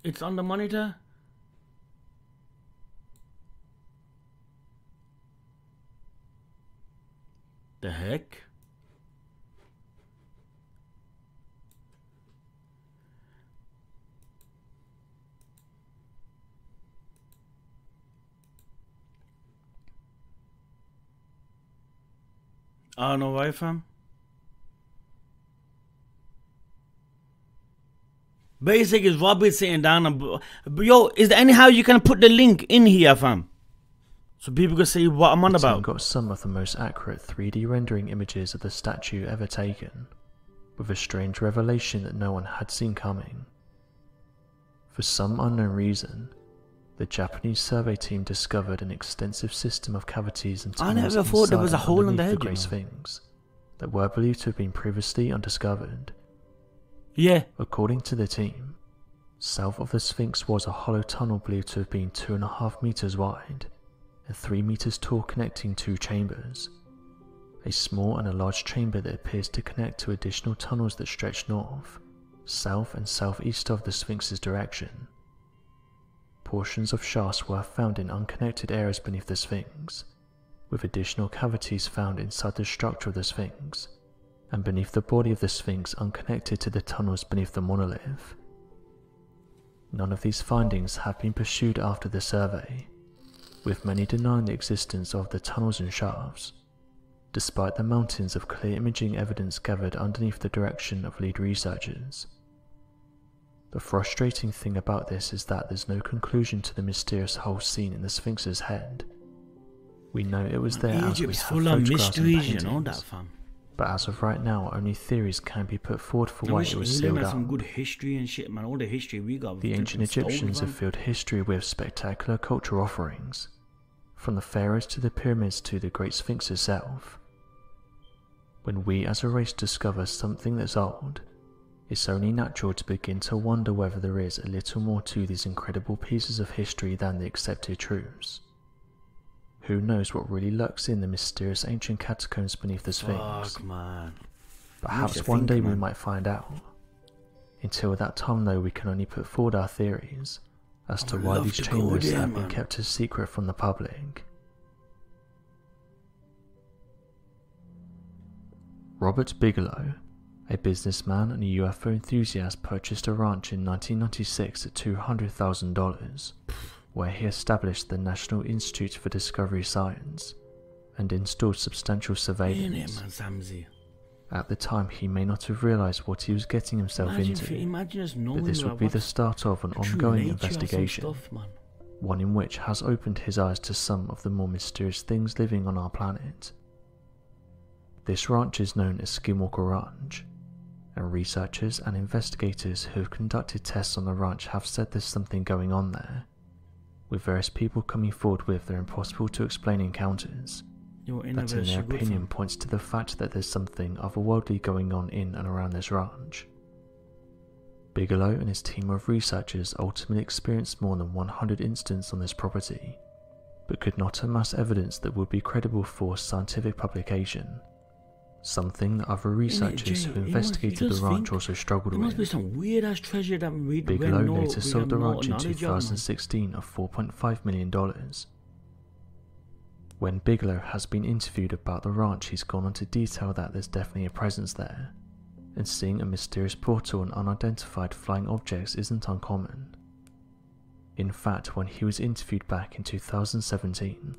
It's on the monitor. The heck? I don't know why, fam. Basic is Robbie sitting down and yo, is there anyhow you can put the link in here, fam? So people can see what I'm on about. Got some of the most accurate 3D rendering images of the statue ever taken, with a strange revelation that no one had seen coming. For some unknown reason, the Japanese survey team discovered an extensive system of cavities and tunnels I never thought there was a hole in the head, Great Sphinx that were believed to have been previously undiscovered. Yeah. According to the team, south of the Sphinx was a hollow tunnel believed to have been 2.5 meters wide and 3 meters tall, connecting two chambers. A small and a large chamber that appears to connect to additional tunnels that stretch north, south and southeast of the Sphinx's direction. Portions of shafts were found in unconnected areas beneath the Sphinx, with additional cavities found inside the structure of the Sphinx, and beneath the body of the Sphinx unconnected to the tunnels beneath the monolith. None of these findings have been pursued after the survey, with many denying the existence of the tunnels and shafts, despite the mountains of clear imaging evidence gathered underneath the direction of lead researchers. The frustrating thing about this is that there's no conclusion to the mysterious hole seen in the Sphinx's head. We know it was there as we have photographs and paintings, but as of right now, only theories can be put forward for why it was sealed up. Some good history and shit, man. All the history we got. The ancient Egyptians have filled history with spectacular cultural offerings, from the pharaohs to the pyramids to the Great Sphinx itself. When we as a race discover something that's old, it's only natural to begin to wonder whether there is a little more to these incredible pieces of history than the accepted truths. Who knows what really lurks in the mysterious ancient catacombs beneath the Sphinx? Fuck, man. Perhaps one day we might find out. Until that time though, we can only put forward our theories as to why these chambers have been kept a secret from the public. Robert Bigelow, a businessman and a UFO enthusiast, purchased a ranch in 1996 at $200,000, where he established the National Institute for Discovery Science and installed substantial surveillance. At the time, he may not have realised what he was getting himself into, but this would be the start of an ongoing investigation, one in which has opened his eyes to some of the more mysterious things living on our planet. This ranch is known as Skinwalker Ranch, and researchers and investigators who have conducted tests on the ranch have said there's something going on there, with various people coming forward with their impossible to explain encounters that in their opinion points to the fact that there's something otherworldly going on in and around this ranch. Bigelow and his team of researchers ultimately experienced more than 100 incidents on this property, but could not amass evidence that would be credible for scientific publication, something that other researchers who investigated the ranch also struggled with. Must be some weird ass treasure that we Bigelow later sold the ranch in 2016 for $4.5 million. When Bigelow has been interviewed about the ranch, he's gone on to detail that there's definitely a presence there, and seeing a mysterious portal and unidentified flying objects isn't uncommon. In fact, when he was interviewed back in 2017,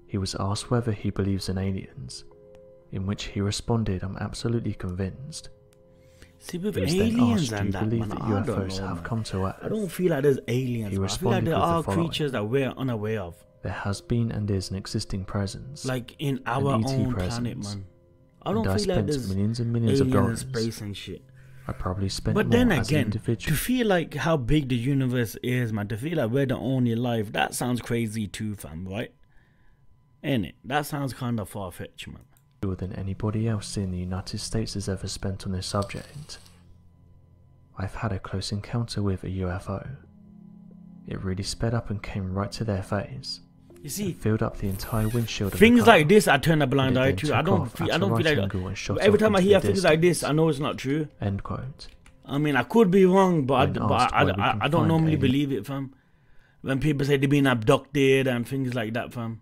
he was asked whether he believes in aliens, in which he responded, "I'm absolutely convinced." See, with he was aliens then asked, "Do you believe that I don't UFOs know, have man. come to Earth?" I don't feel like there's aliens. He I feel like responded there with the are following: creatures that we're unaware of. "There has been and is an existing presence, Like in our an own ET planet, presence. man. I don't And I feel like spent there's millions and millions of aliens in dollars. space and shit. I probably spent But more then as an again, individual." to feel like how big the universe is, man, to feel like we're the only life, that sounds crazy too, fam, right? Ain't it? That sounds kind of far-fetched, man. More than anybody else in the United States has ever spent on this subject. I've had a close encounter with a UFO. It really sped up and came right to their face. You see, filled up the entire windshield of things the car, like this, I turn a blind and it eye then to. took I don't off feel at a like right angle and shot every off time I into hear the things like this, distance. I know it's not true. End quote. I mean, I could be wrong, but When asked why we can I don't find normally alien- believe it, fam. When people say they're being abducted and things like that, fam.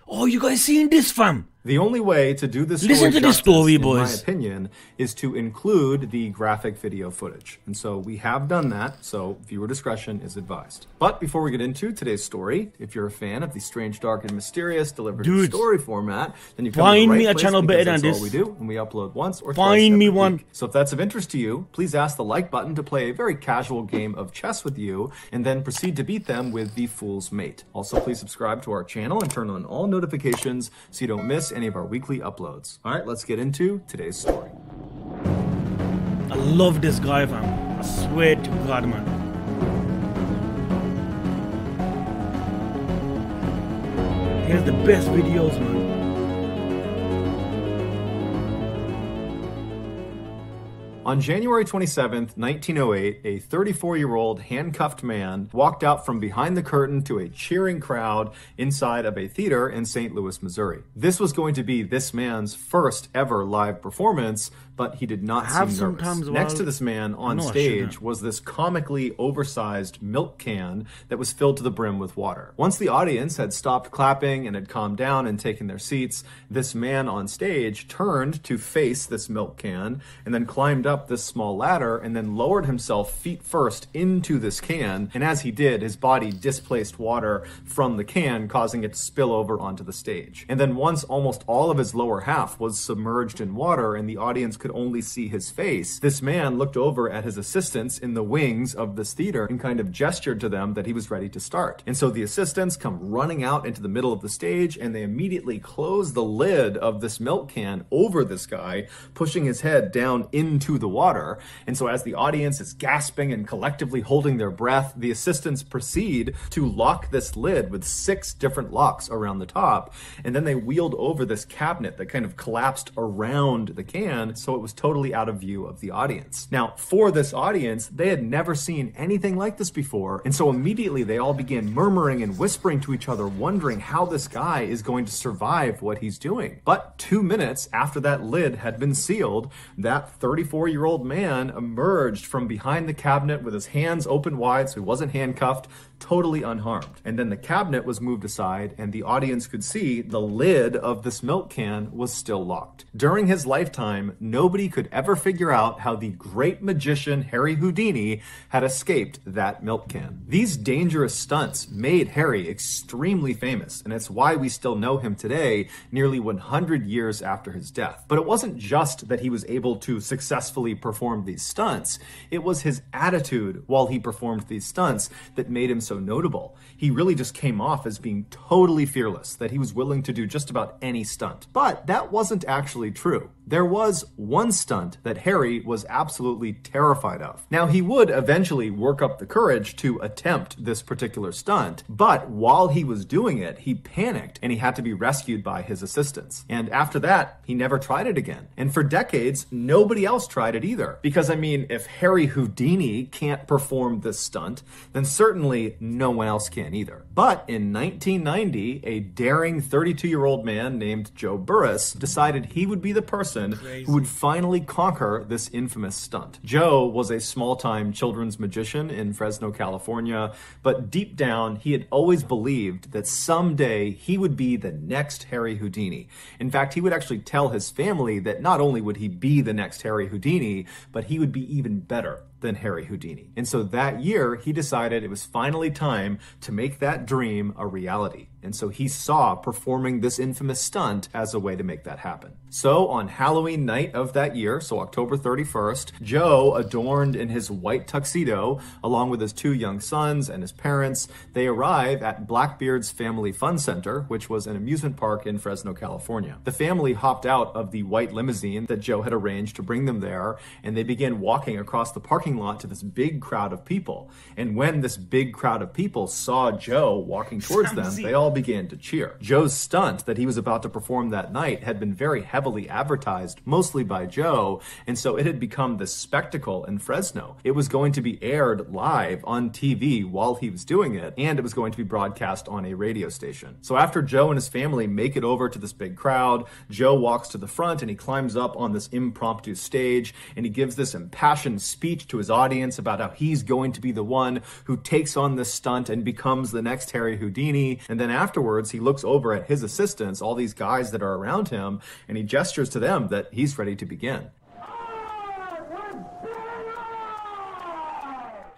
Oh, you guys seeing this, fam? The only way to do this Listen to this story, in my boys. opinion, is to include the graphic video footage. And so we have done that, so viewer discretion is advised. But before we get into today's story, if you're a fan of the strange, dark, and mysterious delivered in Dude, story format, then you come find to the right me a place channel because better than that's all this. we do, and we upload once or Find twice me every one. week. So if that's of interest to you, please ask the like button to play a very casual game of chess with you, and then proceed to beat them with the Fool's Mate. Also, please subscribe to our channel and turn on all notifications so you don't miss any of our weekly uploads. All right, let's get into today's story. I love this guy, fam. I swear to God, man. Here's the best videos, man. On January 27th, 1908, a 34-year-old handcuffed man walked out from behind the curtain to a cheering crowd inside of a theater in St. Louis, Missouri. This was going to be this man's first ever live performance, but he did not seem nervous. Next to this man on stage was this comically oversized milk can that was filled to the brim with water. Once the audience had stopped clapping and had calmed down and taken their seats, this man on stage turned to face this milk can and then climbed up this small ladder and then lowered himself feet first into this can, and as he did, his body displaced water from the can, causing it to spill over onto the stage. And then once almost all of his lower half was submerged in water and the audience could only see his face, this man looked over at his assistants in the wings of this theater and kind of gestured to them that he was ready to start. And so the assistants come running out into the middle of the stage and they immediately close the lid of this milk can over this guy, pushing his head down into the water. And so as the audience is gasping and collectively holding their breath, the assistants proceed to lock this lid with 6 different locks around the top. And then they wheeled over this cabinet that kind of collapsed around the can, so it was totally out of view of the audience. Now, for this audience, they had never seen anything like this before, and so immediately they all began murmuring and whispering to each other, wondering how this guy is going to survive what he's doing. But 2 minutes after that lid had been sealed, that 34-year-old man emerged from behind the cabinet with his hands open wide, so he wasn't handcuffed, totally unharmed. And then the cabinet was moved aside, and the audience could see the lid of this milk can was still locked. During his lifetime, nobody could ever figure out how the great magician Harry Houdini had escaped that milk can. These dangerous stunts made Harry extremely famous, and it's why we still know him today, nearly 100 years after his death. But it wasn't just that he was able to successfully perform these stunts, it was his attitude while he performed these stunts that made him so notable. He really just came off as being totally fearless, that he was willing to do just about any stunt. But that wasn't actually true. There was one stunt that Harry was absolutely terrified of. Now, he would eventually work up the courage to attempt this particular stunt, but while he was doing it, he panicked and he had to be rescued by his assistants. And after that, he never tried it again. And for decades, nobody else tried it either. Because, I mean, if Harry Houdini can't perform this stunt, then certainly no one else can either. But in 1990, a daring 32-year-old man named Joe Burris decided he would be the person who would finally conquer this infamous stunt. Joe was a small-time children's magician in Fresno, California, but deep down, he had always believed that someday he would be the next Harry Houdini. In fact, he would actually tell his family that not only would he be the next Harry Houdini, but he would be even better than Harry Houdini. And so that year, he decided it was finally time to make that dream a reality. And so he saw performing this infamous stunt as a way to make that happen. So on Halloween night of that year, so October 31st, Joe, adorned in his white tuxedo, along with his 2 young sons and his parents, they arrive at Blackbeard's Family Fun Center, which was an amusement park in Fresno, California. The family hopped out of the white limousine that Joe had arranged to bring them there, and they began walking across the parking lot to this big crowd of people. And when this big crowd of people saw Joe walking towards them, they all began to cheer. Joe's stunt that he was about to perform that night had been very heavily advertised, mostly by Joe, and so it had become this spectacle in Fresno. It was going to be aired live on TV while he was doing it, and it was going to be broadcast on a radio station. So after Joe and his family make it over to this big crowd, Joe walks to the front and he climbs up on this impromptu stage, and he gives this impassioned speech to his audience about how he's going to be the one who takes on this stunt and becomes the next Harry Houdini. And then afterwards, he looks over at his assistants, all these guys that are around him, and he gestures to them that he's ready to begin.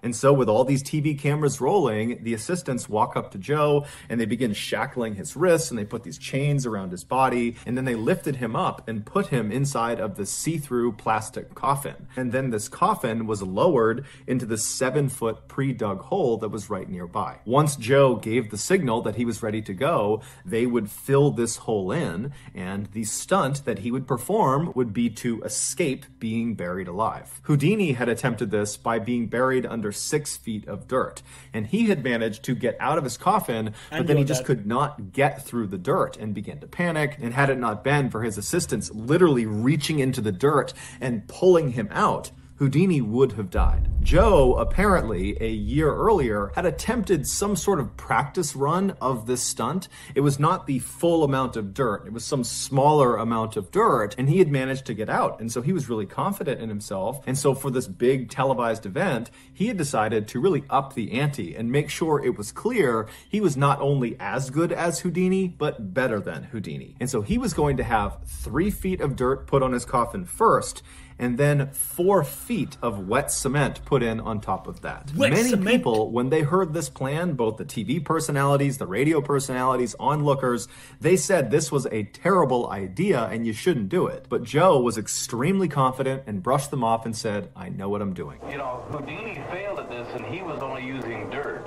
And so with all these TV cameras rolling, the assistants walk up to Joe and they begin shackling his wrists, and they put these chains around his body, and then they lifted him up and put him inside of the see-through plastic coffin. And then this coffin was lowered into the 7-foot pre-dug hole that was right nearby. Once Joe gave the signal that he was ready to go, they would fill this hole in, and the stunt that he would perform would be to escape being buried alive. Houdini had attempted this by being buried under 6 feet of dirt, and he had managed to get out of his coffin, but then he just could not get through the dirt and began to panic. And had it not been for his assistants literally reaching into the dirt and pulling him out, Houdini would have died. Joe, apparently, a year earlier, had attempted some sort of practice run of this stunt. It was not the full amount of dirt. It was some smaller amount of dirt, and he had managed to get out. And so he was really confident in himself. And so for this big televised event, he had decided to really up the ante and make sure it was clear he was not only as good as Houdini, but better than Houdini. And so he was going to have 3 feet of dirt put on his coffin first, and then 4 feet of wet cement put in on top of that. Many people, when they heard this plan, both the TV personalities, the radio personalities, onlookers, they said this was a terrible idea and you shouldn't do it. But Joe was extremely confident and brushed them off and said, "I know what I'm doing." You know, Houdini failed at this and he was only using dirt.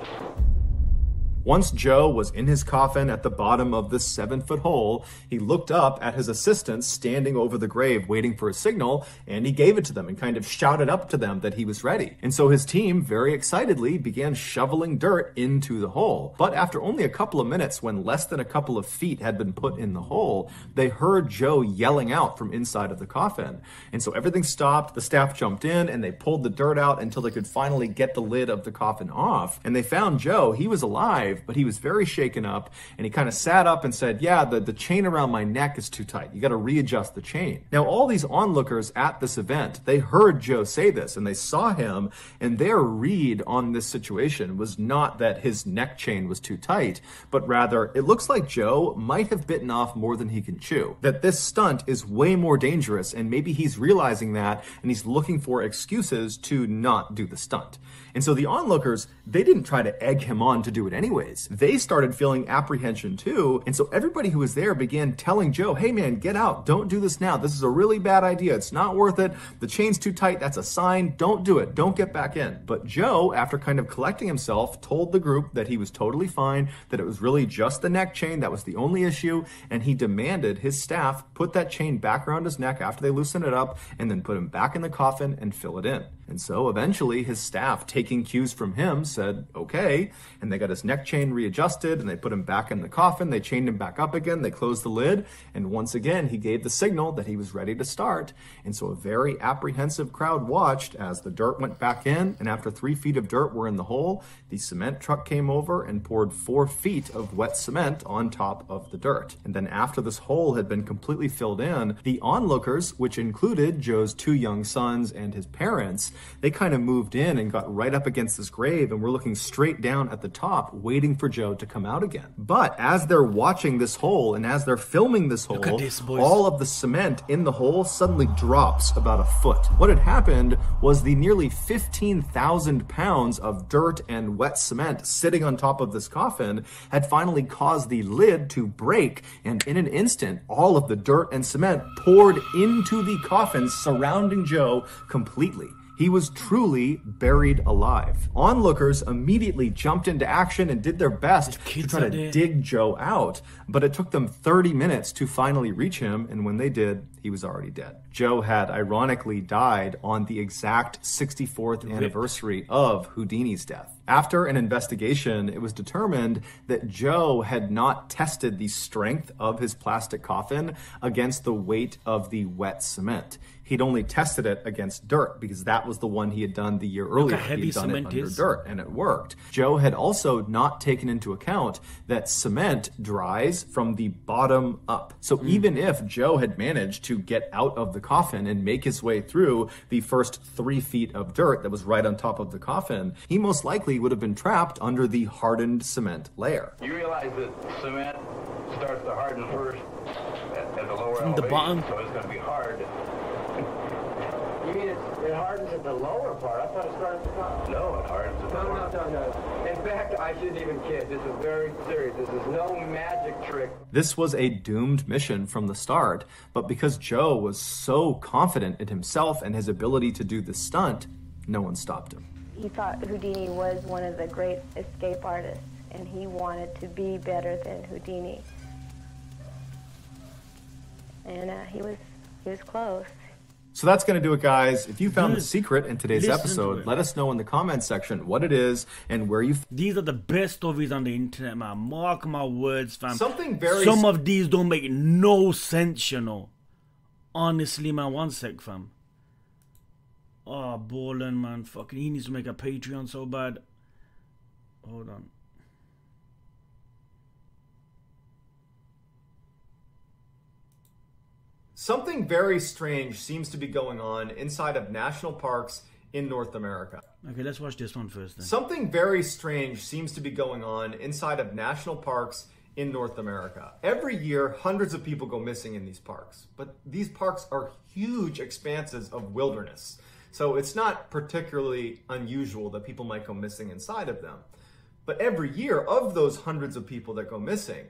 Once Joe was in his coffin at the bottom of this 7-foot hole, he looked up at his assistants standing over the grave waiting for a signal, and he gave it to them and kind of shouted up to them that he was ready. And so his team very excitedly began shoveling dirt into the hole. But after only a couple of minutes, when less than a couple of feet had been put in the hole, they heard Joe yelling out from inside of the coffin. And so everything stopped, the staff jumped in, and they pulled the dirt out until they could finally get the lid of the coffin off. And they found Joe. He was alive, but he was very shaken up, and he kind of sat up and said, yeah, the chain around my neck is too tight. You got to readjust the chain. Now, all these onlookers at this event, they heard Joe say this, and they saw him, and their read on this situation was not that his neck chain was too tight, but rather, it looks like Joe might have bitten off more than he can chew. That this stunt is way more dangerous, and maybe he's realizing that, and he's looking for excuses to not do the stunt. And so the onlookers, they didn't try to egg him on to do it anyways. They started feeling apprehension too, and so everybody who was there began telling Joe, hey man, get out, don't do this now, this is a really bad idea, it's not worth it, the chain's too tight, that's a sign, don't do it, don't get back in. But Joe, after kind of collecting himself, told the group that he was totally fine, that it was really just the neck chain, that was the only issue, and he demanded his staff put that chain back around his neck after they loosened it up, and then put him back in the coffin and fill it in. And so eventually his staff, taking cues from him, said, okay, and they got his neck chain readjusted, and they put him back in the coffin, they chained him back up again, they closed the lid, and once again he gave the signal that he was ready to start. And so a very apprehensive crowd watched as the dirt went back in, and after 3 feet of dirt were in the hole, the cement truck came over and poured 4 feet of wet cement on top of the dirt. And then after this hole had been completely filled in, the onlookers, which included Joe's 2 young sons and his parents, they kind of moved in and got right up against this grave and were looking straight down at the top, waiting for Joe to come out again. But as they're watching this hole and as they're filming this hole, all of the cement in the hole suddenly drops about a foot. What had happened was the nearly 15,000 pounds of dirt and wet cement sitting on top of this coffin had finally caused the lid to break, and in an instant, all of the dirt and cement poured into the coffin surrounding Joe completely. He was truly buried alive. Onlookers immediately jumped into action and did their best to try to dig Joe out, but it took them 30 minutes to finally reach him, and when they did, he was already dead. Joe had ironically died on the exact 64th anniversary of Houdini's death. After an investigation, it was determined that Joe had not tested the strength of his plastic coffin against the weight of the wet cement. He'd only tested it against dirt because that was the one he had done the year earlier. He had done it under dirt, and it worked. Joe had also not taken into account that cement dries from the bottom up. So even if Joe had managed to get out of the coffin and make his way through the first 3 feet of dirt that was right on top of the coffin, he most likely would have been trapped under the hardened cement layer. You realize that cement starts to harden first at the lower from the bottom, so it's going to be hard. You mean it hardens at the lower part? I thought it started at the top. No, it hardens at the lower. No. In fact, I shouldn't even kid. This is very serious. This is no magic trick. This was a doomed mission from the start, but because Joe was so confident in himself and his ability to do this stunt, no one stopped him. He thought Houdini was one of the great escape artists, and he wanted to be better than Houdini. And he was close. So that's going to do it, guys. If you found the secret in today's episode, let us know in the comments section what it is and where you... These are the best stories on the internet, man. Mark my words, fam. Some of these don't make no sense, you know. Honestly, man. One sec, fam. Oh, ballin', man. Fucking, he needs to make a Patreon so bad. Hold on. Something very strange seems to be going on inside of national parks in North America. Okay, let's watch this one first then. Something very strange seems to be going on inside of national parks in North America. Every year, hundreds of people go missing in these parks, but these parks are huge expanses of wilderness. So it's not particularly unusual that people might go missing inside of them. But every year, of those hundreds of people that go missing,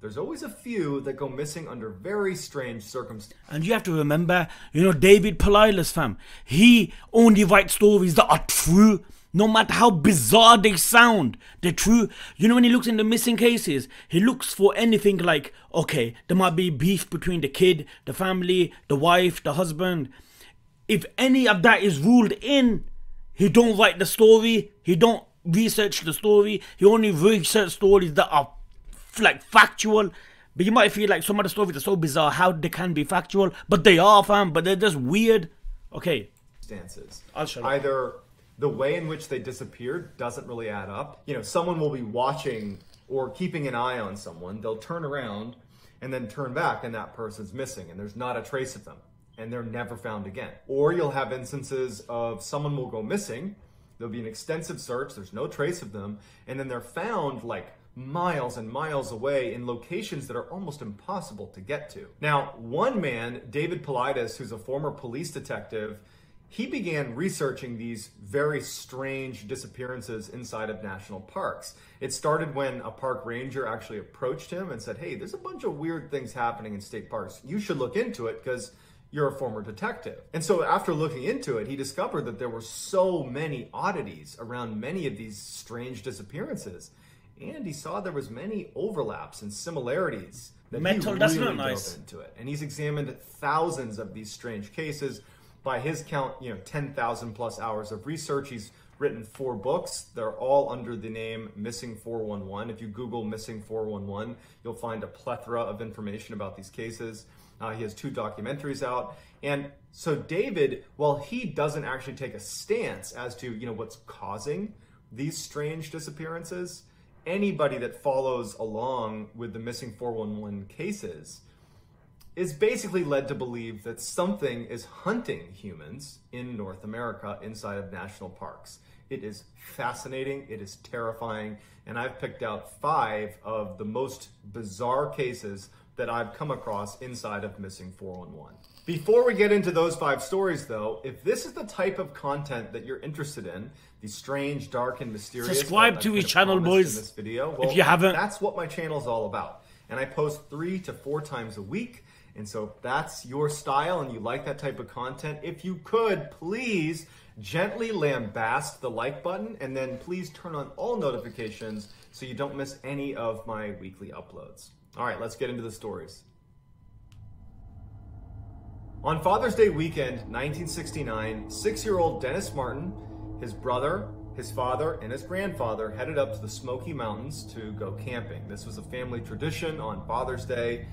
there's always a few that go missing under very strange circumstances. And you have to remember, you know, David Polilis, fam. He only writes stories that are true. No matter how bizarre they sound, they're true. You know, when he looks into missing cases, he looks for anything like, okay, there might be beef between the kid, the family, the wife, the husband. If any of that is ruled in, he don't write the story, he don't research the story, he only research stories that are like factual. But you might feel like some of the stories are so bizarre how they can be factual, but they are, fam, but they're just weird. Okay. I'll shut up. Either the way in which they disappeared doesn't really add up. You know, someone will be watching or keeping an eye on someone, they'll turn around and then turn back and that person's missing and there's not a trace of them and they're never found again. Or you'll have instances of someone will go missing, there'll be an extensive search, there's no trace of them, and then they're found like miles and miles away in locations that are almost impossible to get to. Now, one man, David Politis, who's a former police detective, he began researching these very strange disappearances inside of national parks. It started when a park ranger actually approached him and said, hey, there's a bunch of weird things happening in state parks. You should look into it because you're a former detective. And so after looking into it, he discovered that there were so many oddities around many of these strange disappearances. And he saw there was many overlaps and similarities that he really dove into it. And he's examined thousands of these strange cases. By his count, 10,000 plus hours of research. He's written 4 books. They're all under the name Missing 411. If you Google Missing 411, you'll find a plethora of information about these cases. He has 2 documentaries out. And so David, while he doesn't actually take a stance as to, what's causing these strange disappearances, anybody that follows along with the Missing 411 cases is basically led to believe that something is hunting humans in North America inside of national parks. It is fascinating, it is terrifying, and I've picked out 5 of the most bizarre cases that I've come across inside of Missing 411. Before we get into those 5 stories though, if this is the type of content that you're interested in, the strange, dark, and mysterious— subscribe to his channel, boys, in this video, well, if you haven't. That's what my channel's all about. And I post 3 to 4 times a week. And so if that's your style and you like that type of content, if you could, please gently lambast the like button and then please turn on all notifications so you don't miss any of my weekly uploads. All right, let's get into the stories. On Father's Day weekend, 1969, 6-year-old Dennis Martin, his brother, his father, and his grandfather headed up to the Smoky Mountains to go camping. This was a family tradition on Father's Day,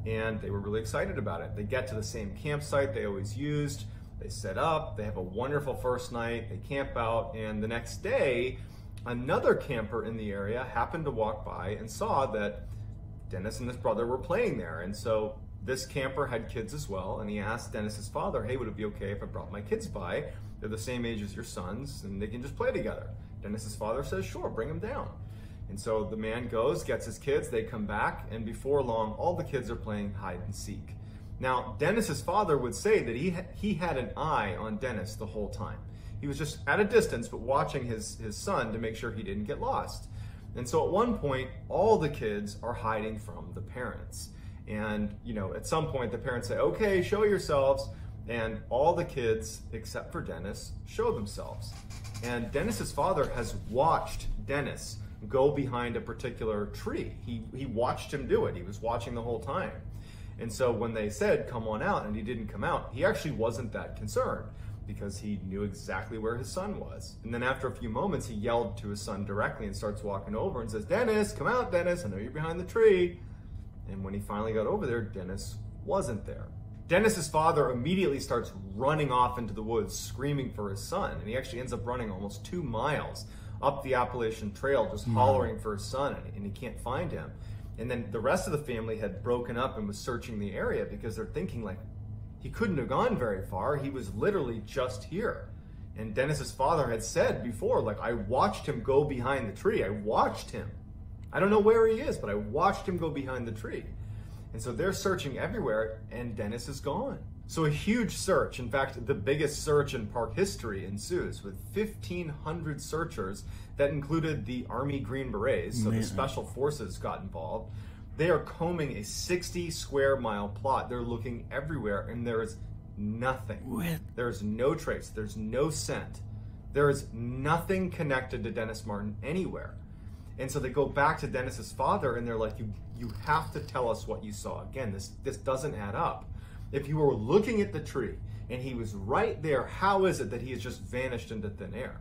and they were really excited about it. They get to the same campsite they always used, they set up, they have a wonderful first night, they camp out, and the next day, another camper in the area happened to walk by and saw that Dennis and his brother were playing there. And so this camper had kids as well, and he asked Dennis's father, hey, would it be okay if I brought my kids by? They're the same age as your sons, and they can just play together. Dennis's father says, sure, bring them down. And so the man goes, gets his kids, they come back, and before long, all the kids are playing hide and seek. Now, Dennis's father would say that he had an eye on Dennis the whole time. He was just at a distance, but watching his son to make sure he didn't get lost. And so at one point, all the kids are hiding from the parents. And, at some point, the parents say, okay, show yourselves. And all the kids, except for Dennis, show themselves. And Dennis's father has watched Dennis go behind a particular tree. He watched him do it. He was watching the whole time. And so when they said, come on out, and he didn't come out, he actually wasn't that concerned because he knew exactly where his son was. And then after a few moments, he yelled to his son directly and starts walking over and says, Dennis, come out, Dennis, I know you're behind the tree. And when he finally got over there, Dennis wasn't there. Dennis's father immediately starts running off into the woods, screaming for his son. And he actually ends up running almost 2 miles up the Appalachian Trail, just hollering for his son, and he can't find him. And then the rest of the family had broken up and was searching the area because they're thinking like, he couldn't have gone very far. He was literally just here. And Dennis's father had said before, like, I watched him go behind the tree. I watched him. I don't know where he is, but I watched him go behind the tree. And so they're searching everywhere, and Dennis is gone. So a huge search, in fact, the biggest search in park history ensues with 1,500 searchers that included the Army Green Berets, so the Special Forces got involved. They are combing a 60 square mile plot. They're looking everywhere, and there is nothing. There is no trace. There's no scent. There is nothing connected to Dennis Martin anywhere. And so they go back to Dennis's father and they're like, you have to tell us what you saw. Again, this doesn't add up. If you were looking at the tree and he was right there, how is it that he has just vanished into thin air?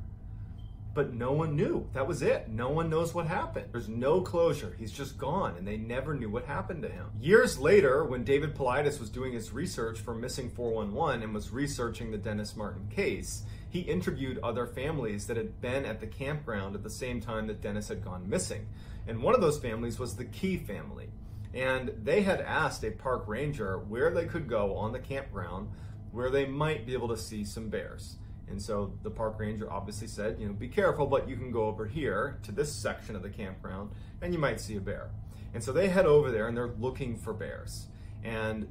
But no one knew. That was it. No one knows what happened. There's no closure. He's just gone, and they never knew what happened to him. Years later, when David Paulides was doing his research for Missing 411 and was researching the Dennis Martin case, he interviewed other families that had been at the campground at the same time that Dennis had gone missing. And one of those families was the Key family. And they had asked a park ranger where they could go on the campground where they might be able to see some bears. And so the park ranger obviously said, be careful, but you can go over here to this section of the campground and you might see a bear. And so they head over there and they're looking for bears. And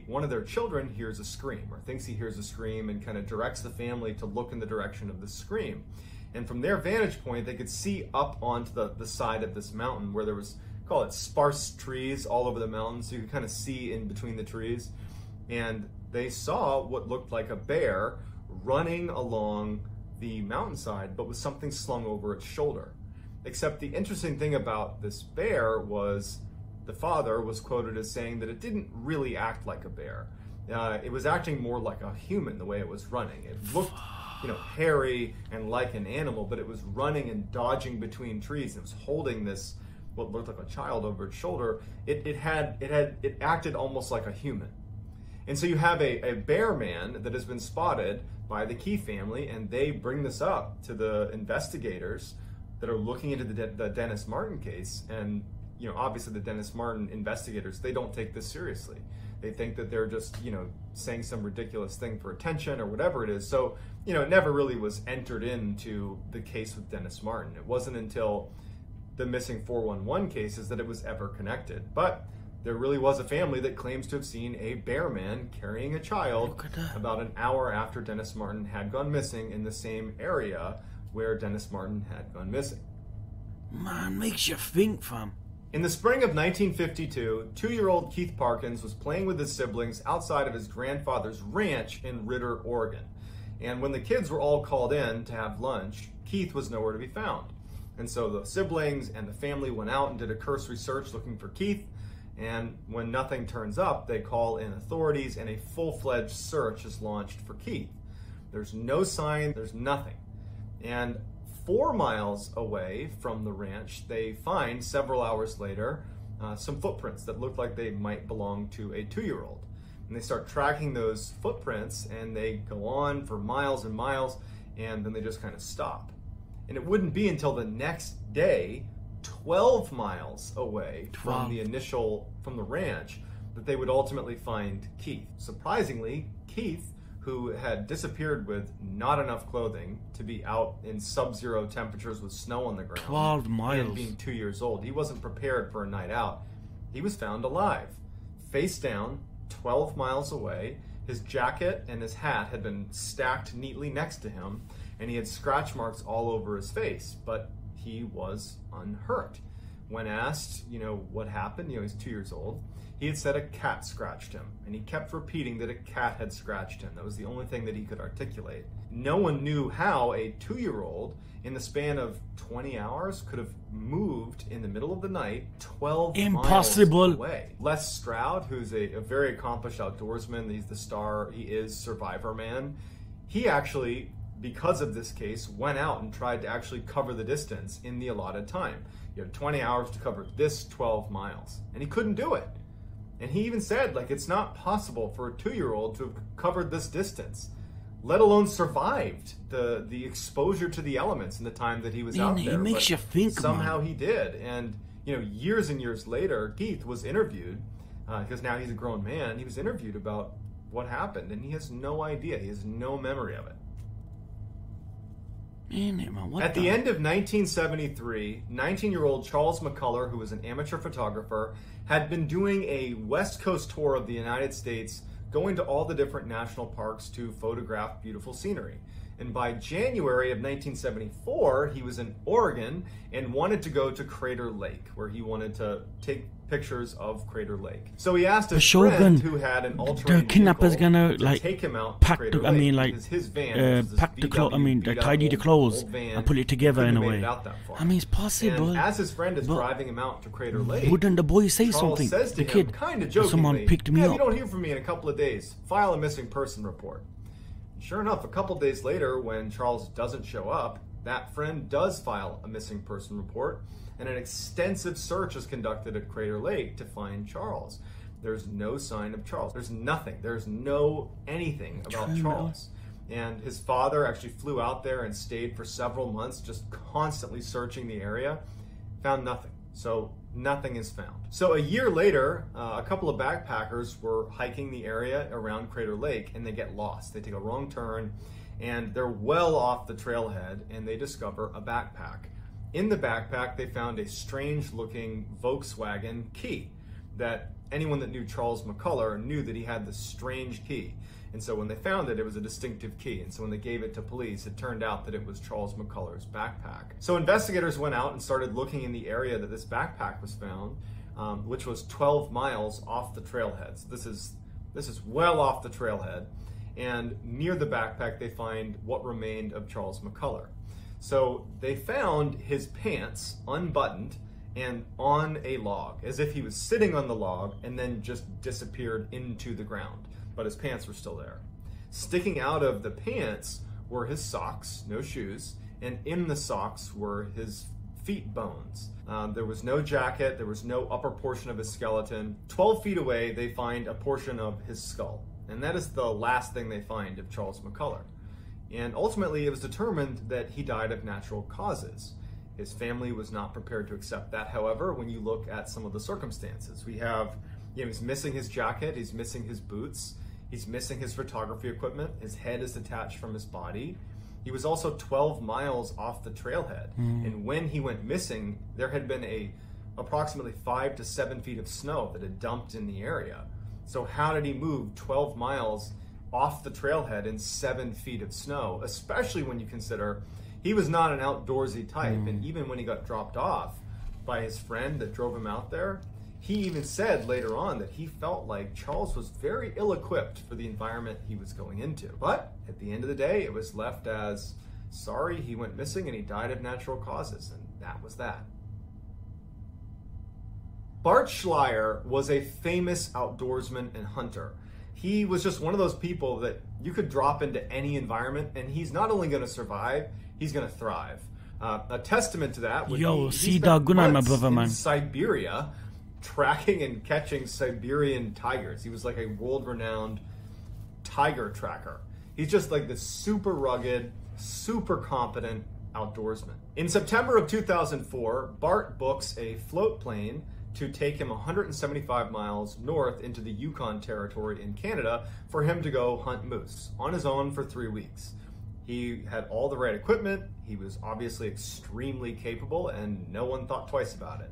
one of their children hears a scream, or thinks he hears a scream, and kind of directs the family to look in the direction of the scream. And from their vantage point, they could see up onto the side of this mountain where there was, call it sparse trees all over the mountain, so you could kind of see in between the trees. And they saw what looked like a bear running along the mountainside, but with something slung over its shoulder. Except the interesting thing about this bear was the father was quoted as saying that it didn't really act like a bear. It was acting more like a human the way it was running. It looked, hairy and like an animal, but it was running and dodging between trees. It was holding this, what looked like a child over its shoulder. It acted almost like a human. And so you have a bear man that has been spotted by the Key family, and they bring this up to the investigators that are looking into the Dennis Martin case. And obviously the Dennis Martin investigators, they don't take this seriously. They think that they're just, saying some ridiculous thing for attention or whatever it is. So, it never really was entered into the case with Dennis Martin. It wasn't until the Missing 411 cases that it was ever connected. But there really was a family that claims to have seen a bear man carrying a child about an hour after Dennis Martin had gone missing in the same area where Dennis Martin had gone missing. Man, makes you think, fam. In the spring of 1952, 2-year-old Keith Parkins was playing with his siblings outside of his grandfather's ranch in Ritter, Oregon. And when the kids were all called in to have lunch, Keith was nowhere to be found. And so the siblings and the family went out and did a cursory search looking for Keith. And when nothing turns up, they call in authorities and a full-fledged search is launched for Keith. There's no sign, there's nothing. And 4 miles away from the ranch, they find several hours later some footprints that look like they might belong to a 2-year-old. And they start tracking those footprints and they go on for miles and miles, and then they just kind of stop. And it wouldn't be until the next day, 12 miles away from the ranch, that they would ultimately find Keith. Surprisingly, Keith, who had disappeared with not enough clothing to be out in sub-zero temperatures with snow on the ground, 12 miles, and being 2 years old, he wasn't prepared for a night out. He was found alive, face down, 12 miles away. His jacket and his hat had been stacked neatly next to him, and he had scratch marks all over his face, but he was unhurt. When asked, what happened, he's 2 years old, he had said a cat scratched him, and he kept repeating that a cat had scratched him. That was the only thing that he could articulate. No one knew how a 2-year-old, in the span of 20 hours, could have moved in the middle of the night 12 miles away. Les Stroud, who's a very accomplished outdoorsman, he's the star, he is Survivor Man, he actually, because of this case, went out and tried to actually cover the distance in the allotted time. You have 20 hours to cover this 12 miles, and he couldn't do it. And he even said, it's not possible for a 2-year-old to have covered this distance, let alone survived the exposure to the elements in the time that he was out there. It makes you think, somehow he did. And, years and years later, Keith was interviewed, because now he's a grown man, he was interviewed about what happened, and he has no idea. He has no memory of it. At the end of 1973, 19-year-old Charles McCullough, who was an amateur photographer, had been doing a West Coast tour of the United States, going to all the different national parks to photograph beautiful scenery. And by January of 1974, he was in Oregon and wanted to go to Crater Lake, where he wanted to take pictures of Crater Lake. So he asked The his Shogun, friend who had an the all-terrain kidnappers vehicle gonna to like take him out pack to Crater the, I Lake, mean like because his van, which is this pack the clothes, I VW mean beat up tidy the old clothes van, and put it together in couldn't a have made way. it out that far. I mean it's possible. And as his friend is but driving him out to Crater Lake, wouldn't the boy say Charles something? says to The him, kid, kind of "If jokingly, someone picked me "Hey, up." if you don't hear from me in a couple of days, file a missing person report." Sure enough, a couple of days later, when Charles doesn't show up, that friend does file a missing person report, and an extensive search is conducted at Crater Lake to find Charles. There's no sign of Charles. There's nothing. There's no anything about Charles. And his father actually flew out there and stayed for several months, just constantly searching the area, found nothing. So nothing is found. So a year later, a couple of backpackers were hiking the area around Crater Lake, and they get lost. They take a wrong turn, and they're well off the trailhead, and they discover a backpack. In the backpack, they found a strange-looking Volkswagen key that anyone that knew Charles McCullough knew that he had this strange key. And so when they found it, it was a distinctive key. And so when they gave it to police, it turned out that it was Charles McCullough's backpack. So investigators went out and started looking in the area that this backpack was found, which was 12 miles off the trailhead. So this is well off the trailhead. And near the backpack, they find what remained of Charles McCullough. So they found his pants unbuttoned and on a log, as if he was sitting on the log and then just disappeared into the ground. But his pants were still there. Sticking out of the pants were his socks, no shoes, and in the socks were his feet bones. There was no jacket, there was no upper portion of his skeleton. 12 feet away, they find a portion of his skull. And that is the last thing they find of Charles McCullough. And ultimately, it was determined that he died of natural causes. His family was not prepared to accept that, however, when you look at some of the circumstances. We have, he's missing his jacket, he's missing his boots, he's missing his photography equipment, his head is detached from his body. He was also 12 miles off the trailhead. And when he went missing, there had been approximately 5 to 7 feet of snow that had dumped in the area. So how did he move 12 miles off the trailhead in 7 feet of snow, especially when you consider he was not an outdoorsy type, and even when he got dropped off by his friend that drove him out there, he even said later on that he felt like Charles was very ill-equipped for the environment he was going into. But at the end of the day, it was left as, sorry, he went missing and he died of natural causes, and that was that. Bart Schleyer was a famous outdoorsman and hunter. He was just one of those people that you could drop into any environment and he's not only going to survive, he's going to thrive. A testament to that would be he spent months in Siberia tracking and catching Siberian tigers. He was like a world-renowned tiger tracker. He's just like this super rugged, super competent outdoorsman. In September of 2004, Bart books a float plane to take him 175 miles north into the Yukon Territory in Canada for him to go hunt moose on his own for 3 weeks. He had all the right equipment, he was obviously extremely capable, and no one thought twice about it.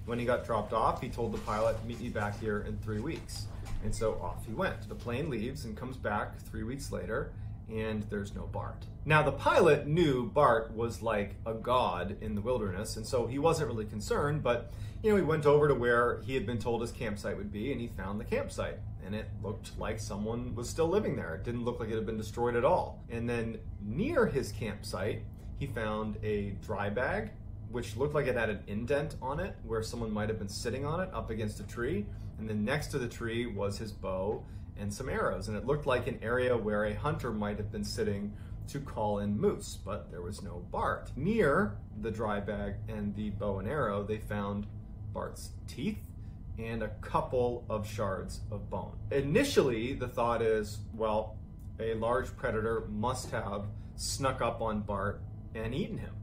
When he got dropped off, he told the pilot, meet me back here in 3 weeks. And so off he went. The plane leaves and comes back 3 weeks later, and there's no Bart. Now the pilot knew Bart was like a god in the wilderness, and so he wasn't really concerned, but he went over to where he had been told his campsite would be, and he found the campsite. And it looked like someone was still living there. It didn't look like it had been destroyed at all. And then near his campsite, he found a dry bag, which looked like it had an indent on it, where someone might have been sitting on it up against a tree. And then next to the tree was his bow and some arrows. And it looked like an area where a hunter might have been sitting to call in moose, but there was no Bart. Near the dry bag and the bow and arrow, they found Bart's teeth and a couple of shards of bone. Initially, the thought is, well, a large predator must have snuck up on Bart and eaten him.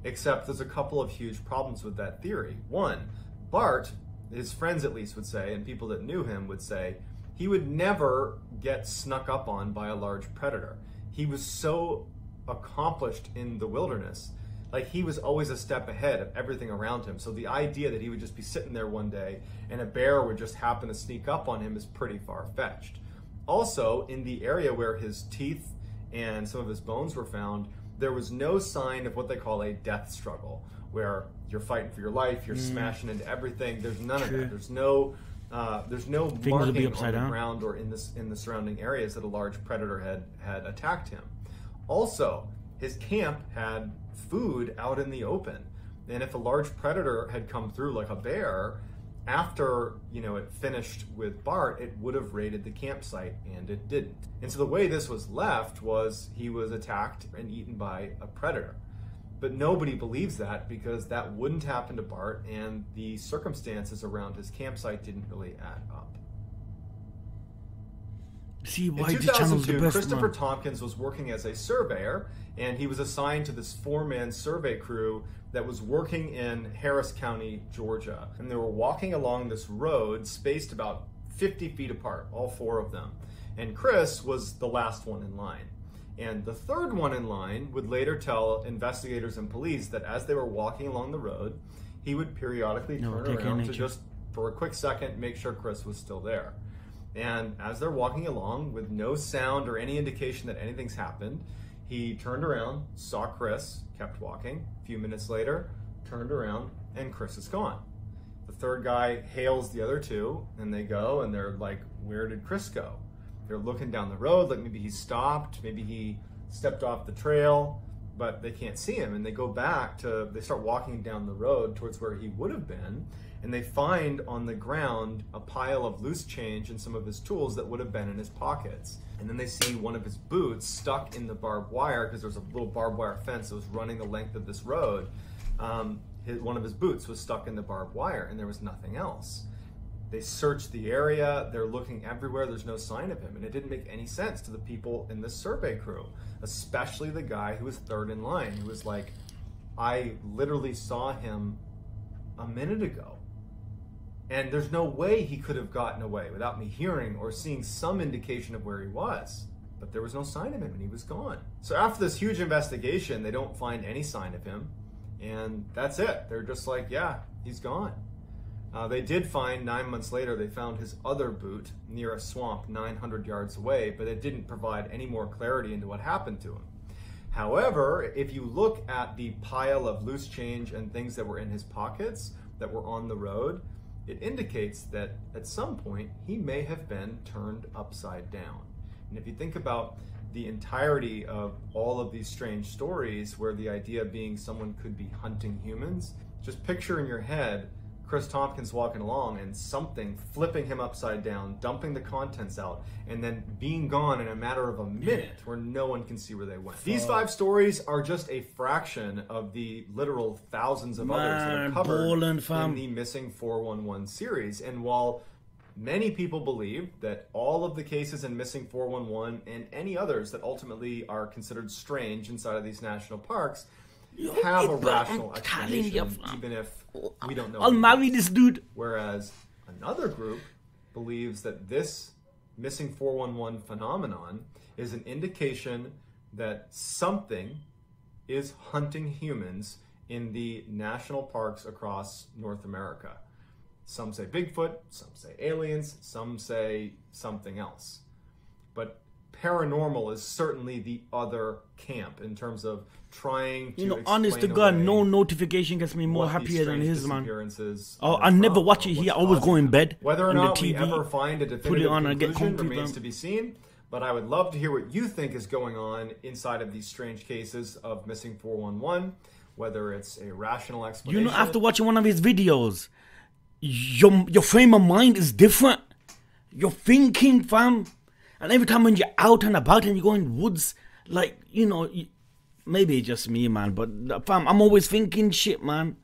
Except there's a couple of huge problems with that theory. One, Bart, his friends at least would say, and people that knew him would say, he would never get snuck up on by a large predator. He was so accomplished in the wilderness. Like, he was always a step ahead of everything around him. So the idea that he would just be sitting there one day and a bear would just happen to sneak up on him is pretty far-fetched. Also, in the area where his teeth and some of his bones were found, there was no sign of what they call a death struggle, where you're fighting for your life, you're smashing into everything. There's none of that. There's no marking on the ground or in the surrounding areas that a large predator had attacked him. Also, his camp had food out in the open, and if a large predator had come through like a bear, after it finished with Bart, it would have raided the campsite, and it didn't. And so the way this was left was he was attacked and eaten by a predator. But nobody believes that, because that wouldn't happen to Bart, and the circumstances around his campsite didn't really add up. See, why in 2002, Christopher Tompkins was working as a surveyor, and he was assigned to this 4-man survey crew that was working in Harris County, Georgia. And they were walking along this road spaced about 50 feet apart, all 4 of them. And Chris was the last one in line. And the third one in line would later tell investigators and police that as they were walking along the road, he would periodically turn around to just, for a quick second, make sure Chris was still there. And as they're walking along with no sound or any indication that anything's happened, he turned around, saw Chris, kept walking. A few minutes later, turned around, and Chris is gone. The third guy hails the other 2, and they go, and they're like, where did Chris go? They're looking down the road, like maybe he stopped, maybe he stepped off the trail, but they can't see him. And they go back they start walking down the road towards where he would have been, and they find on the ground a pile of loose change and some of his tools that would have been in his pockets. And then they see one of his boots stuck in the barbed wire, because there's a little barbed wire fence that was running the length of this road. One of his boots was stuck in the barbed wire, and there was nothing else. They searched the area, they're looking everywhere, there's no sign of him. And it didn't make any sense to the people in this survey crew, especially the guy who was third in line, who was like, I literally saw him a minute ago. And there's no way he could have gotten away without me hearing or seeing some indication of where he was. But there was no sign of him, and he was gone. So after this huge investigation, they don't find any sign of him. And that's it. They're just like, yeah, he's gone. They did find, 9 months later, they found his other boot near a swamp 900 yards away, but it didn't provide any more clarity into what happened to him. However, if you look at the pile of loose change and things that were in his pockets that were on the road, it indicates that at some point he may have been turned upside down. And if you think about the entirety of all of these strange stories where the idea being someone could be hunting humans, just picture in your head Chris Tompkins walking along and something flipping him upside down, dumping the contents out, and then being gone in a matter of a minute where no one can see where they went. These 5 stories are just a fraction of the literal thousands of others that are covered in the Missing 411 series. And while many people believe that all of the cases in Missing 411 and any others that ultimately are considered strange inside of these national parks have a rational explanation, even if we don't know. I'll marry this dude. Whereas another group believes that this Missing 411 phenomenon is an indication that something is hunting humans in the national parks across North America. Some say Bigfoot, some say aliens, some say something else. But paranormal is certainly the other camp in terms of trying to honest to God, no notification gets me more happier than his, man. Oh, I never watch it here. I always go in bed. Whether or not we ever find a definitive conclusion remains to be seen. But I would love to hear what you think is going on inside of these strange cases of Missing 411, whether it's a rational explanation. After watching one of his videos, your frame of mind is different. You're thinking, fam. And every time when you're out and about and you go in woods, like, maybe it's just me, man, but fam, I'm always thinking shit, man.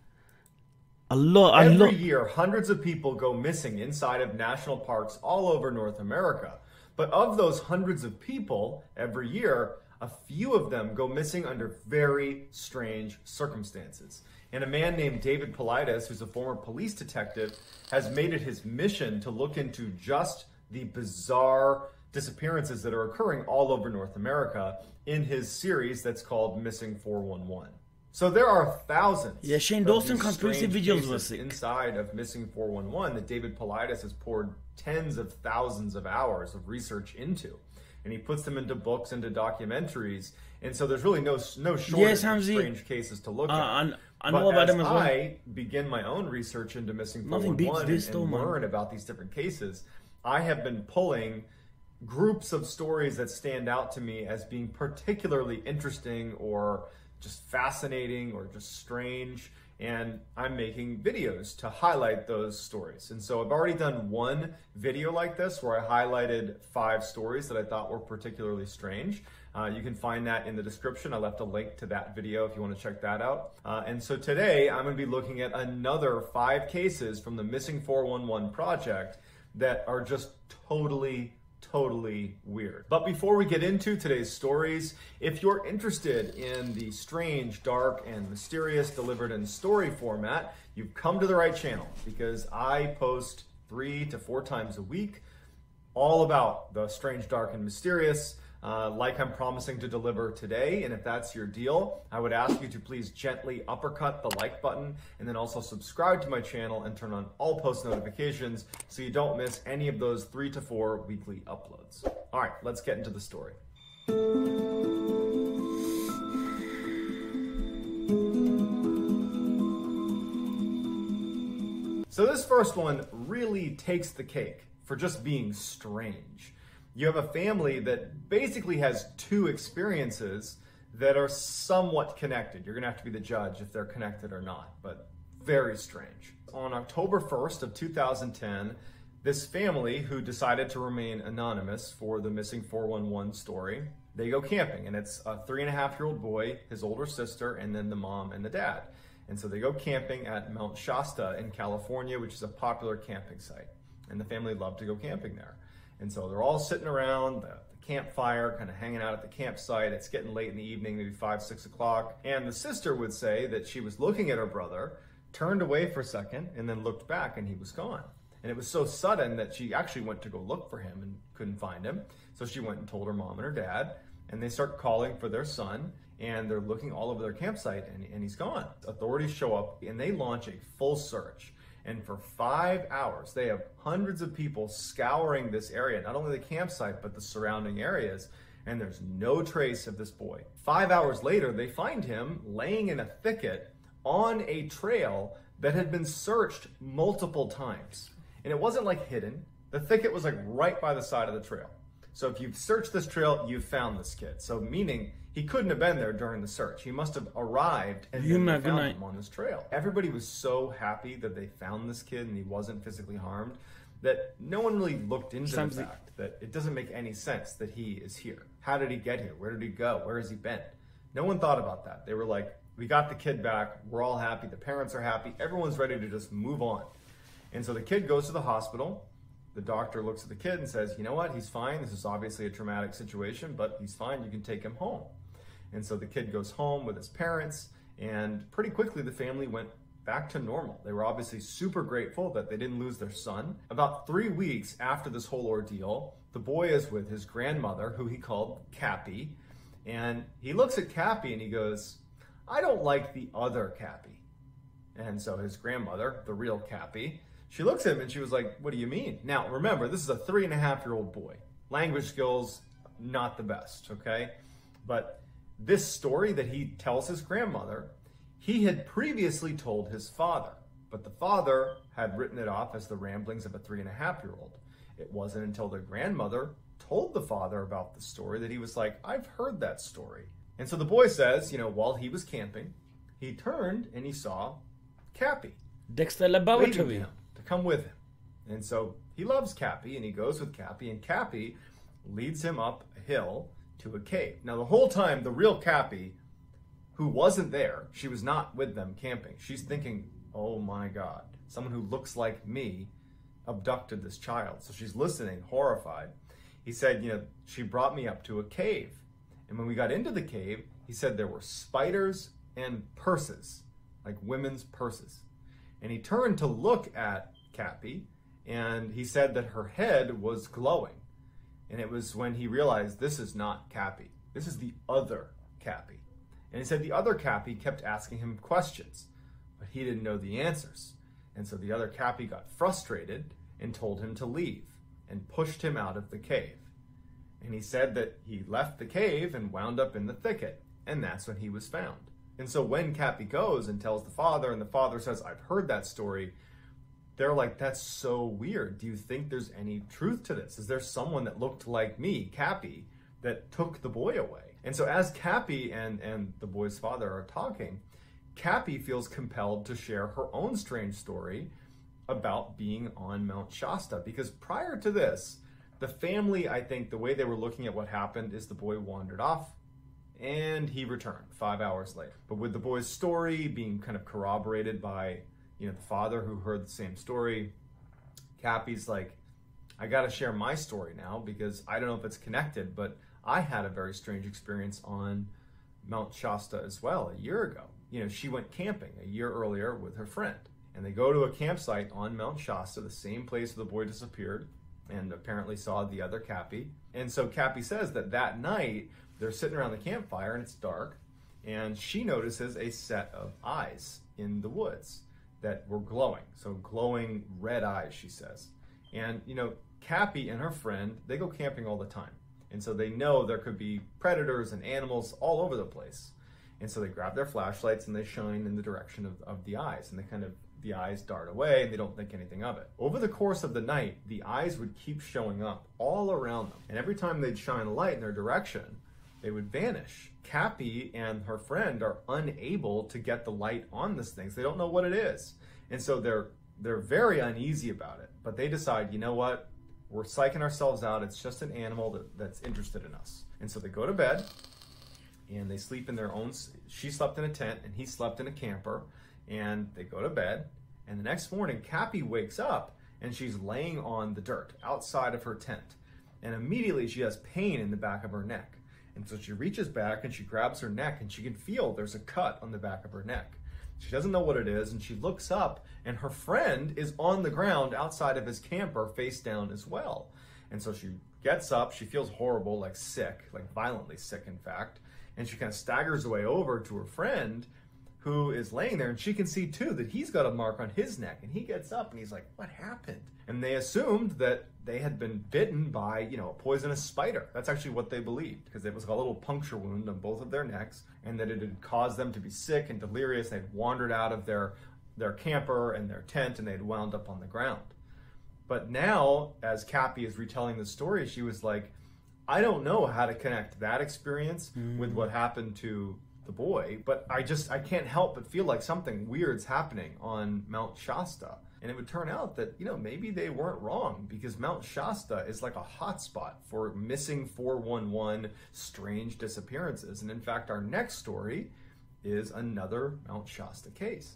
Every year, hundreds of people go missing inside of national parks all over North America. But of those hundreds of people every year, a few of them go missing under very strange circumstances. And a man named David Paulides, who's a former police detective, has made it his mission to look into just the bizarre disappearances that are occurring all over North America in his series that's called Missing 411. So there are thousands Shane Dawson conspiracy videos were sick. Inside of Missing 411 that David Paulides has poured tens of thousands of hours of research into. And he puts them into books, into documentaries. And so there's really no shortage of strange cases to look at. I know about them as well. I begin my own research into missing Nothing beats 411 this though, and man. learn about these different cases, I have been pulling groups of stories that stand out to me as being particularly interesting or just fascinating or just strange, and I'm making videos to highlight those stories. And so I've already done one video like this where I highlighted 5 stories that I thought were particularly strange. You can find that in the description. I left a link to that video if you want to check that out. And so today I'm going to be looking at another 5 cases from the Missing 411 Project that are just totally weird. But before we get into today's stories, if you're interested in the strange, dark, and mysterious delivered in story format, you've come to the right channel, because I post 3 to 4 times a week all about the strange, dark, and mysterious, like I'm promising to deliver today. And if that's your deal, I would ask you to please gently uppercut the like button, and then also subscribe to my channel and turn on all post notifications so you don't miss any of those 3 to 4 weekly uploads. All right, let's get into the story. So this first one really takes the cake for just being strange. You have a family that basically has 2 experiences that are somewhat connected. You're gonna have to be the judge if they're connected or not, but very strange. On October 1st of 2010, this family, who decided to remain anonymous for the Missing 411 story, they go camping, and it's a 3.5-year-old boy, his older sister, and then the mom and the dad. And so they go camping at Mount Shasta in California, which is a popular camping site. And the family loved to go camping there. And so they're all sitting around the campfire, kind of hanging out at the campsite. It's getting late in the evening, maybe 5, 6 o'clock. And the sister would say that she was looking at her brother, turned away for a second, and then looked back, and he was gone. And it was so sudden that she actually went to go look for him and couldn't find him. So she went and told her mom and her dad, and they start calling for their son, and they're looking all over their campsite, and he's gone. Authorities show up, and they launch a full search. And for 5 hours, they have hundreds of people scouring this area, not only the campsite, but the surrounding areas, and there's no trace of this boy. 5 hours later, they find him laying in a thicket on a trail that had been searched multiple times. And it wasn't like hidden. The thicket was like right by the side of the trail. So if you've searched this trail, you've found this kid. So meaning he couldn't have been there during the search. He must have arrived and then they found him on this trail. Everybody was so happy that they found this kid and he wasn't physically harmed that no one really looked into the fact that it doesn't make any sense that he is here. How did he get here? Where did he go? Where has he been? No one thought about that. They were like, we got the kid back. We're all happy. The parents are happy. Everyone's ready to just move on. And so the kid goes to the hospital. The doctor looks at the kid and says, you know what? He's fine. This is obviously a traumatic situation, but he's fine. You can take him home. And so the kid goes home with his parents, and pretty quickly the family went back to normal. They were obviously super grateful that they didn't lose their son. About 3 weeks after this whole ordeal, the boy is with his grandmother, who he called Cappy, and he looks at Cappy and he goes, I don't like the other Cappy. And so his grandmother, the real Cappy, she looks at him and she was like, what do you mean? Now, remember, this is a 3.5-year-old boy. Language skills, not the best, okay? But this story that he tells his grandmother, he had previously told his father, but the father had written it off as the ramblings of a 3.5-year-old. It wasn't until the grandmother told the father about the story that he was like, I've heard that story. And so the boy says, while he was camping, he turned and he saw Cappy. Dexter Laboratory. To come with him. And so he loves Cappy and he goes with Cappy, and Cappy leads him up a hill to a cave. Now the whole time, the real Cappy, who wasn't there, she was not with them camping. She's thinking, oh my God, someone who looks like me abducted this child. So she's listening, horrified. He said, she brought me up to a cave. And when we got into the cave, he said there were spiders and purses, like women's purses. And he turned to look at Cappy, and he said that her head was glowing. And it was when he realized this is not Cappy. This is the other Cappy. And he said the other Cappy kept asking him questions, but he didn't know the answers. And so the other Cappy got frustrated and told him to leave and pushed him out of the cave. And he said that he left the cave and wound up in the thicket, and that's when he was found. And so when Cappy goes and tells the father, and the father says, I've heard that story, they're like, that's so weird. Do you think there's any truth to this? Is there someone that looked like me, Cappy, that took the boy away? And so as Cappy and the boy's father are talking, Cappy feels compelled to share her own strange story about being on Mount Shasta. Because prior to this, the family, I think the way they were looking at what happened is the boy wandered off and he returned 5 hours later. But with the boy's story being kind of corroborated by the father who heard the same story, Cappy's like, I gotta share my story now because I don't know if it's connected, but I had a very strange experience on Mount Shasta as well a year ago. She went camping a year earlier with her friend, and they go to a campsite on Mount Shasta, the same place where the boy disappeared, and apparently saw the other Cappy. And so Cappy says that night they're sitting around the campfire and it's dark, and she notices a set of eyes in the woods that were glowing. So glowing red eyes, she says. And, Cappy and her friend, they go camping all the time. And so they know there could be predators and animals all over the place. And so they grab their flashlights and they shine in the direction of the eyes. And the eyes dart away and they don't think anything of it. Over the course of the night, the eyes would keep showing up all around them. And every time they'd shine a light in their direction, they would vanish. Cappy and her friend are unable to get the light on this thing. So they don't know what it is. And so they're very uneasy about it. But they decide, you know what? We're psyching ourselves out. It's just an animal that's interested in us. And so they go to bed and they sleep in their own. She slept in a tent and he slept in a camper. And they go to bed. And the next morning, Cappy wakes up and she's laying on the dirt outside of her tent. And immediately she has pain in the back of her neck. And so she reaches back and she grabs her neck and she can feel there's a cut on the back of her neck. She doesn't know what it is, and she looks up and her friend is on the ground outside of his camper face down as well. And so she gets up, she feels horrible, like sick, like violently sick in fact, and she kind of staggers away over to her friend who is laying there, and she can see too that he's got a mark on his neck, and he gets up and he's like, what happened? And they assumed that they had been bitten by, a poisonous spider. That's actually what they believed, because it was a little puncture wound on both of their necks, and that it had caused them to be sick and delirious. They'd wandered out of their camper and their tent, and they'd wound up on the ground. But now, as Cappy is retelling the story, she was like, I don't know how to connect that experience with what happened to the boy, but I can't help but feel like something weird's happening on Mount Shasta. And it would turn out that, maybe they weren't wrong, because Mount Shasta is like a hotspot for missing 411 strange disappearances. And in fact, our next story is another Mount Shasta case.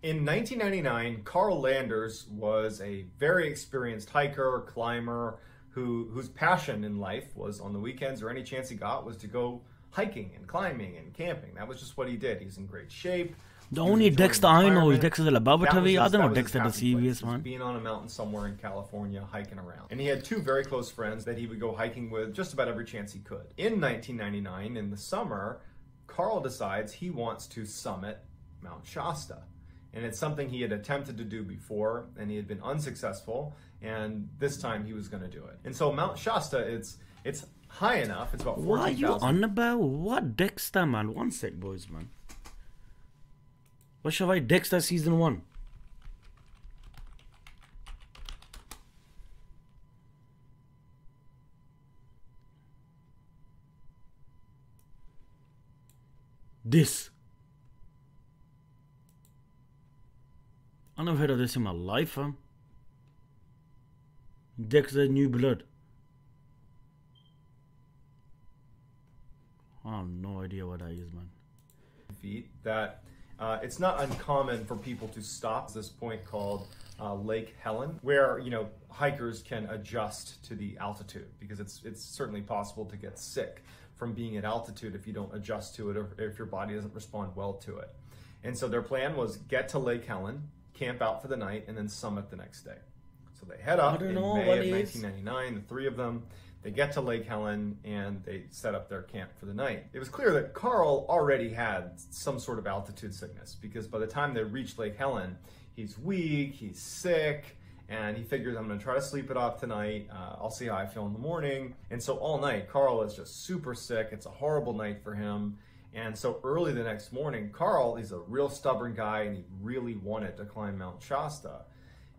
In 1999, Carl Landers was a very experienced hiker, climber, whose passion in life was, on the weekends or any chance he got, was to go hiking and climbing and camping. That was just what he did. He's in great shape. The only Dexter I know is Dexter the laboratory. I don't know Dexter the CVS one. Being on a mountain somewhere in California, hiking around. And he had two very close friends that he would go hiking with just about every chance he could. In 1999, in the summer, Carl decides he wants to summit Mount Shasta. And it's something he had attempted to do before, and he had been unsuccessful, and this time he was going to do it. And so Mount Shasta, it's high enough. It's about 14,000. What are you on about? What Dexter, man? One sec, boys, man. What shall I Dexter season 1? This. I never heard of this in my life, huh? Dexter New Blood. I have no idea what that is, man. Feet that it's not uncommon for people to stop at this point called Lake Helen, where hikers can adjust to the altitude, because it's certainly possible to get sick from being at altitude if you don't adjust to it, or if your body doesn't respond well to it. And so their plan was get to Lake Helen, camp out for the night, and then summit the next day. So they head up in May of 1999, the three of them. They get to Lake Helen and they set up their camp for the night. It was clear that Carl already had some sort of altitude sickness, because by the time they reached Lake Helen, he's weak, he's sick, and he figures, I'm going to try to sleep it off tonight. I'll see how I feel in the morning. And so all night, Carl is just super sick. It's a horrible night for him. And so early the next morning, Carl is a real stubborn guy and he really wanted to climb Mount Shasta.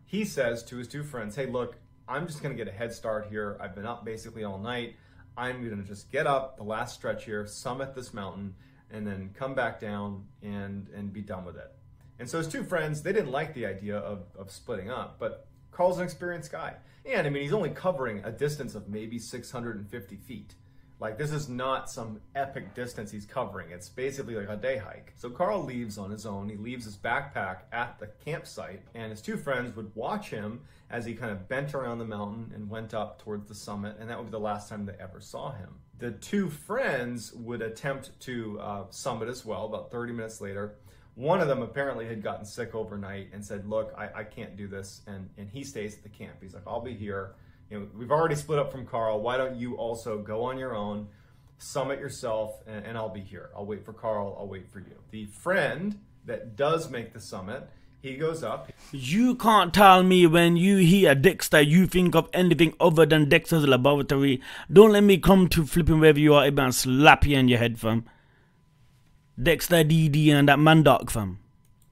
He says to his two friends, hey, look, I'm just going to get a head start here. I've been up basically all night. I'm going to just get up the last stretch here, summit this mountain, and then come back down and be done with it. And so his two friends, they didn't like the idea of splitting up, but Carl's an experienced guy. And I mean, he's only covering a distance of maybe 650 feet. Like, this is not some epic distance he's covering. It's basically like a day hike. So Carl leaves on his own. He leaves his backpack at the campsite, and his two friends would watch him as he kind of bent around the mountain and went up towards the summit, and that would be the last time they ever saw him. The two friends would attempt to summit as well about 30 minutes later. One of them apparently had gotten sick overnight and said, look, I can't do this, and he stays at the camp. He's like, I'll be here. You know, we've already split up from Carl. Why don't you also go on your own, summit yourself, and I'll be here. I'll wait for Carl. I'll wait for you. The friend that does make the summit, he goes up. You can't tell me when you hear Dexter, you think of anything other than Dexter's Laboratory. Don't let me come to flipping wherever you are and slap you in your head, fam. Dexter DD and that Mandoc, fam.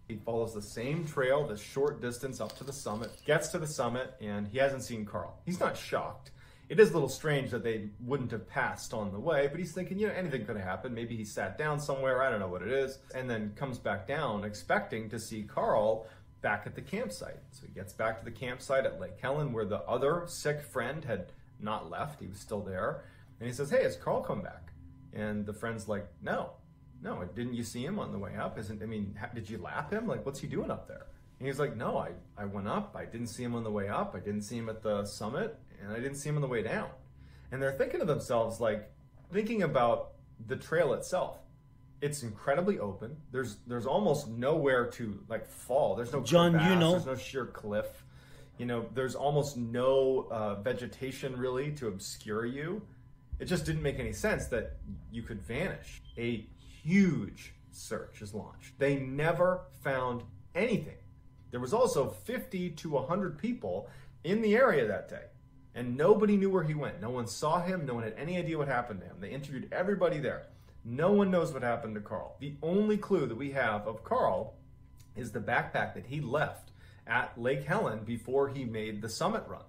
He follows the same trail, this short distance up to the summit, gets to the summit, and he hasn't seen Carl. He's not shocked. It is a little strange that they wouldn't have passed on the way, but he's thinking, you know, anything could have happened. Maybe he sat down somewhere, I don't know what it is, and then comes back down expecting to see Carl back at the campsite. So he gets back to the campsite at Lake Helen where the other sick friend had not left. He was still there. And he says, hey, has Carl come back? And the friend's like, no, didn't you see him on the way up? Did you lap him? Like, what's he doing up there? And he's like, no, I went up. I didn't see him on the way up. I didn't see him at the summit, and I didn't see him on the way down. And they're thinking to themselves, like, thinking about the trail itself. It's incredibly open. There's almost nowhere to, like, fall. There's no crevasse, there's no sheer cliff. You know, there's almost no vegetation really to obscure you. It just didn't make any sense that you could vanish. A huge search is launched. They never found anything. There was also 50 to 100 people in the area that day, and nobody knew where he went. No one saw him. No one had any idea what happened to him. They interviewed everybody there. No one knows what happened to Carl. The only clue that we have of Carl is the backpack that he left at Lake Helen before he made the summit run.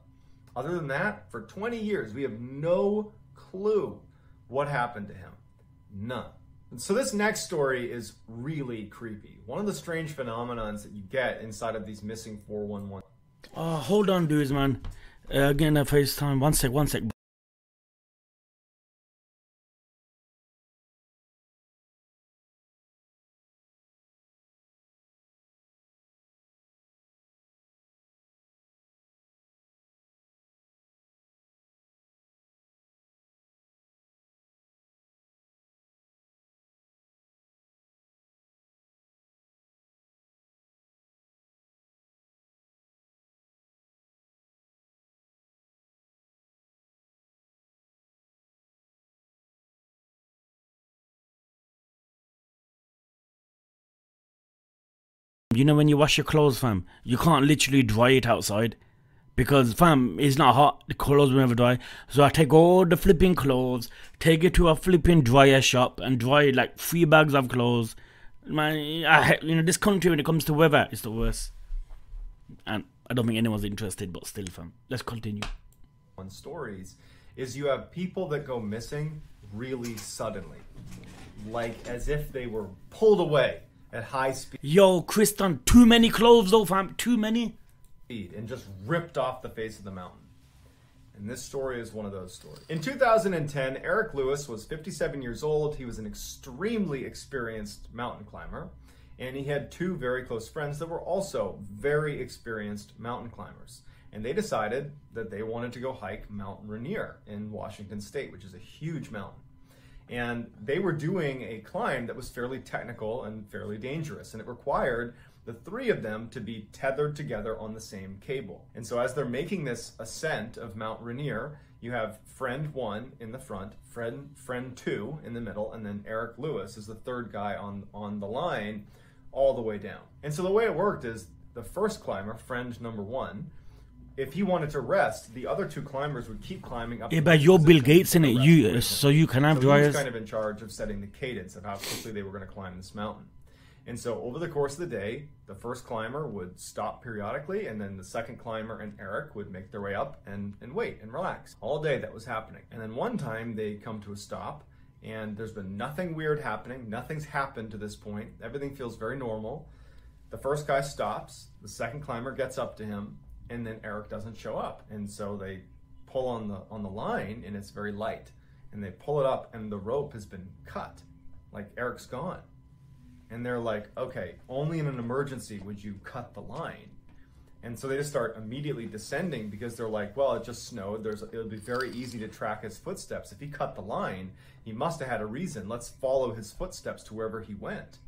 Other than that, for 20 years, we have no clue what happened to him. None. So this next story is really creepy. One of the strange phenomenons that you get inside of these missing 411. Oh, hold on, dudes, man. Getting a FaceTime. One sec. You know when you wash your clothes, fam, you can't literally dry it outside. Because, fam, it's not hot. The clothes will never dry. So I take all the flipping clothes, take it to a flipping dryer shop and dry like 3 bags of clothes. Man, this country when it comes to weather, it's the worst. And I don't think anyone's interested, but still, fam. Let's continue. On stories is you have people that go missing really suddenly. Like as if they were pulled away at high speed. Yo, Kristen, too many clothes though, fam. Too many. And just ripped off the face of the mountain. And this story is one of those stories. In 2010, Eric Lewis was 57 years old. He was an extremely experienced mountain climber. And he had 2 very close friends that were also very experienced mountain climbers. And they decided that they wanted to go hike Mount Rainier in Washington State, which is a huge mountain. And they were doing a climb that was fairly technical and fairly dangerous. And it required the 3 of them to be tethered together on the same cable. And so as they're making this ascent of Mount Rainier, you have friend 1 in the front, friend 2 in the middle, and then Eric Lewis is the 3rd guy on the line all the way down. And so the way it worked is the first climber, friend number 1, if he wanted to rest, the other two climbers would keep climbing up. Yeah, but you're Bill Gates in it. So you can have so dryers. He was kind of in charge of setting the cadence of how quickly they were going to climb this mountain. And so over the course of the day, the first climber would stop periodically, and then the second climber and Eric would make their way up and wait and relax. All day that was happening. And then one time they come to a stop, and there's been nothing weird happening. Nothing's happened to this point. Everything feels very normal. The first guy stops, the second climber gets up to him, and then Eric doesn't show up. And so they pull on the line, and it's very light. And they pull it up, and the rope has been cut. Like, Eric's gone. And they're like, okay, only in an emergency would you cut the line. And so they just start immediately descending because they're like, well, it just snowed. It'll be very easy to track his footsteps. If he cut the line, he must have had a reason. Let's follow his footsteps to wherever he went.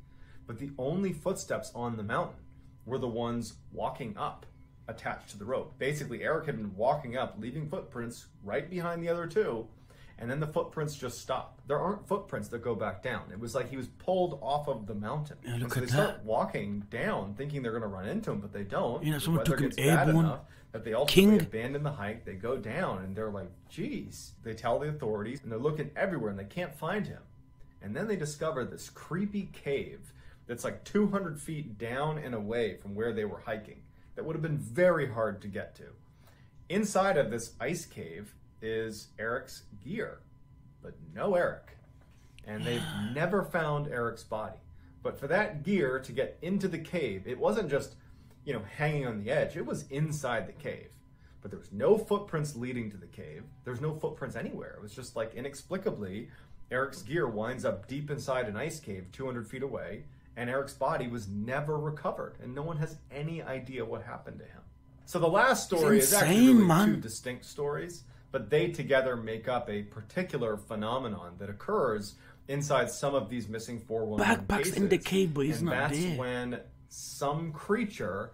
But the only footsteps on the mountain were the ones walking up, attached to the rope. Basically, Eric had been walking up, leaving footprints right behind the other two, and then the footprints just stop. There aren't footprints that go back down. It was like he was pulled off of the mountain. Yeah, and so they start walking down, thinking they're going to run into him, but they don't. You know, someone took him gets bad airborne. enough that they ultimately abandon the hike. They go down, and they're like, geez. They tell the authorities, and they're looking everywhere, and they can't find him. And then they discover this creepy cave that's like 200 feet down and away from where they were hiking. That would have been very hard to get to. Inside of this ice cave is Eric's gear, but no Eric. And they've never found Eric's body. But for that gear to get into the cave, it wasn't just, you know, hanging on the edge. It was inside the cave. But there was no footprints leading to the cave. There was no footprints anywhere. It was just like, inexplicably, Eric's gear winds up deep inside an ice cave 200 feet away, and Eric's body was never recovered, and no one has any idea what happened to him. So the last story is actually really two distinct stories, but they together make up a particular phenomenon that occurs inside some of these missing 411 cases. In the cave, but he's and not that's there. when some creature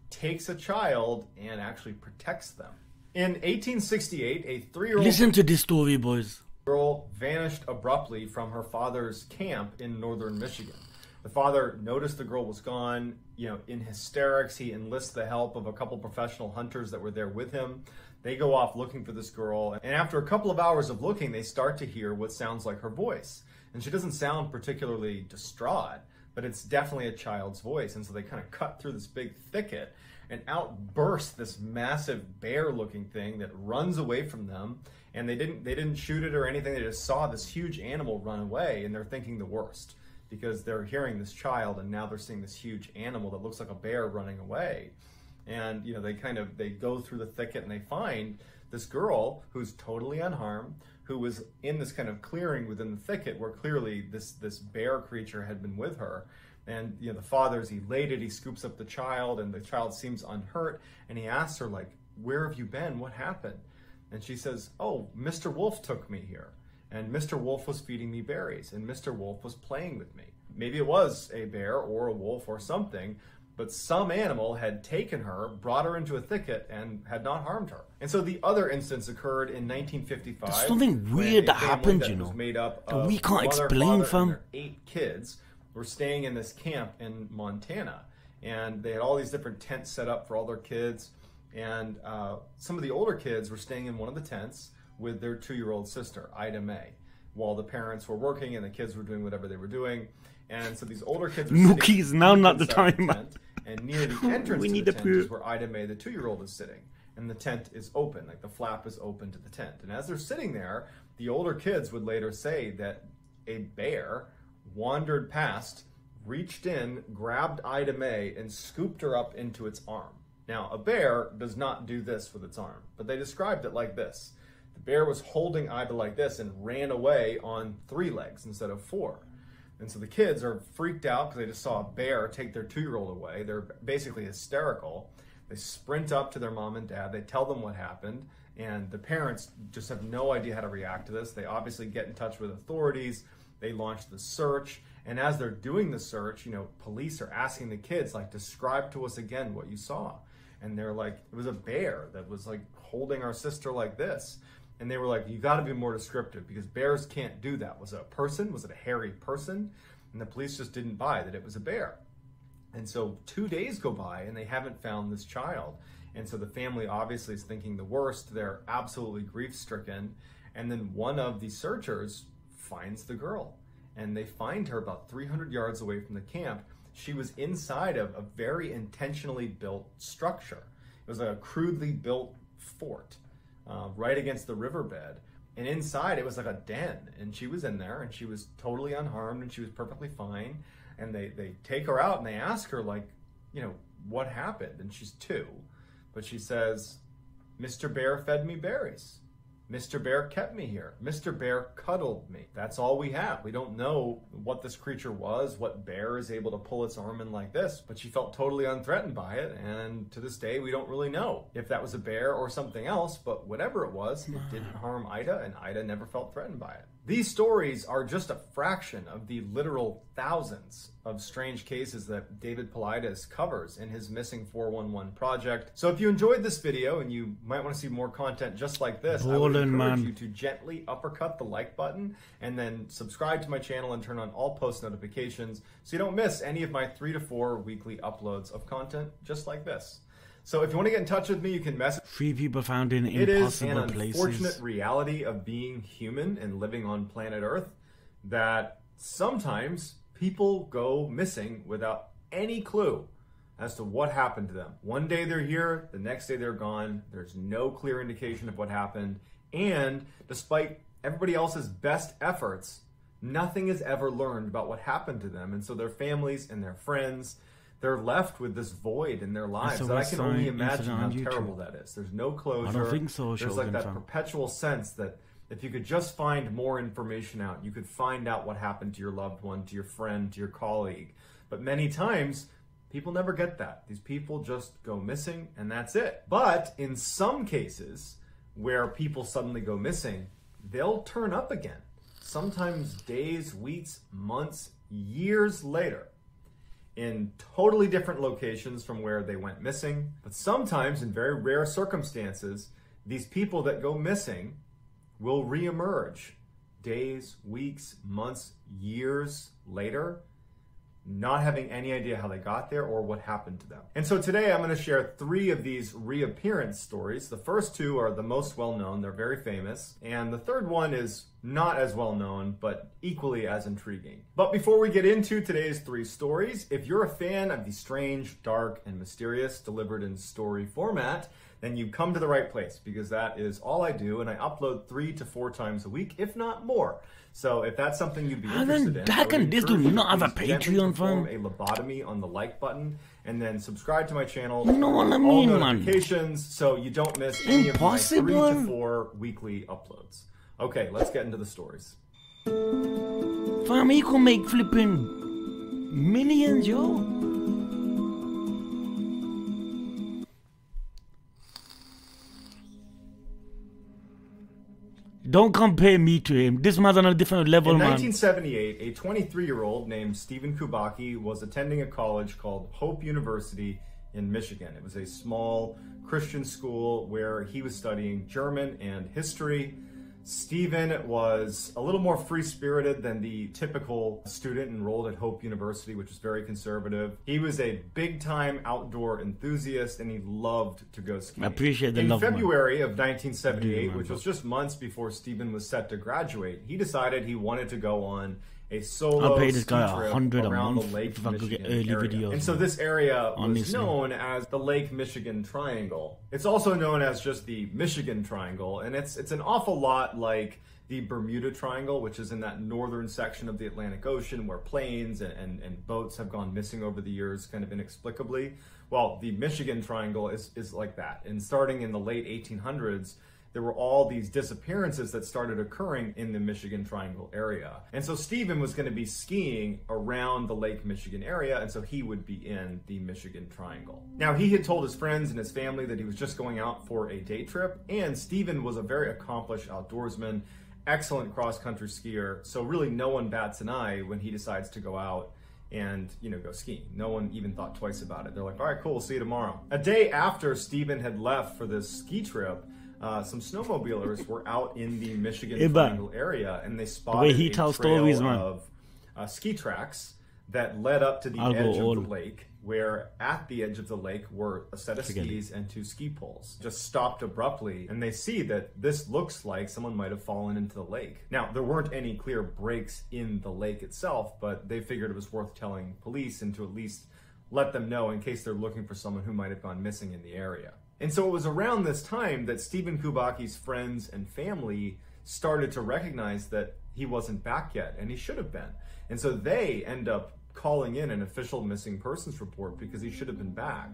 takes a child and actually protects them. In 1868, a 3-year-old... Listen to this story, boys. Girl vanished abruptly from her father's camp in northern Michigan. The father noticed the girl was gone. You know, in hysterics, he enlists the help of a couple professional hunters that were there with him. They go off looking for this girl, and after a couple of hours of looking, they start to hear what sounds like her voice. And she doesn't sound particularly distraught, but it's definitely a child's voice. And so they kind of cut through this big thicket, and out bursts this massive bear-looking thing that runs away from them. And they didn't shoot it or anything. They just saw this huge animal run away, and they're thinking the worst, because they're hearing this child, and now they're seeing this huge animal that looks like a bear running away. And, you know, they go through the thicket, and they find this girl who's totally unharmed, who was in this kind of clearing within the thicket where clearly this bear creature had been with her. And, you know, the father's elated. He scoops up the child, and the child seems unhurt. And he asks her, like, where have you been? What happened? And she says, oh, Mr. Wolf took me here. And Mr. Wolf was feeding me berries, and Mr. Wolf was playing with me. Maybe it was a bear or a wolf or something, but some animal had taken her, brought her into a thicket, and had not harmed her. And so the other instance occurred in 1955. There's something weird that happened, you know, made up that of we can't mother, explain, father, fam. and their 8 kids were staying in this camp in Montana. And they had all these different tents set up for all their kids. And some of the older kids were staying in one of the tents with their 2-year-old sister, Ida Mae, while the parents were working and the kids were doing whatever they were doing. And so these older kids were Nookies, sitting now not the inside time. tent, and near the entrance We to need the to tent is poo. where Ida Mae, the 2-year-old, is sitting. And the tent is open, like the flap is open to the tent. And as they're sitting there, the older kids would later say that a bear wandered past, reached in, grabbed Ida Mae, and scooped her up into its arm. Now, a bear does not do this with its arm, but they described it like this. The bear was holding Ida like this and ran away on 3 legs instead of 4. And so the kids are freaked out because they just saw a bear take their 2-year-old away. They're basically hysterical. They sprint up to their mom and dad. They tell them what happened. And the parents just have no idea how to react to this. They obviously get in touch with authorities. They launch the search. And as they're doing the search, you know, police are asking the kids, like, describe to us again what you saw. And they're like, it was a bear that was like holding our sister like this. And they were like, you got to be more descriptive because bears can't do that. Was it a person? Was it a hairy person? And the police just didn't buy that it was a bear. And so 2 days go by and they haven't found this child. And so the family obviously is thinking the worst. They're absolutely grief-stricken. And then one of the searchers finds the girl. And they find her about 300 yards away from the camp. She was inside of a very intentionally built structure. It was a crudely built fort right against the riverbed. And inside it was like a den. And she was in there and she was totally unharmed and she was perfectly fine. And they take her out and they ask her, like, you know, what happened? And she's 2. But she says, Mr. Bear fed me berries. Mr. Bear kept me here. Mr. Bear cuddled me. That's all we have. We don't know what this creature was, what bear is able to pull its arm in like this, but she felt totally unthreatened by it, and to this day, we don't really know if that was a bear or something else, but whatever it was, it didn't harm Ida, and Ida never felt threatened by it. These stories are just a fraction of the literal thousands of strange cases that David Paulides covers in his Missing 411 project. So if you enjoyed this video and you might want to see more content just like this, I would encourage you to gently uppercut the like button and then subscribe to my channel and turn on all post notifications so you don't miss any of my 3 to 4 weekly uploads of content just like this. So if you want to get in touch with me, you can message. 3 people found in impossible places. It is an unfortunate reality of being human and living on planet Earth that sometimes people go missing without any clue as to what happened to them. One day they're here, the next day they're gone. There's no clear indication of what happened. And despite everybody else's best efforts, nothing is ever learned about what happened to them. And so their families and their friends, they're left with this void in their lives that I can only imagine how terrible that is. There's no closure. I don't think so. There's like that perpetual sense that if you could just find more information out, you could find out what happened to your loved one, to your friend, to your colleague. But many times, people never get that. These people just go missing and that's it. But in some cases where people suddenly go missing, they'll turn up again. Sometimes days, weeks, months, years later, in totally different locations from where they went missing. But sometimes, in very rare circumstances, these people that go missing will reemerge days, weeks, months, years later, not having any idea how they got there or what happened to them. And so today I'm going to share 3 of these reappearance stories. The first 2 are the most well-known, they're very famous, and the third one is not as well-known, but equally as intriguing. But before we get into today's 3 stories, if you're a fan of the strange, dark, and mysterious delivered in story format, then you've come to the right place, because that is all I do, and I upload 3 to 4 times a week, if not more. So if that's something you'd be interested in, how can this do not have a Patreon fund? A lobotomy on the like button, and then subscribe to my channel. You know what I mean, all notifications, so you don't miss any of my 3 to 4 weekly uploads. Okay, let's get into the stories. Fam, you can make flipping millions, yo. Don't compare me to him. This man's on a different level, man. In 1978, a 23-year-old named Stephen Kubacki was attending a college called Hope University in Michigan. It was a small Christian school where he was studying German and history. Stephen was a little more free-spirited than the typical student enrolled at Hope University, which is very conservative. He was a big-time outdoor enthusiast, and he loved to go skiing. I appreciate the love, In February of 1978, which was just months before Stephen was set to graduate, he decided he wanted to go on a solo ski trip around the Lake Michigan area. And so this area was known as the Lake Michigan Triangle. It's also known as just the Michigan Triangle, and it's an awful lot like the Bermuda Triangle, which is in that northern section of the Atlantic Ocean where planes and boats have gone missing over the years kind of inexplicably. Well, the Michigan Triangle is like that. And starting in the late 1800s, there were all these disappearances that started occurring in the Michigan Triangle area. And so Stephen was going to be skiing around the Lake Michigan area, and so he would be in the Michigan Triangle. Now, he had told his friends and his family that he was just going out for a day trip, and Stephen was a very accomplished outdoorsman, excellent cross-country skier, so really no one bats an eye when he decides to go out and, you know, go skiing. No one even thought twice about it. They're like, all right, cool, we'll see you tomorrow. A day after Stephen had left for this ski trip, some snowmobilers were out in the Michigan Triangle area, and they spotted a trail of ski tracks that led up to the edge of the lake, where at the edge of the lake were a set of skis and 2 ski poles. Just stopped abruptly, and they see that this looks like someone might have fallen into the lake. Now, there weren't any clear breaks in the lake itself, but they figured it was worth telling police and to at least let them know in case they're looking for someone who might have gone missing in the area. And so it was around this time that Stephen Kubaki's friends and family started to recognize that he wasn't back yet, and he should have been. And so they end up calling in an official missing persons report because he should have been back.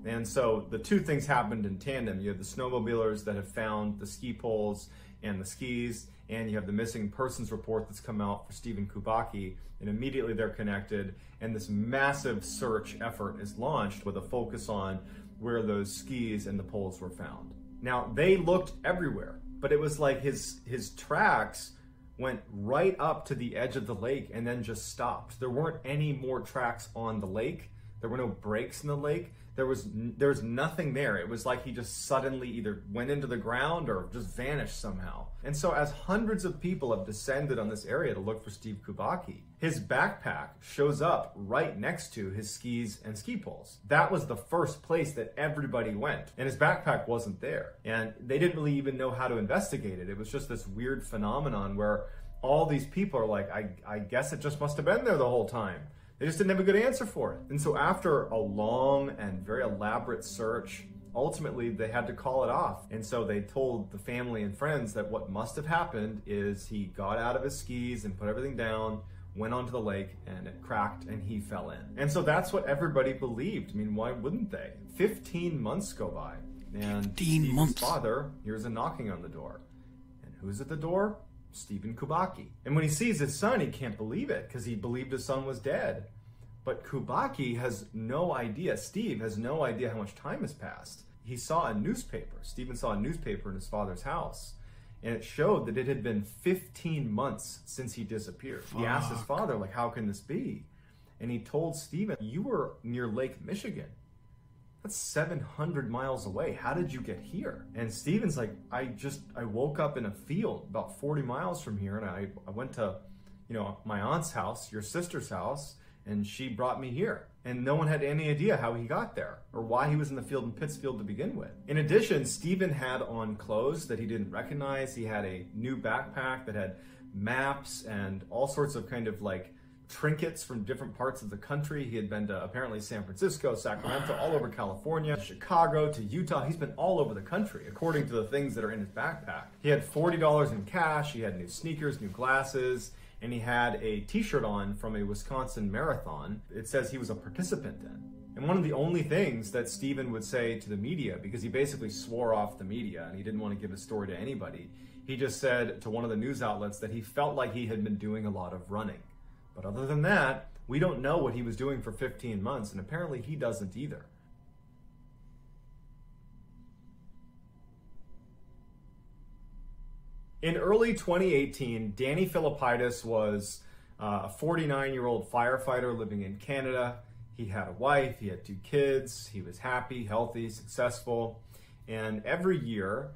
And so the two things happened in tandem. You have the snowmobilers that have found the ski poles and the skis, and you have the missing persons report that's come out for Stephen Kubaki, and immediately they're connected, and this massive search effort is launched with a focus on where those skis and the poles were found. Now, they looked everywhere, but it was like his tracks went right up to the edge of the lake and then just stopped. There weren't any more tracks on the lake. There were no breaks in the lake. There was nothing there. It was like he just suddenly either went into the ground or just vanished somehow. And so as hundreds of people have descended on this area to look for Steve Kubaki, his backpack shows up right next to his skis and ski poles. That was the first place that everybody went, and his backpack wasn't there. And they didn't really even know how to investigate it. It was just this weird phenomenon where all these people are like, I guess it just must have been there the whole time. They just didn't have a good answer for it. And so after a long and very elaborate search, ultimately they had to call it off. And so they told the family and friends that what must have happened is he got out of his skis and put everything down, went onto the lake, and it cracked and he fell in. And so that's what everybody believed. I mean, why wouldn't they? 15 months go by, and Steve's father hears a knocking on the door. And who's at the door? Stephen Kubaki. And when he sees his son, he can't believe it because he believed his son was dead. But Kubaki has no idea, Steve has no idea how much time has passed. He saw a newspaper, Stephen saw a newspaper in his father's house, and it showed that it had been 15 months since he disappeared. He asked his father, like, how can this be? And he told Stephen, you were near Lake Michigan. That's 700 miles away. How did you get here? And Stephen's like, I woke up in a field about 40 miles from here, and I went to, my aunt's house, your sister's house, and she brought me here. And no one had any idea how he got there or why he was in the field in Pittsfield to begin with. In addition, Stephen had on clothes that he didn't recognize. He had a new backpack that had maps and all sorts of kind of like trinkets from different parts of the country. He had been to apparently San Francisco, Sacramento, all over California, Chicago, to Utah. He's been all over the country, according to the things that are in his backpack. He had $40 in cash, he had new sneakers, new glasses, and he had a t-shirt on from a Wisconsin marathon. It says he was a participant in. And one of the only things that Stephen would say to the media, because he basically swore off the media and he didn't want to give his story to anybody, he just said to one of the news outlets that he felt like he had been doing a lot of running. But other than that, we don't know what he was doing for 15 months, and apparently he doesn't either. In early 2018, Danny Philippidis was a 49-year-old firefighter living in Canada. He had a wife, he had 2 kids, he was happy, healthy, successful, and every year,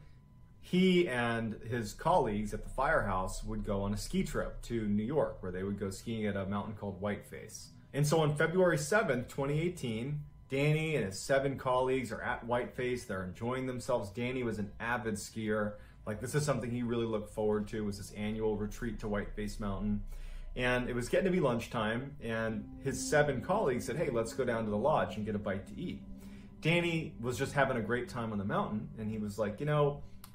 he and his colleagues at the firehouse would go on a ski trip to New York, where they would go skiing at a mountain called Whiteface. And so on February 7th, 2018, Danny and his 7 colleagues are at Whiteface. They're enjoying themselves. Danny was an avid skier. Like, this is something he really looked forward to, was this annual retreat to Whiteface Mountain. And it was getting to be lunchtime, and his 7 colleagues said, hey, let's go down to the lodge and get a bite to eat. Danny was just having a great time on the mountain, and he was like,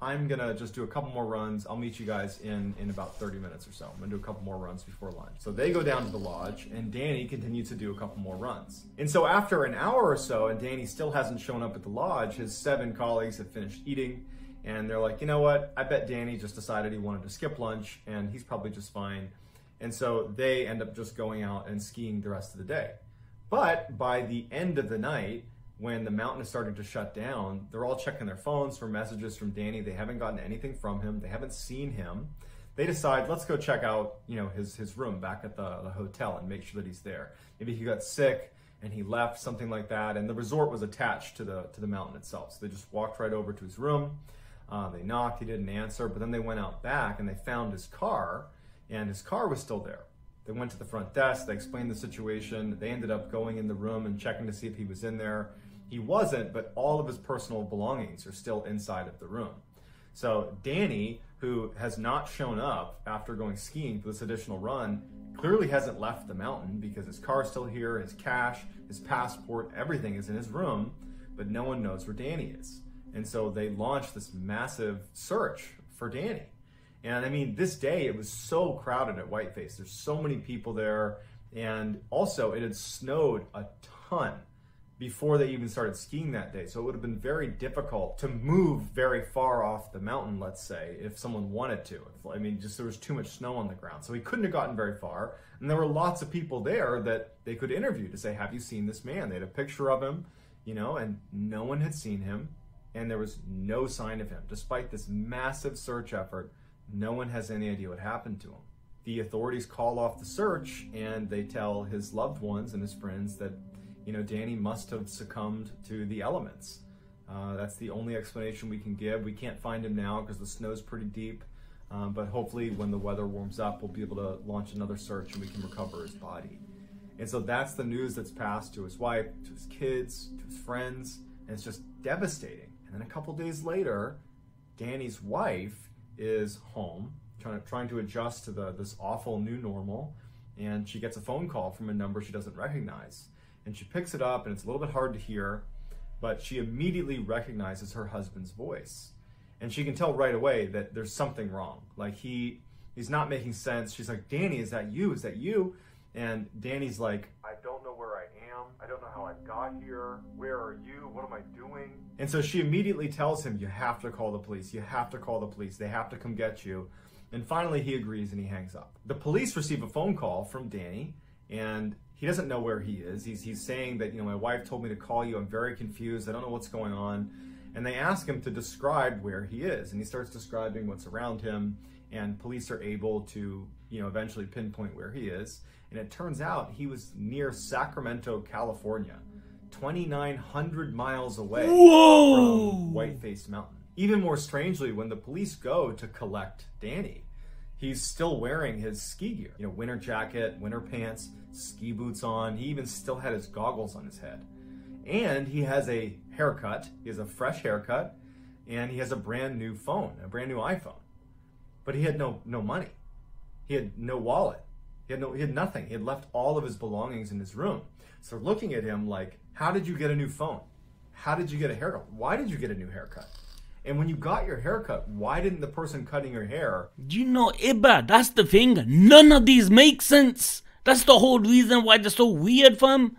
I'm gonna just do a couple more runs. I'll meet you guys in about 30 minutes or so. I'm gonna do a couple more runs before lunch. So they go down to the lodge, and Danny continues to do a couple more runs. And so after an hour or so, and Danny still hasn't shown up at the lodge, his 7 colleagues have finished eating, and they're like, you know what? I bet Danny just decided he wanted to skip lunch, and he's probably just fine. And so they end up just going out and skiing the rest of the day. But by the end of the night, when the mountain is starting to shut down, they're all checking their phones for messages from Danny. They haven't gotten anything from him. They haven't seen him. They decide, let's go check out, his room back at the hotel and make sure that he's there. Maybe he got sick and he left, something like that. And the resort was attached to the mountain itself. So they just walked right over to his room. They knocked, he didn't answer, but then they went out back and they found his car, and his car was still there. They went to the front desk, they explained the situation, they ended up going in the room and checking to see if he was in there. He wasn't, but all of his personal belongings are still inside of the room. So Danny, who has not shown up after going skiing for this additional run, clearly hasn't left the mountain because his car's still here, his cash, his passport, everything is in his room, but no one knows where Danny is. And so they launched this massive search for Danny. And I mean, this day it was so crowded at Whiteface. There's so many people there. And also it had snowed a ton before they even started skiing that day. So it would have been very difficult to move very far off the mountain, let's say, if someone wanted to. I mean, just there was too much snow on the ground. So he couldn't have gotten very far. And there were lots of people there that they could interview to say, have you seen this man? They had a picture of him, you know, and no one had seen him. And there was no sign of him. Despite this massive search effort, no one has any idea what happened to him. The authorities call off the search and they tell his loved ones and his friends that, you know, Danny must have succumbed to the elements. That's the only explanation we can give. We can't find him now because the snow's pretty deep, but hopefully when the weather warms up, we'll be able to launch another search and we can recover his body. And so that's the news that's passed to his wife, to his kids, to his friends, and it's just devastating. And then a couple days later, Danny's wife is home, trying to adjust to this awful new normal, and she gets a phone call from a number she doesn't recognize. And she picks it up, and it's a little bit hard to hear, but she immediately recognizes her husband's voice. And she can tell right away that there's something wrong. Like he's not making sense. She's like, Danny, is that you? Is that you? And Danny's like, I don't know where I am. I don't know how I got here. Where are you? What am I doing? And so she immediately tells him, you have to call the police. You have to call the police. They have to come get you. And finally he agrees and he hangs up. The police receive a phone call from Danny, and he doesn't know where he is. He's saying that, you know, my wife told me to call you. I'm very confused. I don't know what's going on. And they ask him to describe where he is. And he starts describing what's around him. And police are able to, you know, eventually pinpoint where he is. And it turns out he was near Sacramento, California, 2,900 miles away from Whiteface Mountain. Even more strangely, when the police go to collect Danny, he's still wearing his ski gear. You know, winter jacket, winter pants, ski boots on. He even still had his goggles on his head. And he has a haircut. He has a fresh haircut. And he has a brand new phone, a brand new iPhone. But he had no money. He had no wallet. He had nothing. He had left all of his belongings in his room. So looking at him like, how did you get a new phone? How did you get a haircut? Why did you get a new haircut? And when you got your haircut, why didn't the person cutting your hair? You know, Ibba, that's the thing. None of these make sense. That's the whole reason why they're so weird, fam.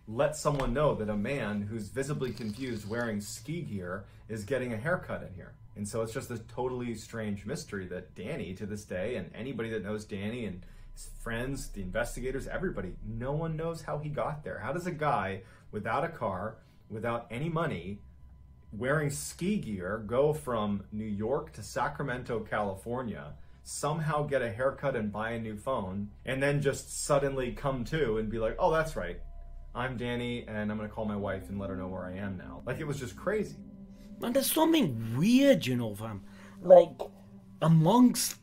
Let someone know that a man who's visibly confused wearing ski gear is getting a haircut in here. And so it's just this totally strange mystery that Danny, to this day, and anybody that knows Danny and his friends, the investigators, everybody, no one knows how he got there. How does a guy without a car, without any money, wearing ski gear, go from New York to Sacramento, California, somehow get a haircut and buy a new phone, and then just suddenly come to and be like, oh, that's right, I'm Danny, and I'm going to call my wife and let her know where I am now. Like, it was just crazy. Man, there's something weird, you know, fam. Like, amongst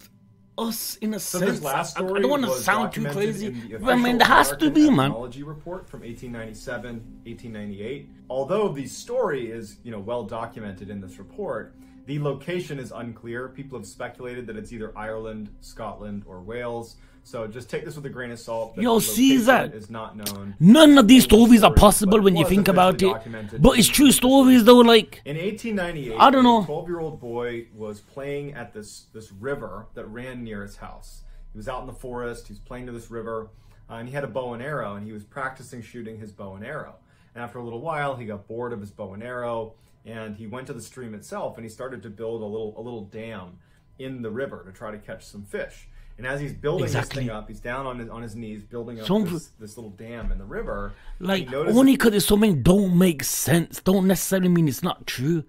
us, in a sense. This last story I don't want to was sound too documented crazy. in the I mean, there has to be, man. Ethnology report from 1897, 1898. Although the story is, you know, well documented in this report, the location is unclear. People have speculated that it's either Ireland, Scotland, or Wales. So just take this with a grain of salt. Yo, see that? Is not known. None of these stories are possible when you think about it. But it's true stories, though, like... In 1898, I don't know. A 12-year-old boy was playing at this river that ran near his house. He was out in the forest. He was playing to this river. And he had a bow and arrow, and he was practicing shooting his bow and arrow. And after a little while, he got bored of his bow and arrow, and he went to the stream itself, and he started to build a little dam in the river to try to catch some fish. And as he's building this thing up, he's down on his knees building up this little dam in the river. Like, only because it's something don't make sense, don't necessarily mean it's not true,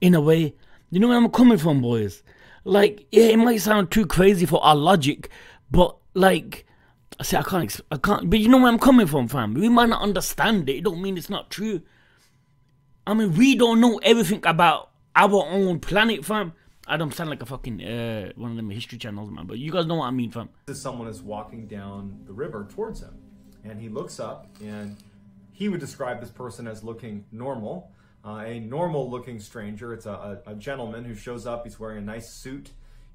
in a way. You know where I'm coming from, boys? Like, yeah, it might sound too crazy for our logic, but like, see, I can't, but you know where I'm coming from, fam? We might not understand it, it don't mean it's not true. I mean, we don't know everything about our own planet, fam. I don't sound like a fucking one of them history channels, man. But you guys know what I mean, fam. Someone is walking down the river towards him, and he looks up, and he would describe this person as looking normal, a normal-looking stranger. It's a gentleman who shows up. He's wearing a nice suit.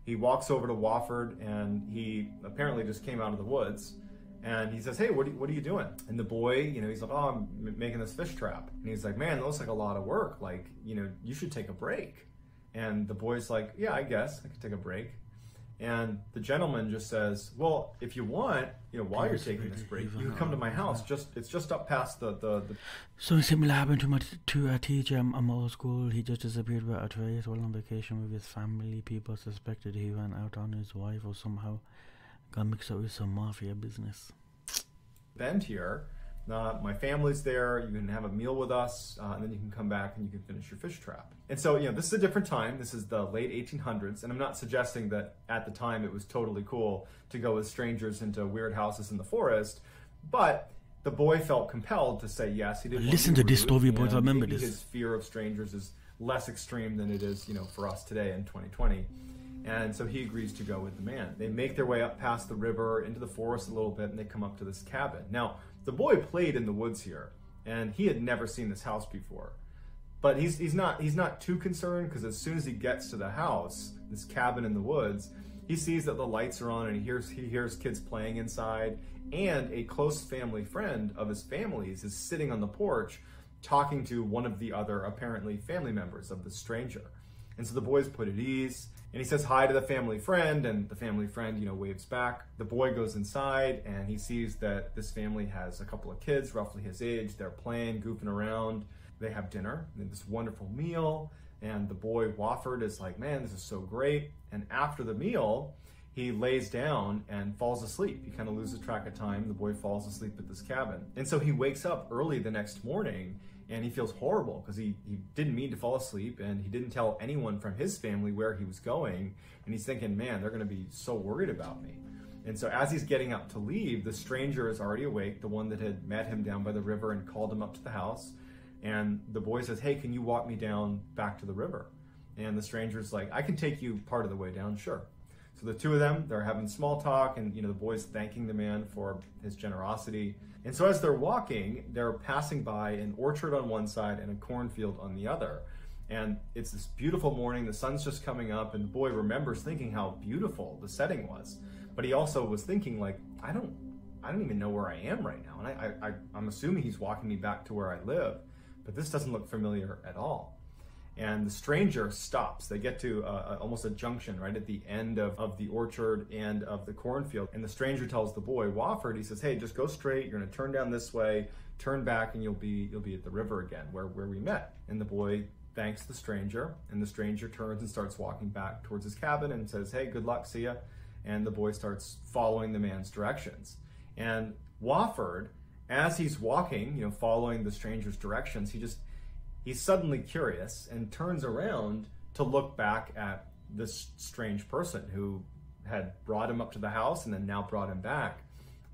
He walks over to Wofford, and he apparently just came out of the woods. And he says, hey, what are you doing? And the boy, you know, he's like, oh, I'm making this fish trap. And he's like, man, that looks like a lot of work. Like, you know, you should take a break. And the boy's like, yeah, I guess I could take a break. And the gentleman just says, well, if you want, you know, while you're taking this break, you can come to my house. It's just up past the... So similar happened to a teacher at our school. He just disappeared without a trace while on vacation with his family. People suspected he went out on his wife or somehow got mixed up with some mafia business. Bend here. My family's there, you can have a meal with us, and then you can come back and you can finish your fish trap. And so, you know, this is a different time. This is the late 1800s, and I'm not suggesting that at the time it was totally cool to go with strangers into weird houses in the forest, but the boy felt compelled to say yes. He didn't listen to this story, boys. I remember this. His fear of strangers is less extreme than it is, you know, for us today in 2020. And so he agrees to go with the man. They make their way up past the river into the forest a little bit, and they come up to this cabin. Now, the boy played in the woods here, and he had never seen this house before. But he's not too concerned, because as soon as he gets to the house, this cabin in the woods, he sees that the lights are on, and he hears kids playing inside, and a close family friend of his family's is sitting on the porch talking to one of the other apparently family members of the stranger. And so the boy's put at ease, and he says hi to the family friend, and the family friend, you know, waves back. The boy goes inside, and he sees that this family has a couple of kids, roughly his age. They're playing, goofing around. They have dinner, and this wonderful meal, and the boy, Wofford, is like, man, this is so great. And after the meal, he lays down and falls asleep. He kind of loses track of time. The boy falls asleep at this cabin. And so he wakes up early the next morning, and he feels horrible because he didn't mean to fall asleep, and he didn't tell anyone from his family where he was going. And he's thinking, man, they're going to be so worried about me. And so as he's getting up to leave, the stranger is already awake, the one that had met him down by the river and called him up to the house. And the boy says, hey, can you walk me down back to the river? And the stranger's like, I can take you part of the way down, sure. So the two of them, they're having small talk, and you know, the boy's thanking the man for his generosity. And so as they're walking, they're passing by an orchard on one side and a cornfield on the other. And it's this beautiful morning, the sun's just coming up, and the boy remembers thinking how beautiful the setting was. But he also was thinking, like, I don't even know where I am right now. And I'm assuming he's walking me back to where I live, but this doesn't look familiar at all. And the stranger stops. They get to almost a junction right at the end of the orchard and of the cornfield. And the stranger tells the boy, Wofford, he says, hey, just go straight. You're going to turn down this way, turn back, and you'll be at the river again where we met. And the boy thanks the stranger, and the stranger turns and starts walking back towards his cabin and says, hey, good luck, see ya. And the boy starts following the man's directions. And Wofford, as he's walking, you know, following the stranger's directions, he's suddenly curious and turns around to look back at this strange person who had brought him up to the house and then now brought him back.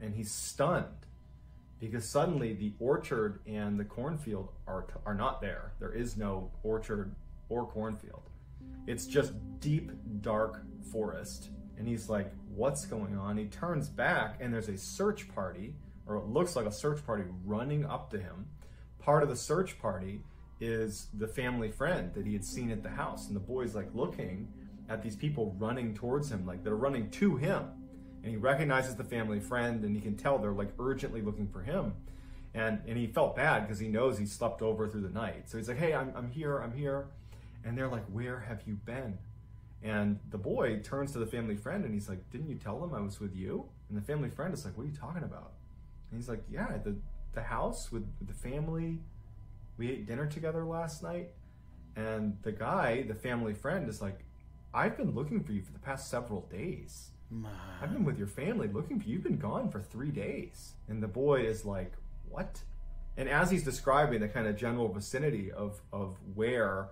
And he's stunned because suddenly the orchard and the cornfield are not there. There is no orchard or cornfield. It's just deep, dark forest. And he's like, what's going on? He turns back, and there's a search party, or it looks like a search party, running up to him. Part of the search party is the family friend that he had seen at the house. And the boy's like looking at these people running towards him, like they're running to him. And he recognizes the family friend, and he can tell they're like urgently looking for him. And he felt bad because he knows he slept over through the night. So he's like, hey, I'm here. And they're like, where have you been? And the boy turns to the family friend and he's like, didn't you tell them I was with you? And the family friend is like, what are you talking about? And he's like, yeah, the house with the family. We ate dinner together last night. And the guy, the family friend, is like, I've been looking for you for the past several days. I've been with your family looking for you. You've been gone for 3 days. And the boy is like, what? And as he's describing the kind of general vicinity of where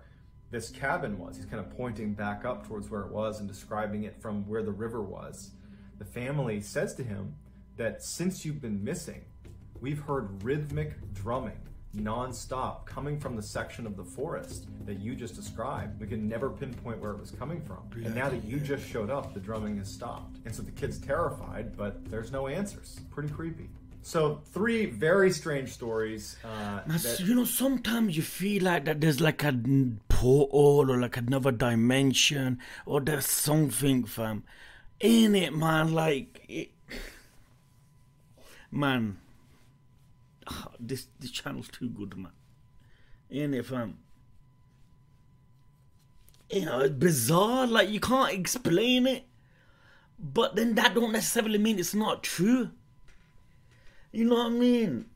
this cabin was, he's kind of pointing back up towards where it was and describing it from where the river was. The family says to him that since you've been missing, we've heard rhythmic drumming non-stop, coming from the section of the forest that you just described. We could never pinpoint where it was coming from. And now that you just showed up, the drumming has stopped. And so the kid's terrified, but there's no answers. Pretty creepy. So 3 very strange stories. You know, sometimes you feel like that there's like a portal or like another dimension or there's something, fam. Ain't it, man? Like, man, this channel's too good, man. Ain't it, fam? You know, it's bizarre. Like, you can't explain it, but then that don't necessarily mean it's not true. You know what I mean?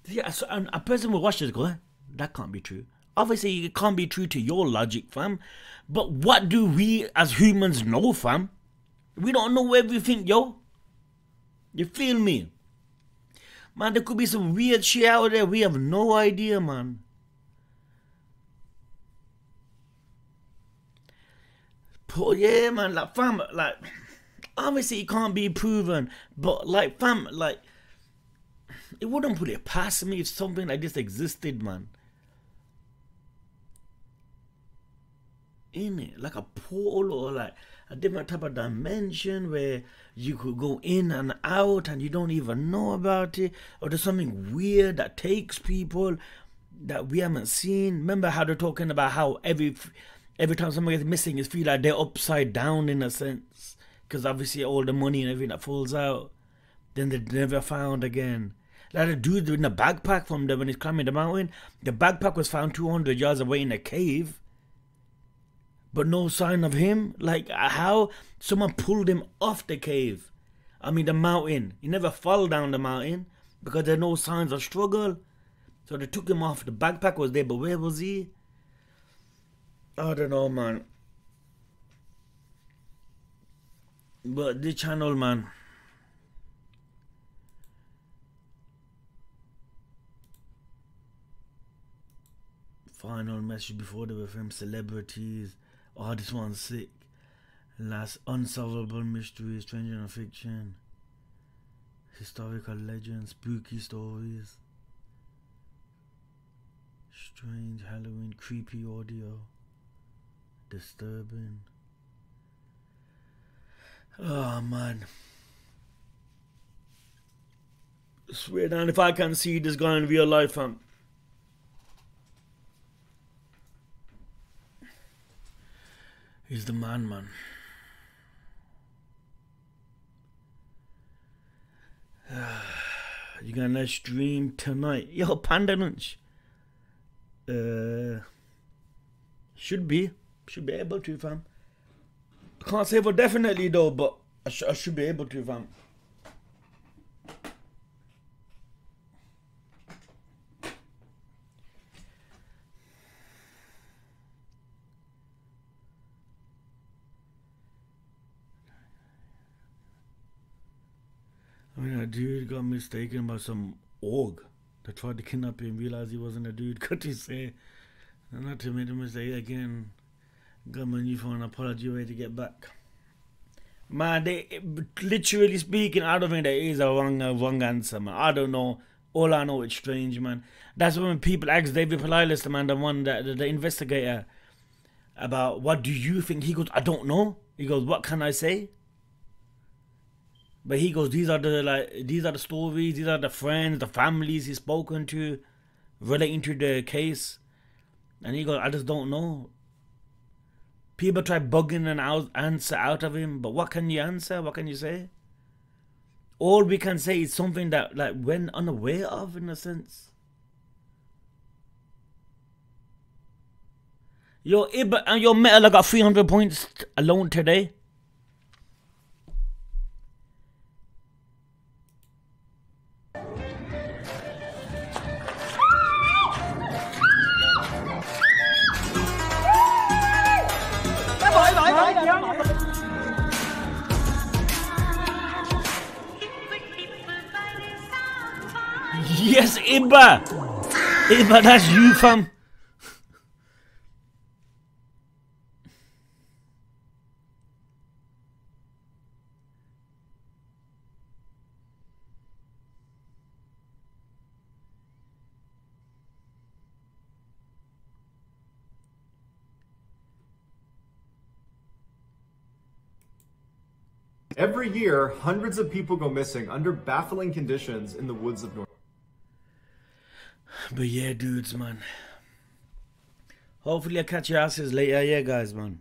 Yeah, so a person will watch this go, that can't be true. Obviously, it can't be true to your logic, fam. But what do we as humans know, fam? We don't know everything, yo. You feel me? Man, there could be some weird shit out there. We have no idea, man. But yeah, man, like, fam, like, obviously it can't be proven. But, like, fam, like, it wouldn't put it past me if something like this existed, man. In it, like a portal or like a different type of dimension where you could go in and out and you don't even know about it, or there's something weird that takes people that we haven't seen. Remember how they're talking about how every time somebody gets missing, it feels like they're upside down in a sense, because obviously all the money and everything that falls out, then they're never found again. Like the dude in the backpack from there when he's climbing the mountain, the backpack was found 200 yards away in a cave. But no sign of him. Like, how? Someone pulled him off the cave. I mean, the mountain. He never fell down the mountain because there are no signs of struggle. So they took him off. The backpack was there, but where was he? I don't know, man. But the channel, man. Final message before they were from celebrities. Oh, this one's sick. Last unsolvable mysteries, stranger than fiction, historical legends, spooky stories, strange Halloween, creepy audio, disturbing. Oh man. I swear down, if I can see this guy in real life, fam. He's the man. You gonna stream tonight? Yo, Panda Lunch. Should be able to, fam. I can't say for definitely though, but I should be able to, fam. I mean, a dude got mistaken by some org that tried to kidnap him, realized he wasn't a dude, got to say, not to make the mistake again, got my new phone, apology way to get back. Man, they, literally speaking, I don't think there is a wrong answer, man. I don't know. All I know is strange, man. That's when people ask David Polilis, man, the one that the investigator, about what do you think? He goes, I don't know. He goes, what can I say? But he goes, these are the stories, these are the friends, the families he's spoken to relating to the case. And he goes, I just don't know. People try bugging an answer out of him, but what can you answer? What can you say? All we can say is something that, like, we're unaware of, in a sense. Yo, Ibba and your Metal got 300 points alone today. Yes, Ibba! Ibba, that's you, fam. Every year, hundreds of people go missing under baffling conditions in the woods of North. But yeah, dudes, man. Hopefully I catch your asses later, yeah, guys, man.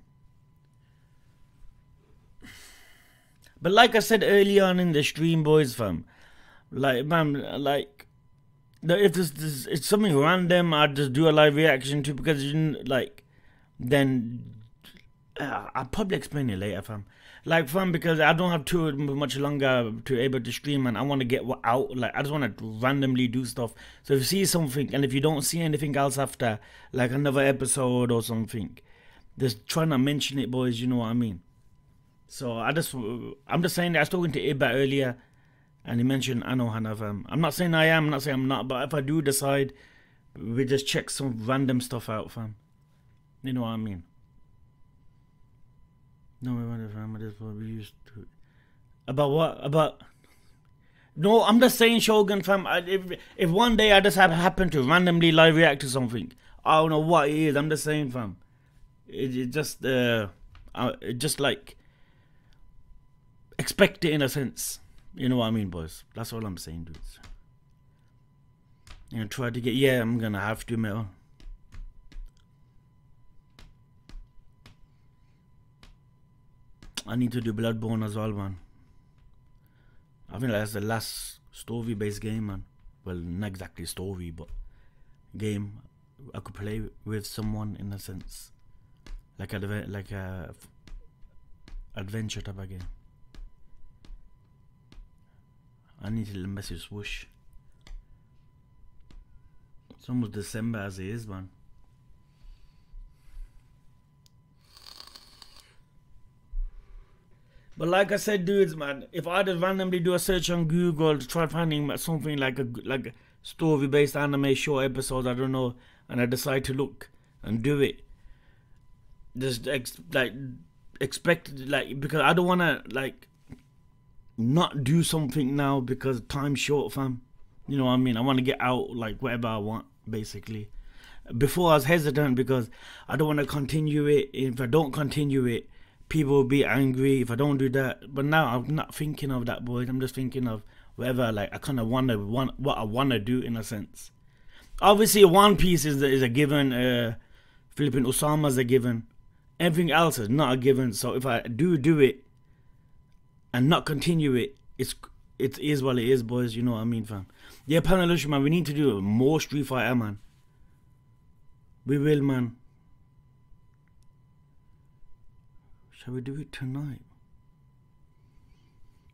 But like I said earlier on in the stream, boys, fam, like, man, like, if this it's something random, I'd just do a live reaction to, because, you know, like, then I'll probably explain it later, fam. Like, fam, because I don't have too much longer to able to stream, and I want to get out. Like, I just want to randomly do stuff. So if you see something, and if you don't see anything else after, like another episode or something, just try not mention it, boys. You know what I mean? So I'm just saying that I was talking to Iba earlier, and he mentioned Anohana, fam. I'm not saying I am, I'm not saying I'm not, but if I do decide, we just check some random stuff out, fam. You know what I mean? No, we wonder, fam. That's what we used to. About what? About? No, I'm just saying, Shogun, fam. If one day I just happen to randomly live react to something, I don't know what it is. I'm just saying, fam. It just like expect it in a sense. You know what I mean, boys? That's all I'm saying, dudes. And try to get. Yeah, I'm gonna have to, metal. I need to do Bloodborne as well, man. I think that's the last story-based game, man. Well, not exactly story, but game I could play with someone in a sense, like a adventure type of game. I need to message Swoosh. It's almost December as it is, man. But like I said, dudes, man, if I just randomly do a search on Google to try finding something like a story-based anime short episodes, I don't know, and I decide to look and do it, just expect, like, because I don't want to, like, not do something now because time's short, fam. You know what I mean? I want to get out, like, whatever I want, basically. Before I was hesitant because I don't want to continue it. If I don't continue it, people will be angry if I don't do that. But now I'm not thinking of that, boys. I'm just thinking of whatever, like, I kind of want what I want to do in a sense. Obviously, One Piece is a given. Flipping Osama's a given. Everything else is not a given. So if I do it and not continue it, it is what it is, boys. You know what I mean, fam? Yeah, Panalush, man, we need to do more Street Fighter, man. We will, man. Shall we do it tonight?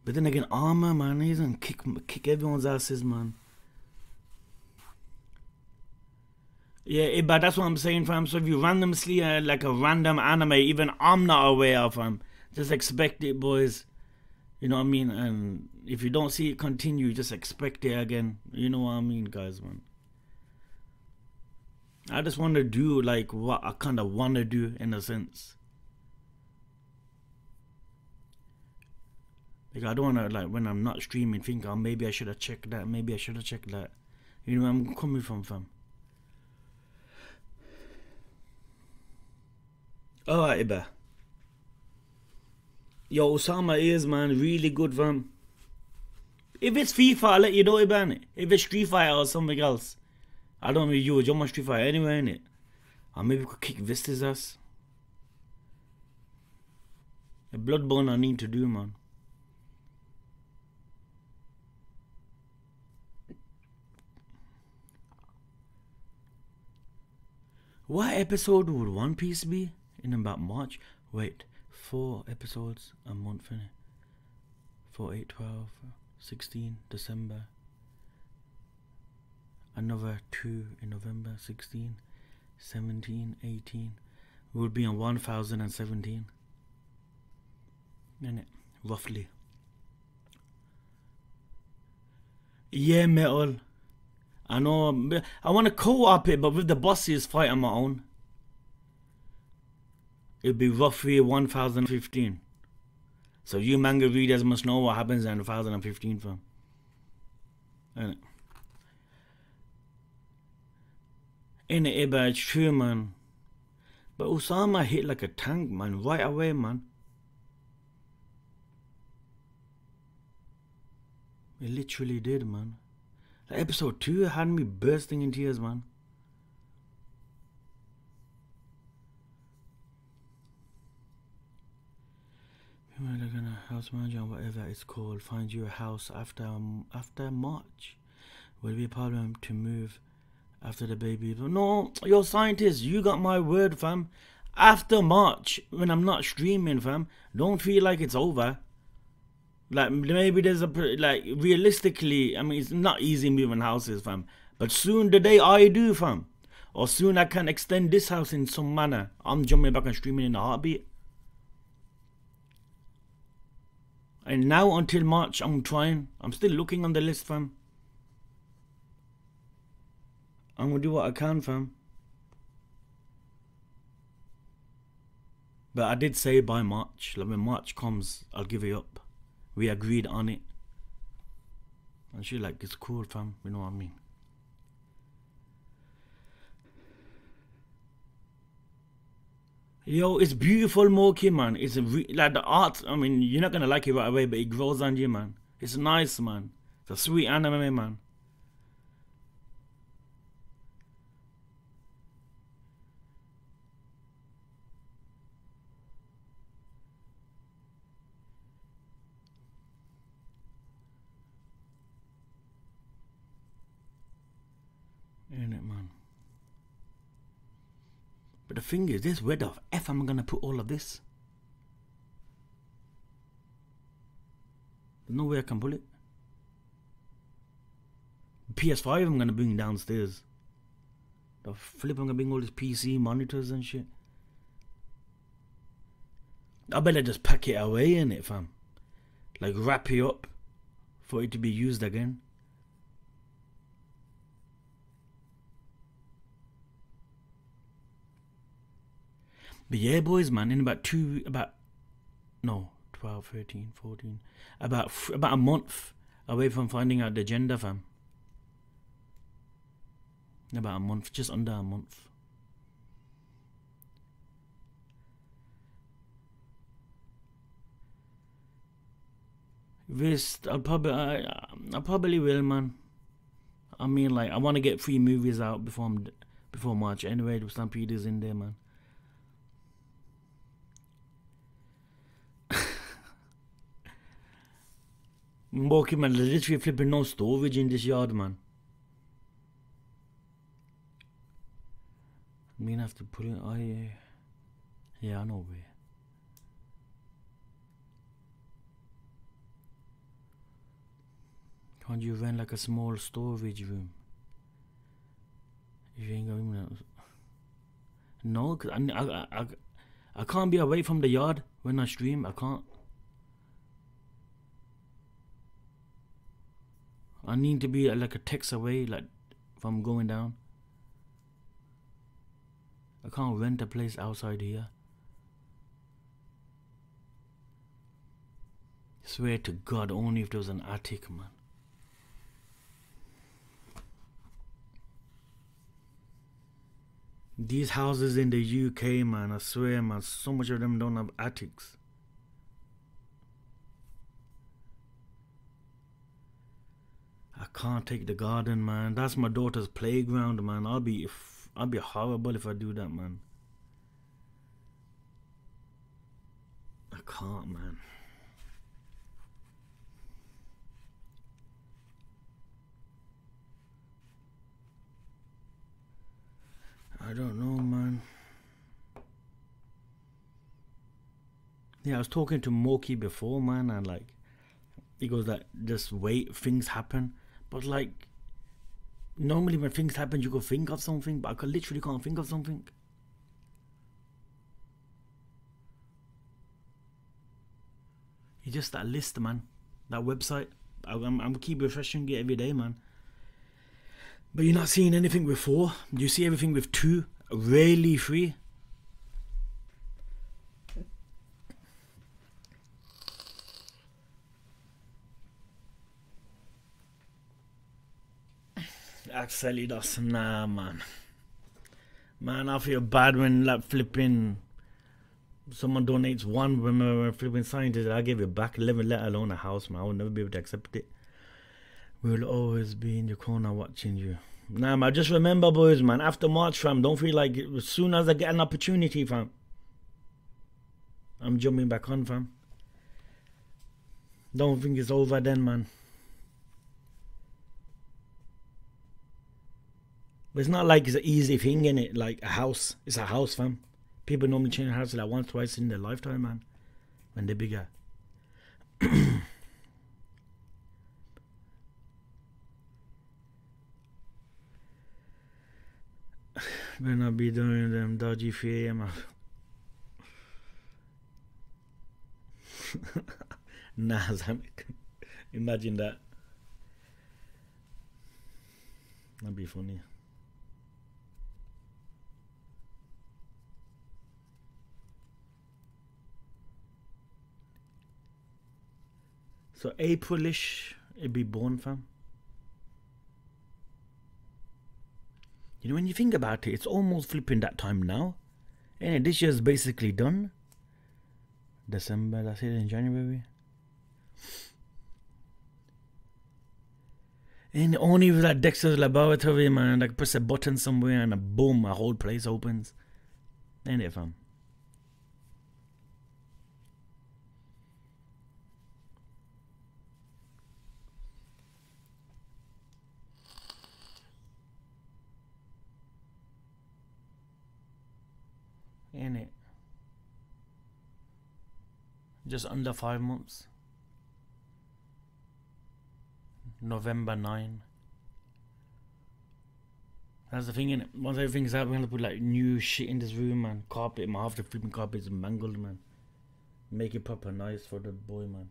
But then again, Armor, man, he's gonna kick everyone's asses, man. Yeah, but that's what I'm saying, fam. So if you randomly like a random anime, even I'm not aware of, fam, just expect it, boys. You know what I mean? And if you don't see it continue, just expect it again. You know what I mean, guys, man. I just want to do like what I kind of want to do in a sense. Like, I don't want to, like, when I'm not streaming, think, oh, maybe I should have checked that, maybe I should have checked that. You know where I'm coming from, fam. Alright, Iba. Yo, Osama is, man, really good, fam. If it's FIFA, I'll let you know, Iba, innit? If it's Street Fighter or something else, I don't know you're my Street Fighter anyway, innit? Or maybe we could kick Vista's ass. A Bloodborne I need to do, man. What episode would One Piece be in about March? Wait, 4 episodes a month, innit? 4, 8, 12, 16, December. Another 2 in November, 16, 17, 18. We'll be on 1017. Innit? Roughly. Yeah, metal. I know, I want to co-op it, but with the bosses fight on my own. It'll be roughly 1015. So you manga readers must know what happens in 1015, fam. Innit? Innit, Iba, it's true, man. But Osama hit like a tank, man, right away, man. It literally did, man. Like, episode 2 had me bursting in tears, man. We're gonna house manager, whatever it's called, find you a house after March. Will it be a problem to move after the baby? No, you're scientists. You got my word, fam. After March, when I'm not streaming, fam, don't feel like it's over. Like, maybe there's a, like, realistically, I mean, it's not easy moving houses, fam. But soon, the day I do, fam, or soon I can extend this house in some manner, I'm jumping back and streaming in a heartbeat. And now until March, I'm trying. I'm still looking on the list, fam. I'm gonna do what I can, fam. But I did say by March, like when March comes, I'll give it up. We agreed on it. And she like, it's cool, fam. You know what I mean? Yo, it's beautiful, Moki, man. It's like the art. I mean, you're not gonna like it right away, but it grows on you, man. It's nice, man. It's a sweet anime, man. Ain't it, man? But the thing is, this, where the F am I gonna put all of this? There's no way I can pull it. PS5 I'm gonna bring downstairs. The flip I'm gonna bring all these PC monitors and shit. I better just pack it away in it, fam. Like, wrap it up for it to be used again. But yeah, boys, man, in about 12, 13, 14, about a month away from finding out the gender, fam. About a month, just under a month. This, I probably will, man. I mean, like, I want to get 3 movies out before March. Anyway, the Stampede's in there, man. Moki, man, there's literally flipping no storage in this yard, man. I'm gonna have to put it. Oh, yeah, I know where. Can't you rent like a small storage room? If you ain't going, no, cause I can't be away from the yard when I stream. I can't. I need to be like a text away, like if I'm going down. I can't rent a place outside here. Swear to God, only if there was an attic, man. These houses in the UK, man, I swear, man, so much of them don't have attics. I can't take the garden, man. That's my daughter's playground, man. I'll be horrible if I do that, man. I can't, man. I don't know, man. Yeah, I was talking to Moki before, man, and like, he goes that just wait, things happen. But like, normally when things happen, you go think of something, but I literally can't think of something. It's just that list, man. That website. I'm keep refreshing it every day, man. But you're not seeing anything with 4. You see everything with 2, rarely 3. Actually, that's nah, man. Man, I feel bad when like flipping someone donates 1 when we're flipping scientists. I give it back, let alone a house, man. I would never be able to accept it. We'll always be in your corner watching you. Nah, man, just remember, boys, man, after March, fam, don't feel like as soon as I get an opportunity, fam, I'm jumping back on, fam. Don't think it's over then, man. But it's not like it's an easy thing, innit? Like a house. It's a house, fam. People normally change a house like once, twice in their lifetime, man. When they're bigger. Better not be doing them dodgy 3 AM. Nah, Zamek. Imagine that. That'd be funny. So Aprilish, it'd be born, fam. You know, when you think about it, it's almost flipping that time now. And this year's basically done. December, that's it, in January. And only with that Dexter's laboratory, man, like press a button somewhere and boom, a whole place opens. Ain't it, fam? Ain't it? Just under 5 months. November 9. That's the thing, innit? Once everything's out, we're gonna put like new shit in this room, man. Carpet, man. Half the flipping carpet is mangled, man. Make it proper nice for the boy, man.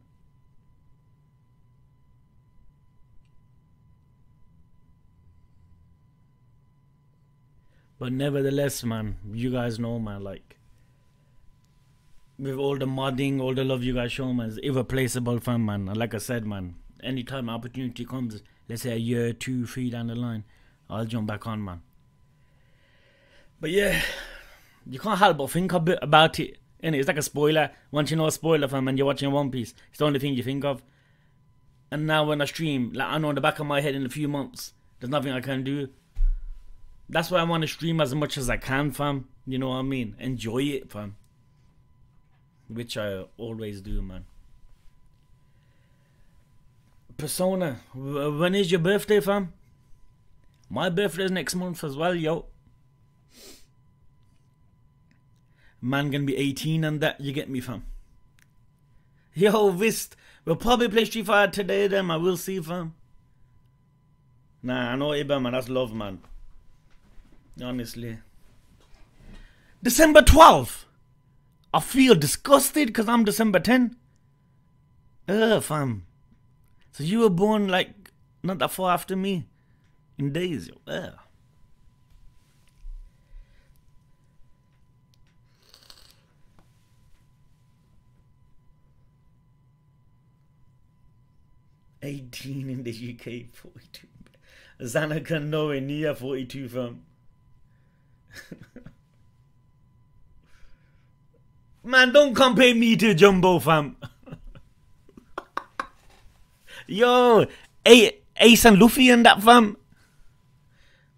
But nevertheless, man, you guys know, man, like, with all the modding, all the love you guys show, man, it's irreplaceable, fam, man. And like I said, man, anytime opportunity comes, let's say a year, 2, 3 down the line, I'll jump back on, man. But yeah, you can't help but think a bit about it. And it's like a spoiler. Once you know a spoiler, fam, and you're watching One Piece, it's the only thing you think of. And now when I stream, like I know in the back of my head in a few months, there's nothing I can do. That's why I want to stream as much as I can, fam. You know what I mean? Enjoy it, fam. Which I always do, man. Persona, when is your birthday, fam? My birthday's next month as well, yo. Man gonna be 18 and that, you get me, fam. Yo, Vist, we'll probably play Street Fighter today, then I will see, fam. Nah, I know Iba, man, that's love, man. Honestly. December 12th. I feel disgusted because I'm December 10. Fam. So you were born like not that far after me in days. 18 in the UK, 42. Xanacan nowhere near 42, fam. Man, don't compare me to Jumbo, fam. Yo, Ace and Luffy and that, fam.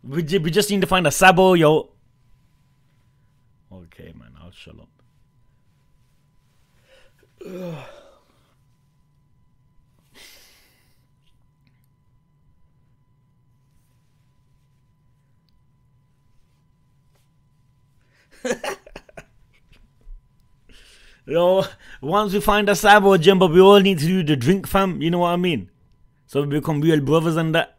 We just need to find a Sabo, yo. Okay, man, I'll shut up. Ugh. Yo, once we find a Sabo Jumbo, we all need to do the drink, fam. You know what I mean? So we become real brothers and that.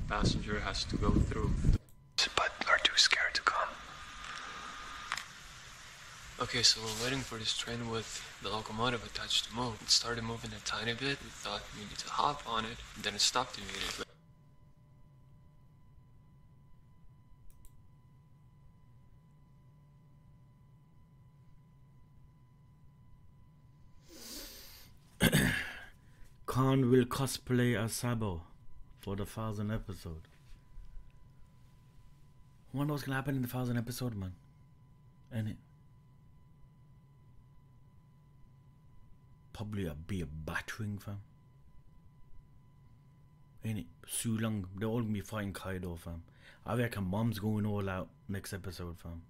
Passenger has to go through. But are too scared to come. Okay, so we're waiting for this train with the locomotive attached to move. It started moving a tiny bit. We thought we needed to hop on it, and then it stopped immediately. Khan will cosplay as Sabo for the 1000th episode. I wonder what's gonna happen in the 1000th episode, man. Ain't it? Probably be a battering, fam. Ain't it? Sulung, they're all gonna be fighting Kaido, fam. I reckon Mom's going all out next episode, fam.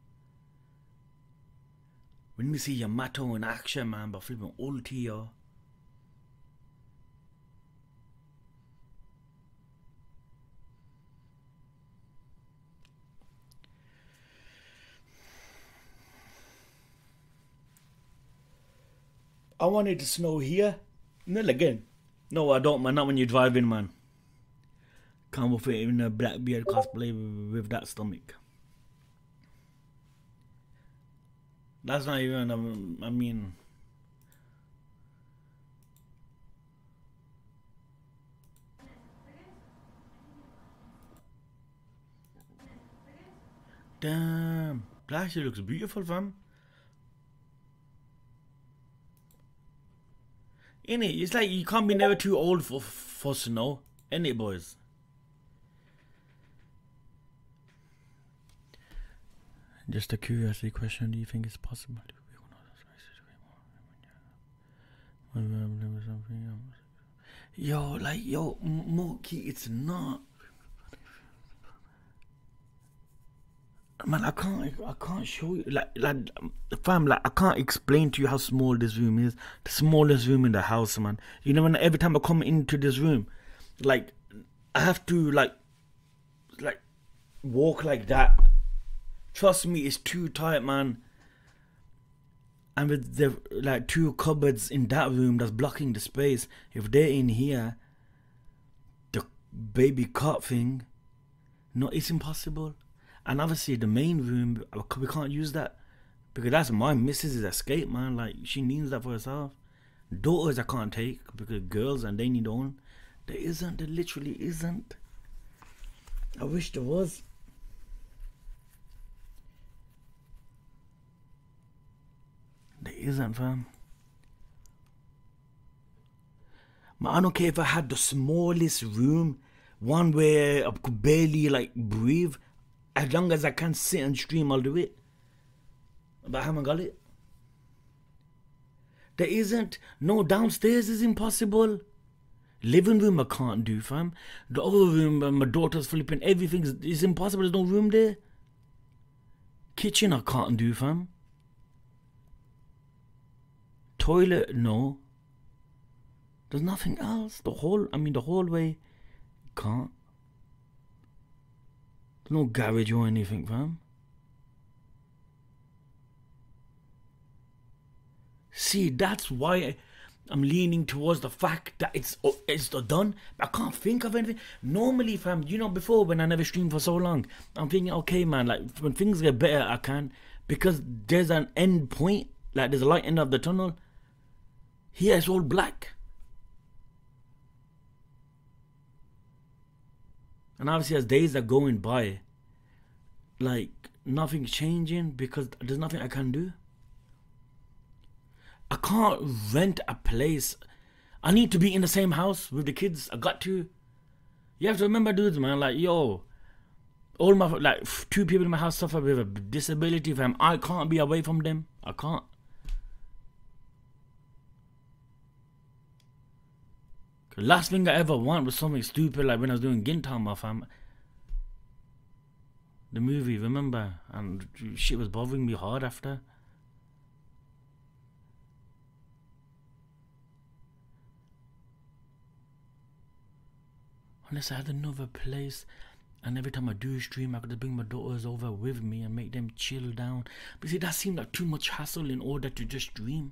When we see Yamato in action, man, but flipping ulti, yo. I want it to snow here. Not again. No, I don't, man. Not when you're driving, man. Can't with it in a Blackbeard cosplay with that stomach. That's not even, I mean... Damn. That actually looks beautiful, fam. Innit? It's like you can't be never too old for snow. Innit, boys? Just a curiosity question. Do you think it's possible to be one of those races? Yo, Moki, it's not. Man, I can't show you. Fam, I can't explain to you how small this room is. The smallest room in the house, man. You know, when every time I come into this room, like, I have to, like walk like that. Trust me, it's too tight, man. And with the, two cupboards in that room that's blocking the space, if they're in here, the baby cot thing, no, it's impossible. And obviously the main room, we can't use that. Because that's my missus's escape, man. Like, she needs that for herself. Daughters I can't take, because girls and they need own. There isn't, there literally isn't. I wish there was. There isn't, fam. Man, I don't care if I had the smallest room, one where I could barely breathe. As long as I can sit and stream, I'll do it. But I haven't got it. There isn't. No, downstairs is impossible. Living room I can't do, fam. The other room, my daughter's flipping, everything is impossible. There's no room there. Kitchen I can't do, fam. Toilet, no. There's nothing else. The hallway, can't. There's no garage or anything, fam. See, that's why I'm leaning towards the fact that it's done. I can't think of anything. Normally, fam, you know, before when I never streamed for so long, I'm thinking, okay, man, like when things get better, I can, because there's an end point, like there's a light end of the tunnel. Here it's all black. And obviously as days are going by, like nothing's changing because there's nothing I can do. I can't rent a place. I need to be in the same house with the kids. I got to. You have to remember, dudes, man, like, yo, all my, 2 people in my house suffer with a disability, fam. I can't be away from them. I can't. The last thing I ever want was something stupid like when I was doing Gintama, fam. The movie, remember? And shit was bothering me hard after. Unless I had another place, and every time I do stream, I could just bring my daughters over with me and make them chill down. But see, that seemed like too much hassle in order to just stream.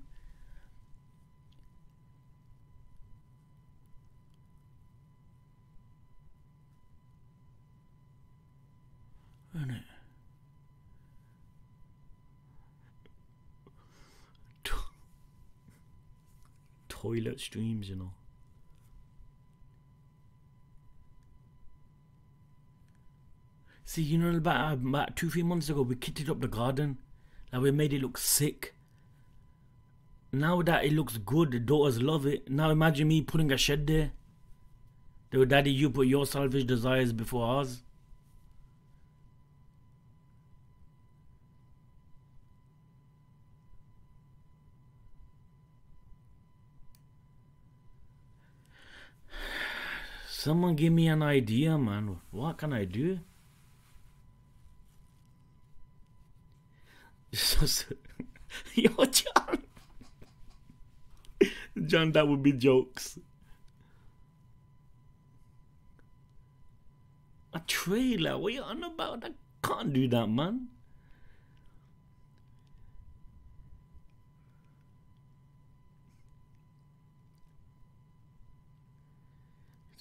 Isn't it? Toilet streams, you know. See, you know, about 2-3 months ago, we kitted up the garden. Like, we made it look sick. Now that it looks good, the daughters love it. Now imagine me putting a shed there. They were, Daddy, you put your selfish desires before ours. Someone give me an idea, man. What can I do? Yo, John. John, that would be jokes. A trailer? What are you on about? I can't do that, man.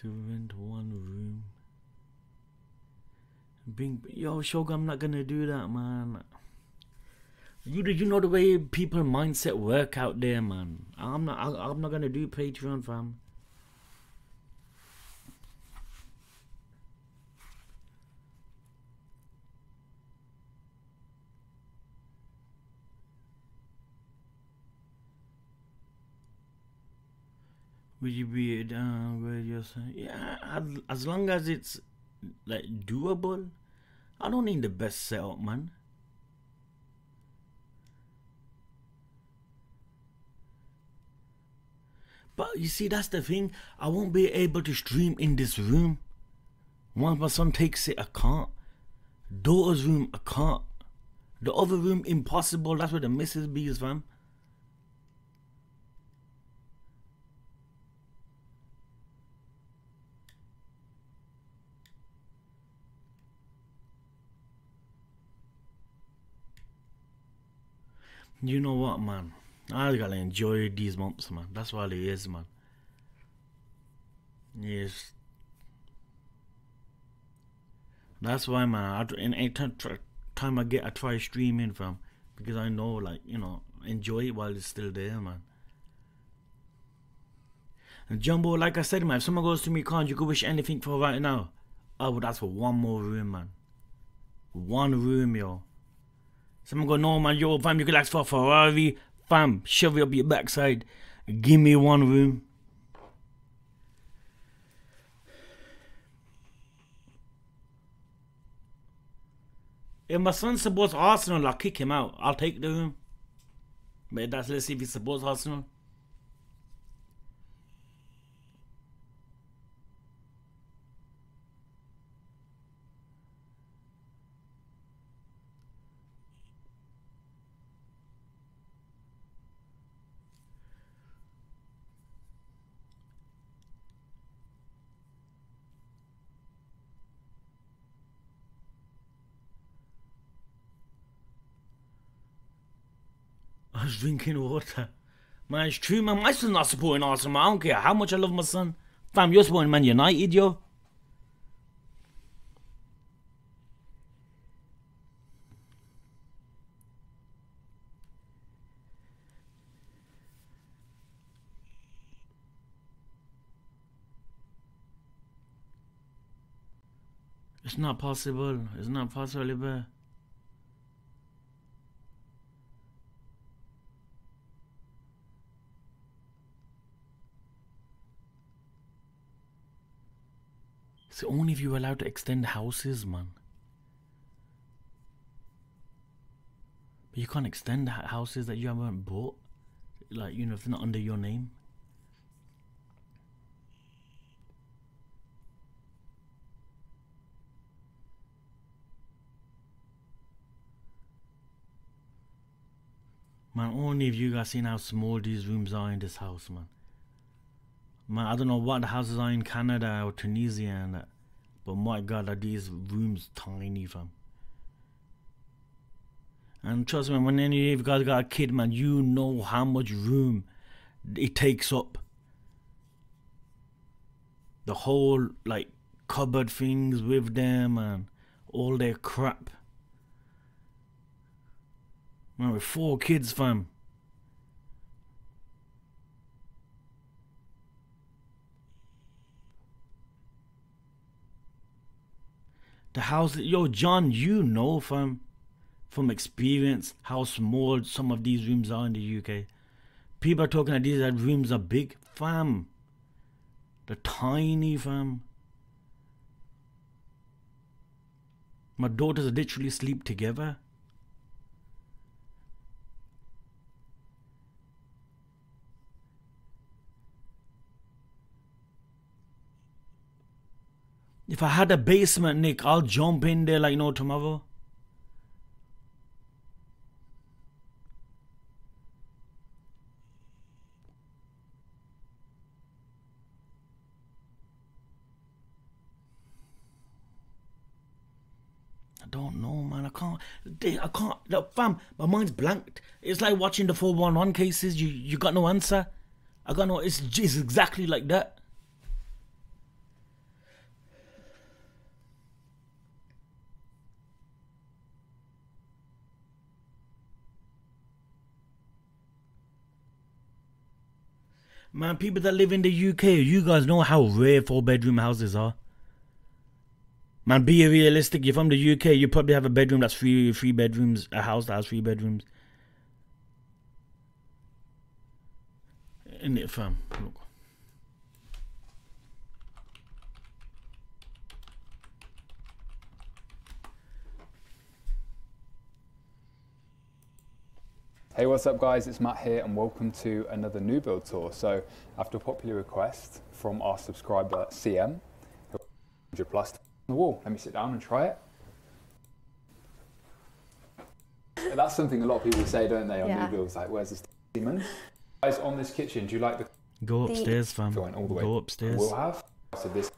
To rent one room. Yo, Shogun, I'm not gonna do that, man. You know the way people mindset work out there, man. I'm not gonna do Patreon, fam. Would you be down with yourself? Yeah, as long as it's like doable. I don't need the best setup, man. But you see, that's the thing. I won't be able to stream in this room. Once my son takes it, I can't. Daughter's room, I can't. The other room, impossible. That's where the missus be, fam. You know what, man? I gotta enjoy these months, man. That's what it is, man. Yes. That's why, man. Any time I get, I try streaming, fam. Because I know, like, you know, enjoy it while it's still there, man. And Jumbo, like I said, man, if someone goes to me, can't you could wish anything for right now? I would ask for one more room, man. One room, yo. Someone go, no, man, yo, fam, you could ask for a Ferrari. Fam, shove it up your backside. Give me one room. If my son supports Arsenal, I'll kick him out. I'll take the room. But let's see if he supports Arsenal. I was drinking water. Man, it's true, man. My son's not supporting Arsenal, man. I don't care how much I love my son. Fam, you're supporting Man United, yo. It's not possible. It's not possible, Ibe. It's only if you're allowed to extend houses, man. But you can't extend houses that you haven't bought. Like, you know, if they're not under your name. Man, only if you guys seen how small these rooms are in this house, man. Man, I don't know what the houses are in Canada or Tunisia and that. But my God, are these rooms tiny, fam. And trust me, when any of you guys got a kid, man, you know how much room it takes up. The whole, like, cupboard things with them and all their crap. Man, with 4 kids, fam. The house, yo, John, you know, fam, from experience, how small some of these rooms are in the UK. People are talking that these rooms are big. Fam. They're tiny, fam. My daughters literally sleep together. If I had a basement, Nick, I'll jump in there like no tomorrow. I don't know, man. I can't. Fam, my mind's blanked. It's like watching the 411 cases. You got no answer. I got no. It's exactly like that. Man, people that live in the UK, you guys know how rare 4-bedroom houses are. Man, be realistic. You're from the UK, you probably have a bedroom that's three bedrooms, a house that has 3 bedrooms. Isn't it, fam? Look. Hey, what's up guys, it's Matt here and welcome to another new build tour. So after a popular request from our subscriber CM, 100 plus on the wall. Let me sit down and try it. That's something a lot of people say, don't they, on new builds, like where's this demon? Guys, on this kitchen, do you like the... Go upstairs, fam. Go upstairs. We'll have, so this...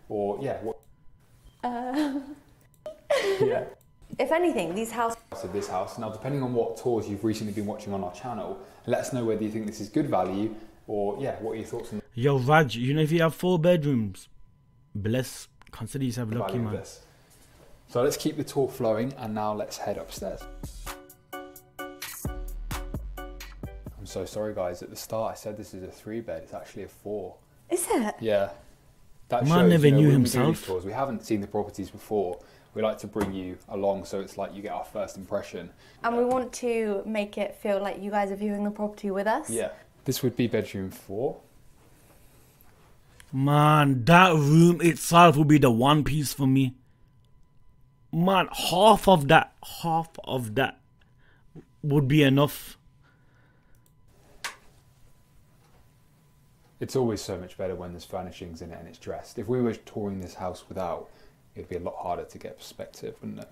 Or, yeah, what... yeah. If anything, these houses... So this house, now depending on what tours you've recently been watching on our channel, let us know whether you think this is good value or, yeah, what are your thoughts on... Yo, Raj, you know, if you have 4 bedrooms, bless, consider yourself lucky, man. So let's keep the tour flowing and now let's head upstairs. I'm so sorry guys, at the start I said this is a 3-bed, it's actually a 4. Is it? Yeah. That Man shows, never knew when himself. we do these tours, we haven't seen the properties before. We like to bring you along so it's like you get our first impression. And we want to make it feel like you guys are viewing the property with us. Yeah. This would be bedroom 4. Man, that room itself would be the one piece for me. Man, half of that would be enough. It's always so much better when there's furnishings in it and it's dressed. If we were touring this house without, it'd be a lot harder to get perspective, wouldn't it?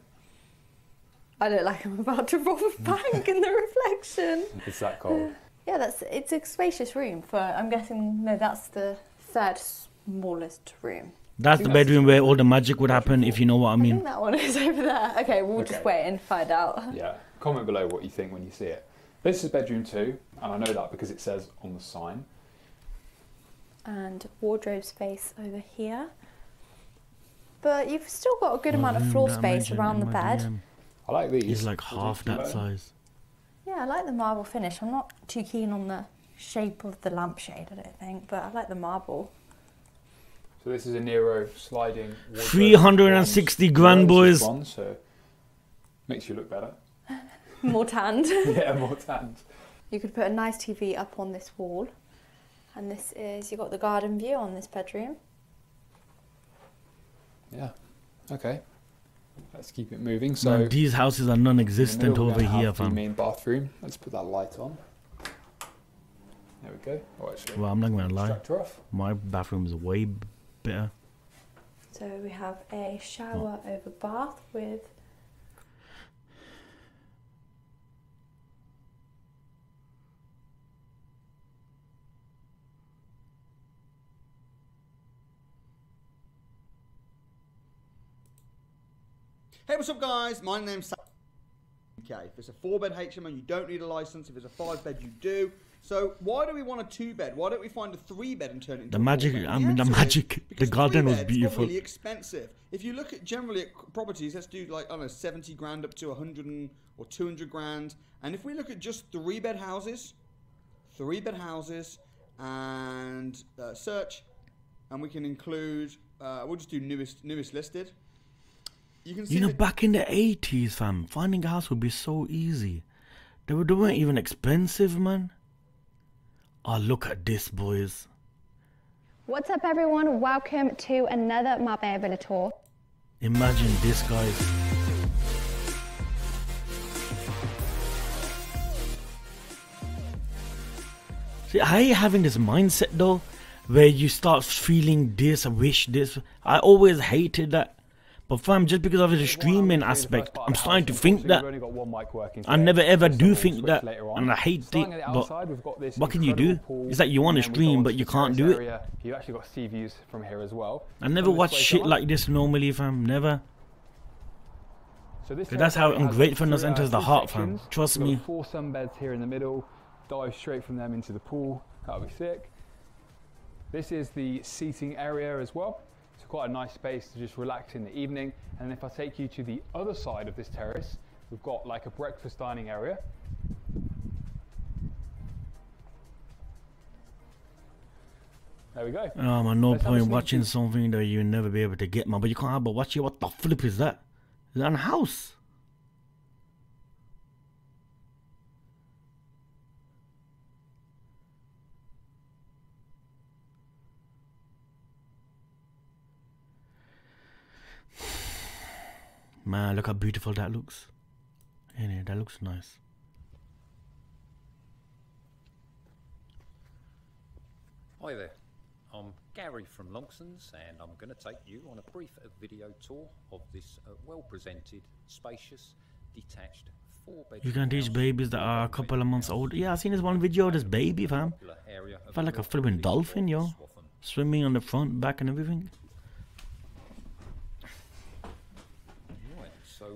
I look like I'm about to rob a bank in the reflection. It's that cold. Yeah, it's a spacious room for, I'm guessing, no, that's the 3rd smallest room. That's the bedroom where all the magic would happen, if you know what I I mean. think that one is over there. Okay, we'll just wait and find out. Yeah, comment below what you think when you see it. This is bedroom 2, and I know that because it says on the sign. And wardrobe space over here. But you've still got a good amount of floor space around the bed. I like these. It's like half that size. Yeah, I like the marble finish. I'm not too keen on the shape of the lampshade, I don't think, but I like the marble. So this is a Nero sliding wardrobe. 360 grand, boys. So makes you look better. More tanned. Yeah, more tanned. You could put a nice TV up on this wall. And this is, you've got the garden view on this bedroom. Yeah, okay. Let's keep it moving. So Man, these houses are non-existent over here, the fam. main bathroom. Let's put that light on. There we go. Oh, actually, Well, I'm not going to lie. distractor off. My bathroom is way better. So we have a shower over bath with... Hey, what's up guys? My name's Sam. Okay, if it's a 4-bed HMO, you don't need a license. If it's a 5-bed, you do. So why do we want a 2-bed? Why don't we find a 3-bed and turn it into The magic, the garden was beautiful. Really expensive. If you look at generally at properties, let's do like, I don't know, 70 grand up to 100 or 200 grand. And if we look at just 3-bed houses, and search, and we can include, we'll just do newest listed. You can see You know, back in the 80s, fam, finding a house would be so easy. They weren't even expensive, man. Oh, look at this, boys. What's up, everyone? Welcome to another Marbella Villa tour. Imagine this, guys. See, I hate having this mindset though, where you start feeling this, I wish this. I always hated that. But fam, just because of the streaming aspect, I'm starting to think that. I never ever do think that, and I hate it. But what can you do? It's like you want to stream, but you can't do it. You actually got sea views from here as well. I never watch shit like this normally, fam. Never. But that's how ungratefulness enters the heart, fam. Trust me. 4 sunbeds here in the middle. Dive straight from them into the pool. That'll be sick. This is the seating area as well. It's quite a nice space to just relax in the evening. And if I take you to the other side of this terrace, we've got like a breakfast dining area. There we go. Oh man, no point watching something that you'll never be able to get, man. But you can't have but watch it. What the flip is that? Is that a house? Man, look how beautiful that looks. Yeah, that looks nice. Hi there, I'm Gary from Longsons and I'm going to take you on a brief video tour of this well-presented, spacious, detached 4-bedroom. You can teach babies that are a couple of months old. Yeah, I seen this one video of this baby, fam. Felt like a flipping dolphin, yo. Swimming on the front, back and everything. So,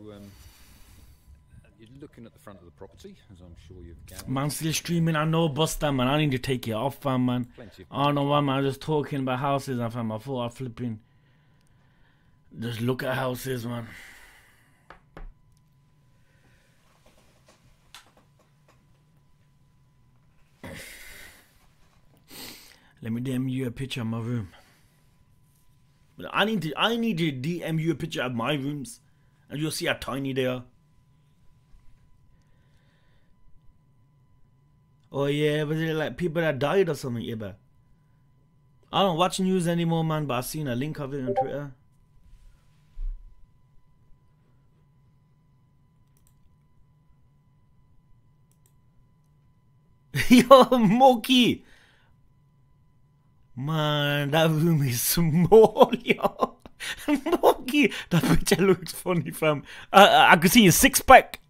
you're looking at the front of the property, as I'm sure you've gathered. Man, still streaming. I know, Buster, man. I need to take it off, fam, man. I don't know why, man. I'm just talking about houses, fam. I thought I'd flipping just look at houses, man. Let me DM you a picture of my room. I need to DM you a picture of my rooms. And you'll see how tiny they are. Oh yeah, was it like people that died or something, Iba? I don't watch news anymore, man, but I seen a link of it on Twitter. Yo, Moki! Man, that room is small, yo. Monkey, that picture looks funny, fam. I could see his 6-pack.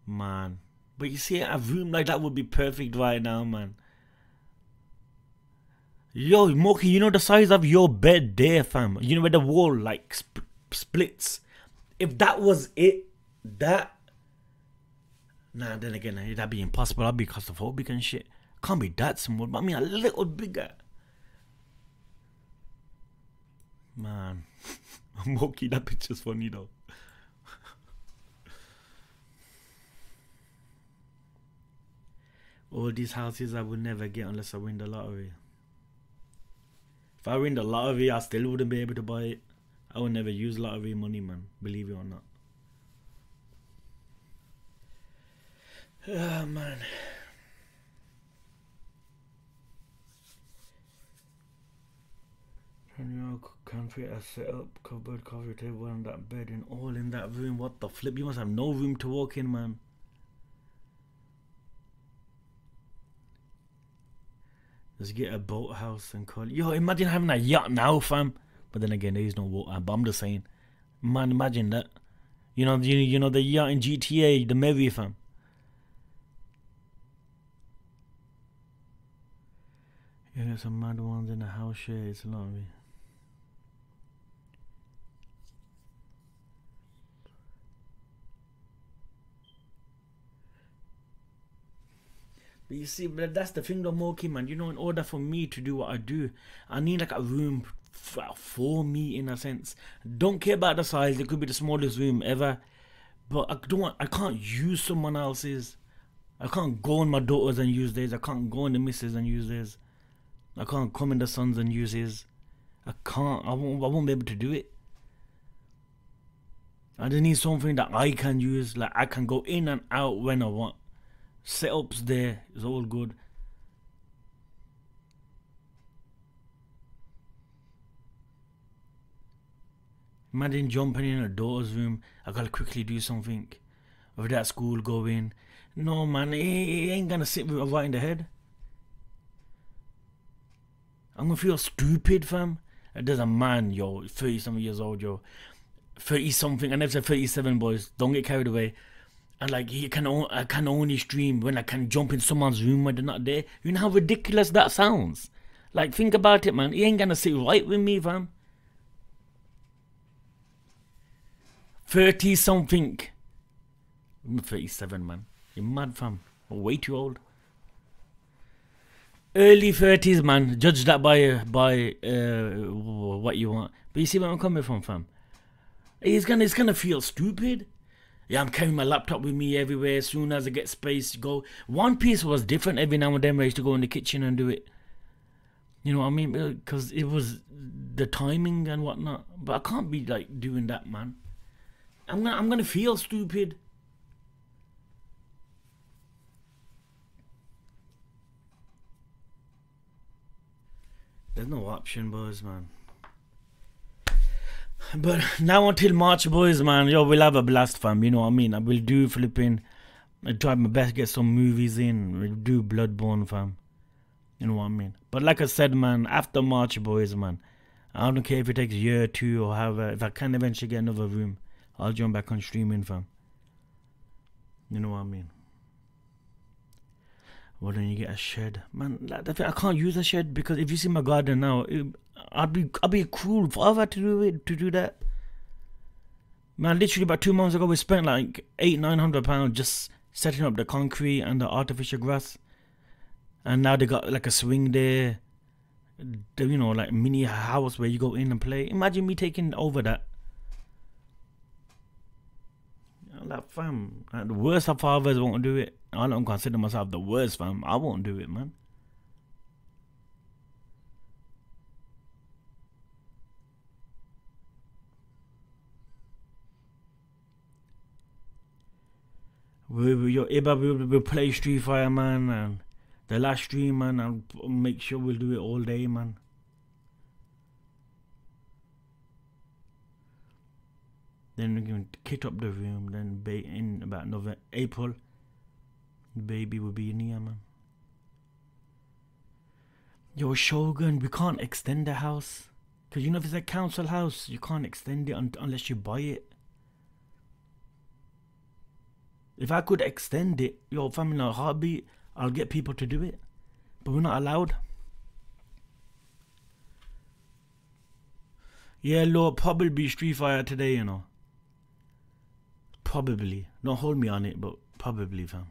Man, but you see, a room like that would be perfect right now, man. Yo, Moki, you know the size of your bed there, fam. You know where the wall like splits. If that was it, that. Nah, then again, that'd be impossible. I'd be claustrophobic and shit. Can't be that small, but I mean a little bigger. Man, Moki, that picture's funny though. All these houses I would never get unless I win the lottery. If I win the lottery, I still wouldn't be able to buy it. I would never use lottery money, man. Believe it or not. Oh, man. Country a set up, cupboard, coffee table, and that bed, and all in that room. What the flip? You must have no room to walk in, man. Let's get a boathouse and call it. Yo, imagine having a yacht now, fam. But then again, there is no water. But I'm just saying, man, imagine that. You know the yacht in GTA, the Merry, fam. Yeah, there's some mad ones in the house share. It's a lot of me. But you see, but that's the thing though, Moki, man. You know, in order for me to do what I do, I need like a room for me, in a sense. Don't care about the size. It could be the smallest room ever. But I can't use someone else's. I can't go on my daughters and use theirs. I can't go on the missus and use theirs. I can't come in the sons and use his. I won't be able to do it. I just need something that I can use. Like, I can go in and out when I want. Setups there is all good. Imagine jumping in a daughter's room. I gotta quickly do something. Over that school, go in. No, man, it ain't gonna sit right in the head. I'm gonna feel stupid, fam. There's a man, yo, 30-something years old, yo. 30-something, I never said 37, boys. Don't get carried away. And like, I can only stream when I can jump in someone's room when they're not there. You know how ridiculous that sounds? Like, think about it, man. He ain't gonna sit right with me, fam. 30-something. I'm 37, man. You're mad, fam. I'm way too old. Early 30s, man. Judge that by what you want. But you see where I'm coming from, fam. It's gonna feel stupid. Yeah, I'm carrying my laptop with me everywhere. As soon as I get space to go. One Piece was different every now and then. I used to go in the kitchen and do it. You know what I mean? Because it was the timing and whatnot. But I can't be like doing that, man. I'm gonna feel stupid. There's no option, boys, man. But now until March, boys, man, yo, we'll have a blast, fam. You know what I mean? I will do flipping. I try my best to get some movies in. We'll do Bloodborne, fam. You know what I mean? But like I said, man, after March, boys, man, I don't care if it takes a year or two or however. If I can eventually get another room, I'll jump back on streaming, fam. You know what I mean? Well, then you get a shed, man. I can't use a shed because if you see my garden now, I'd be a cruel father to do that. Man, literally about 2 months ago, we spent like £800-900 just setting up the concrete and the artificial grass, and now they got like a swing there, you know, like mini house where you go in and play. Imagine me taking over that. Like, fam, like, the worst of fathers won't do it. I don't consider myself the worst, fam. I won't do it, man. We'll play Street Fighter, man, and the last stream, man, I'll make sure we'll do it all day, man. Then we're going to kit up the room. Then in about April, the baby will be in here, man. Yo, Shogun, we can't extend the house. Because you know if it's a council house, you can't extend it unless you buy it. If I could extend it, yo, fam, in a heartbeat, I'll get people to do it. But we're not allowed. Yeah, Lord, probably be Street Fighter today, you know. Probably. Don't hold me on it, but probably, fam.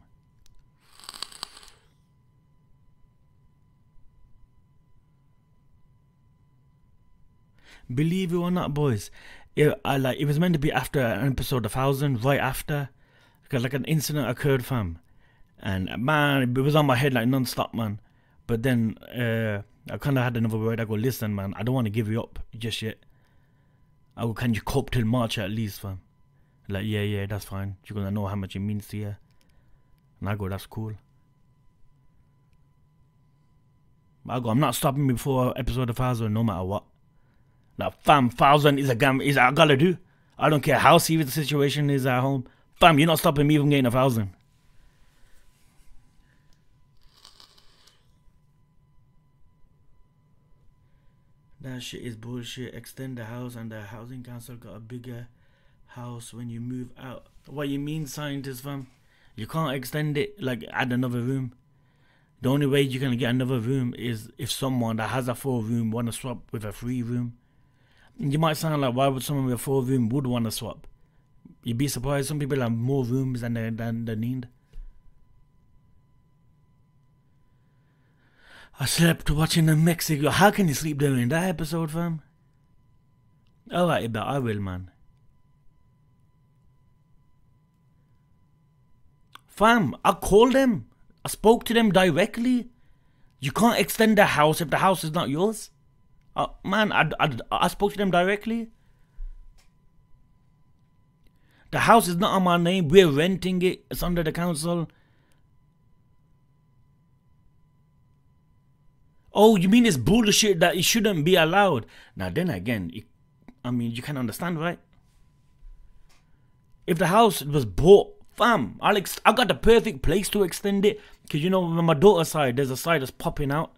Believe it or not, boys, it was meant to be after an episode 1000, right after, because like an incident occurred, fam, and man, it was on my head like non-stop, man. But then I kind of had another word. I go, listen, man, I don't want to give you up just yet. I go, can you cope till March at least, fam? Like, yeah, that's fine. You're gonna know how much it means to you. And I go, that's cool. I go, I'm not stopping before episode 1000, no matter what. Like, fam, 1000 is I gotta do. I don't care how serious the situation is at home. Fam, you're not stopping me from getting 1000. That shit is bullshit. Extend the house and the housing council got a bigger house when you move out. What you mean, scientist, fam? You can't extend it, like add another room. The only way you can get another room is if someone that has a 4-room want to swap with a 3-room. You might sound like, why would someone with a 4-room would want to swap? You'd be surprised. Some people have more rooms than they need. I slept watching the Mexico. How can you sleep during that episode, fam? Alright, but I will, man. Fam, I called them. I spoke to them directly. You can't extend the house if the house is not yours. Man, I spoke to them directly. The house is not on my name. We're renting it. It's under the council. Oh, you mean it's bullshit that it shouldn't be allowed? Now then again, I mean, you can understand, right? If the house was bought, fam, I got the perfect place to extend it. Because you know, on my daughter's side, there's a side that's popping out.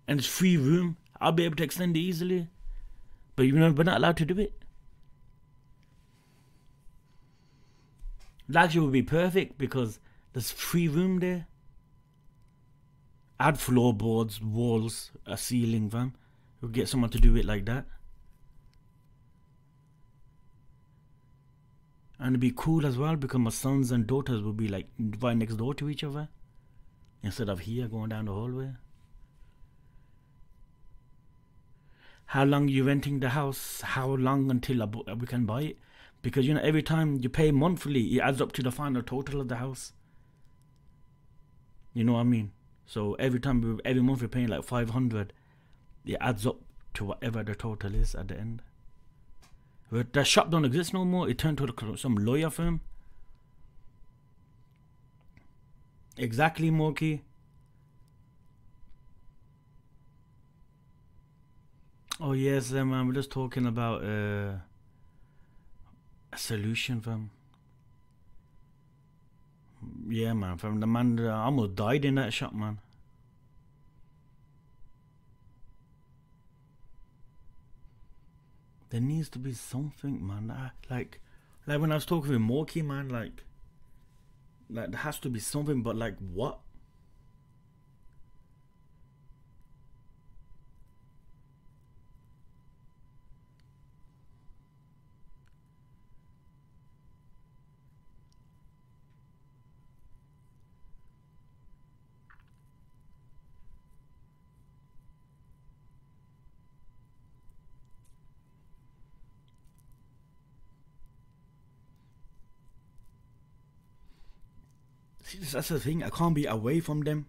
And it's free room. I'll be able to extend it easily. But you know, we're not allowed to do it. That actually would be perfect because there's free room there. Add floorboards, walls, a ceiling, fam. We'll get someone to do it like that. And it'd be cool as well because my sons and daughters will be like right next door to each other. Instead of here going down the hallway. How long are you renting the house? How long until we can buy it? Because you know, every time you pay monthly, it adds up to the final total of the house. You know what I mean? So every month we're paying like 500, it adds up to whatever the total is at the end. But the shop don't exist no more. It turned to some lawyer firm. Exactly, Moki. Oh yes, man. We're just talking about a solution, fam. Yeah, man. From the man that almost died in that shop, man. There needs to be something, man. Like when I was talking with Moki, man, like there has to be something, but like what? See, that's the thing. I can't be away from them.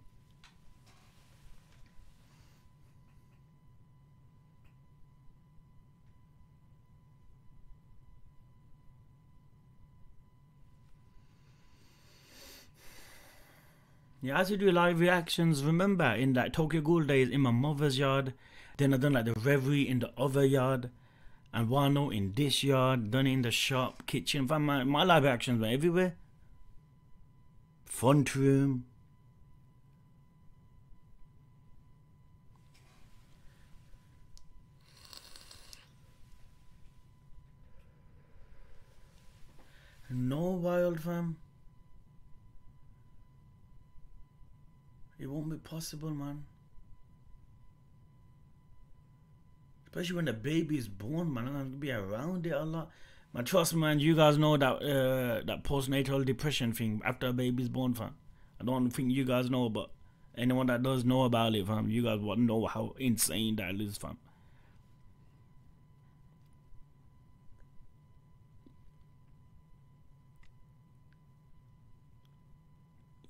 Yeah, as you do live reactions, remember in that Tokyo Ghoul days in my mother's yard, then I done like the Reverie in the other yard, and Wano in this yard, done it in the shop, kitchen. My live reactions were everywhere. Front room. No wild, fam. It won't be possible, man. Especially when the baby is born, man. I'm gonna be around it a lot. Man, trust me, man. You guys know that that postnatal depression thing after a baby's born, fam. I don't think you guys know, but anyone that does know about it, fam, you guys won't know how insane that is, fam.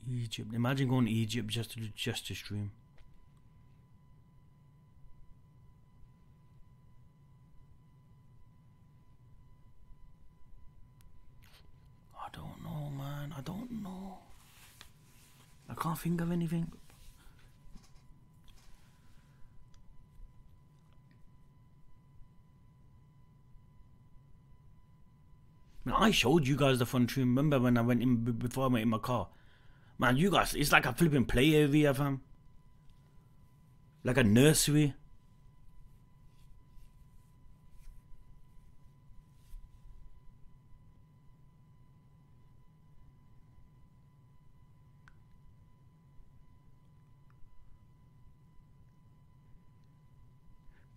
Egypt. Imagine going to Egypt just to stream. I don't know, man. I don't know. I can't think of anything. Man, I showed you guys the front room. Remember when I went in before I went in my car? Man, you guys, it's like a flipping play area, fam. Like a nursery.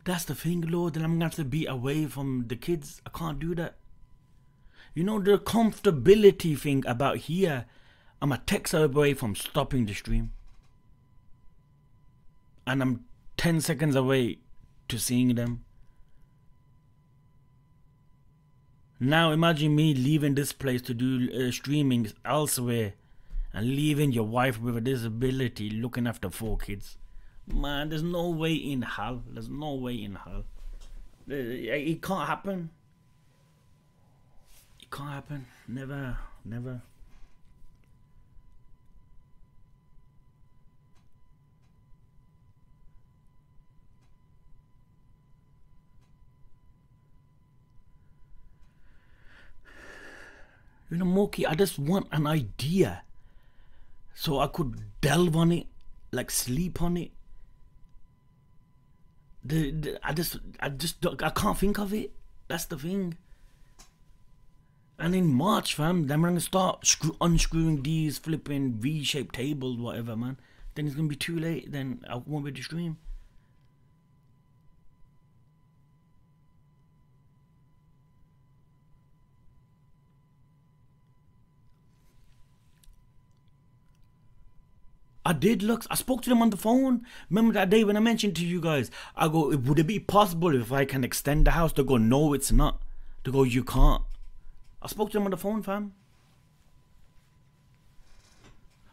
That's the thing, Lord, that I'm going to have to be away from the kids. I can't do that. You know, the comfortability thing about here, I'm a text away from stopping the stream. And I'm 10 seconds away to seeing them. Now imagine me leaving this place to do streaming elsewhere. And leaving your wife with a disability looking after 4 kids. Man, there's no way in hell. There's no way in hell. It can't happen. It can't happen. Never, never. You know, Moki, I just want an idea so I could delve on it, like sleep on it. I can't think of it. That's the thing. And in March, fam, then we're gonna start unscrewing these flipping V-shaped tables, whatever, man. Then it's gonna be too late. Then I won't be able to stream. I did look. I spoke to them on the phone. Remember that day when I mentioned to you guys? I go, would it be possible if I can extend the house? They go, no, it's not. They go, you can't. I spoke to them on the phone, fam.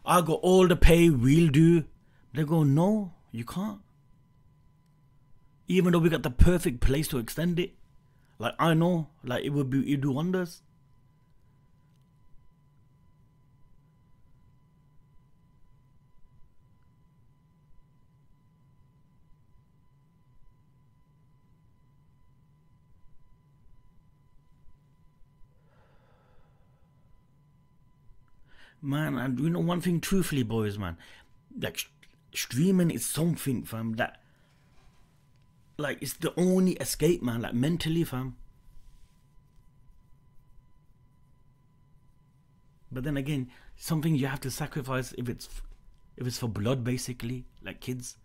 I go, all the pay we'll do. They go, no, you can't. Even though we got the perfect place to extend it. Like, I know, like it'd do wonders. Man, and you know one thing, truthfully, boys, man, like streaming is something, fam, that, like, it's the only escape, man, like mentally, fam. But then again, something you have to sacrifice if it's for blood, basically, like kids.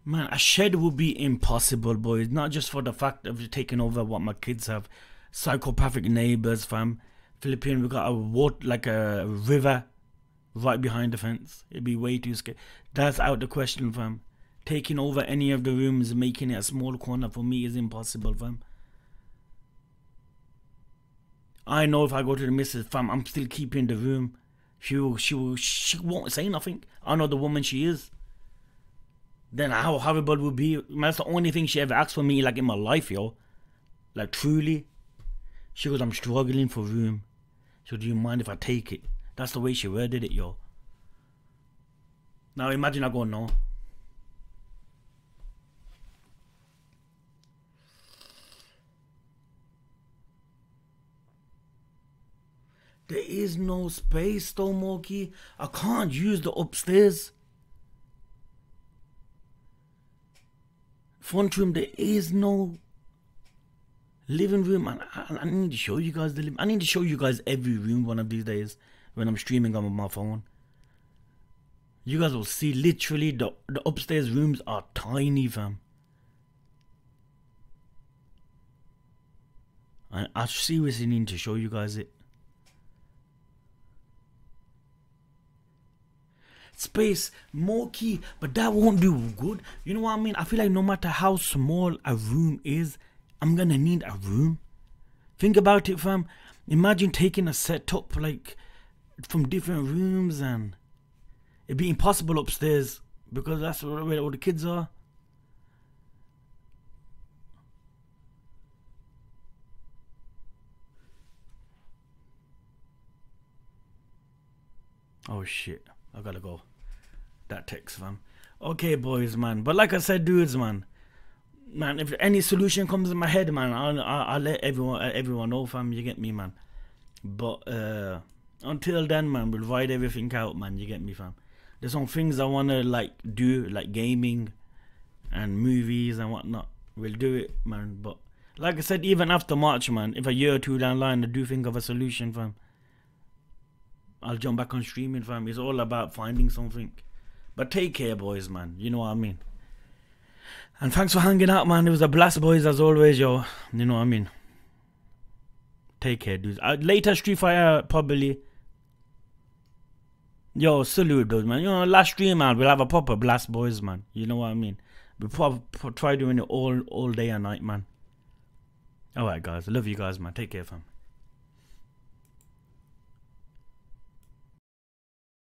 Man, a shed would be impossible, boys. Not just for the fact of taking over what my kids have. Psychopathic neighbors, fam. Philippine, we got a river right behind the fence. It'd be way too scary. That's out the question, fam. Taking over any of the rooms, making it a small corner for me is impossible, fam. I know if I go to the missus, fam, I'm still keeping the room. She won't say nothing. I know the woman she is. Then how horrible it would be. That's the only thing she ever asked for me, like, in my life, yo. Like, truly. She goes, I'm struggling for room. So do you mind if I take it? That's the way she worded it, yo. Now imagine I go, no. There is no space though, Moki. I can't use the upstairs. Front room, there is no living room. And I need to show you guys the I need to show you guys every room one of these days when I'm streaming on my phone. You guys will see literally the upstairs rooms are tiny, fam. I seriously need to show you guys it. Space, more key, but that won't do good. You know what I mean? I feel like no matter how small a room is, I'm gonna need a room. Think about it, fam. Imagine taking a setup like from different rooms, and it'd be impossible upstairs because that's where all the kids are. Oh shit, I gotta go. That text, fam. Okay, boys, man. But like I said, dudes, man, if any solution comes in my head, man, I'll let everyone know, fam. You get me, man. But until then, man, we'll ride everything out, man. You get me, fam. There's some things I wanna like do, like gaming and movies and whatnot. We'll do it, man. But like I said, even after March, man, if a year or two down the line I do think of a solution, fam, I'll jump back on streaming, fam. It's all about finding something. But take care, boys, man. You know what I mean. And thanks for hanging out, man. It was a blast, boys, as always, yo. You know what I mean. Take care, dudes. Later Street Fighter, probably. Yo, salute, dudes, man. You know, last stream, man, we'll have a proper blast, boys, man. You know what I mean. We'll probably try doing it all day and night, man. Alright, guys. I love you guys, man. Take care, fam.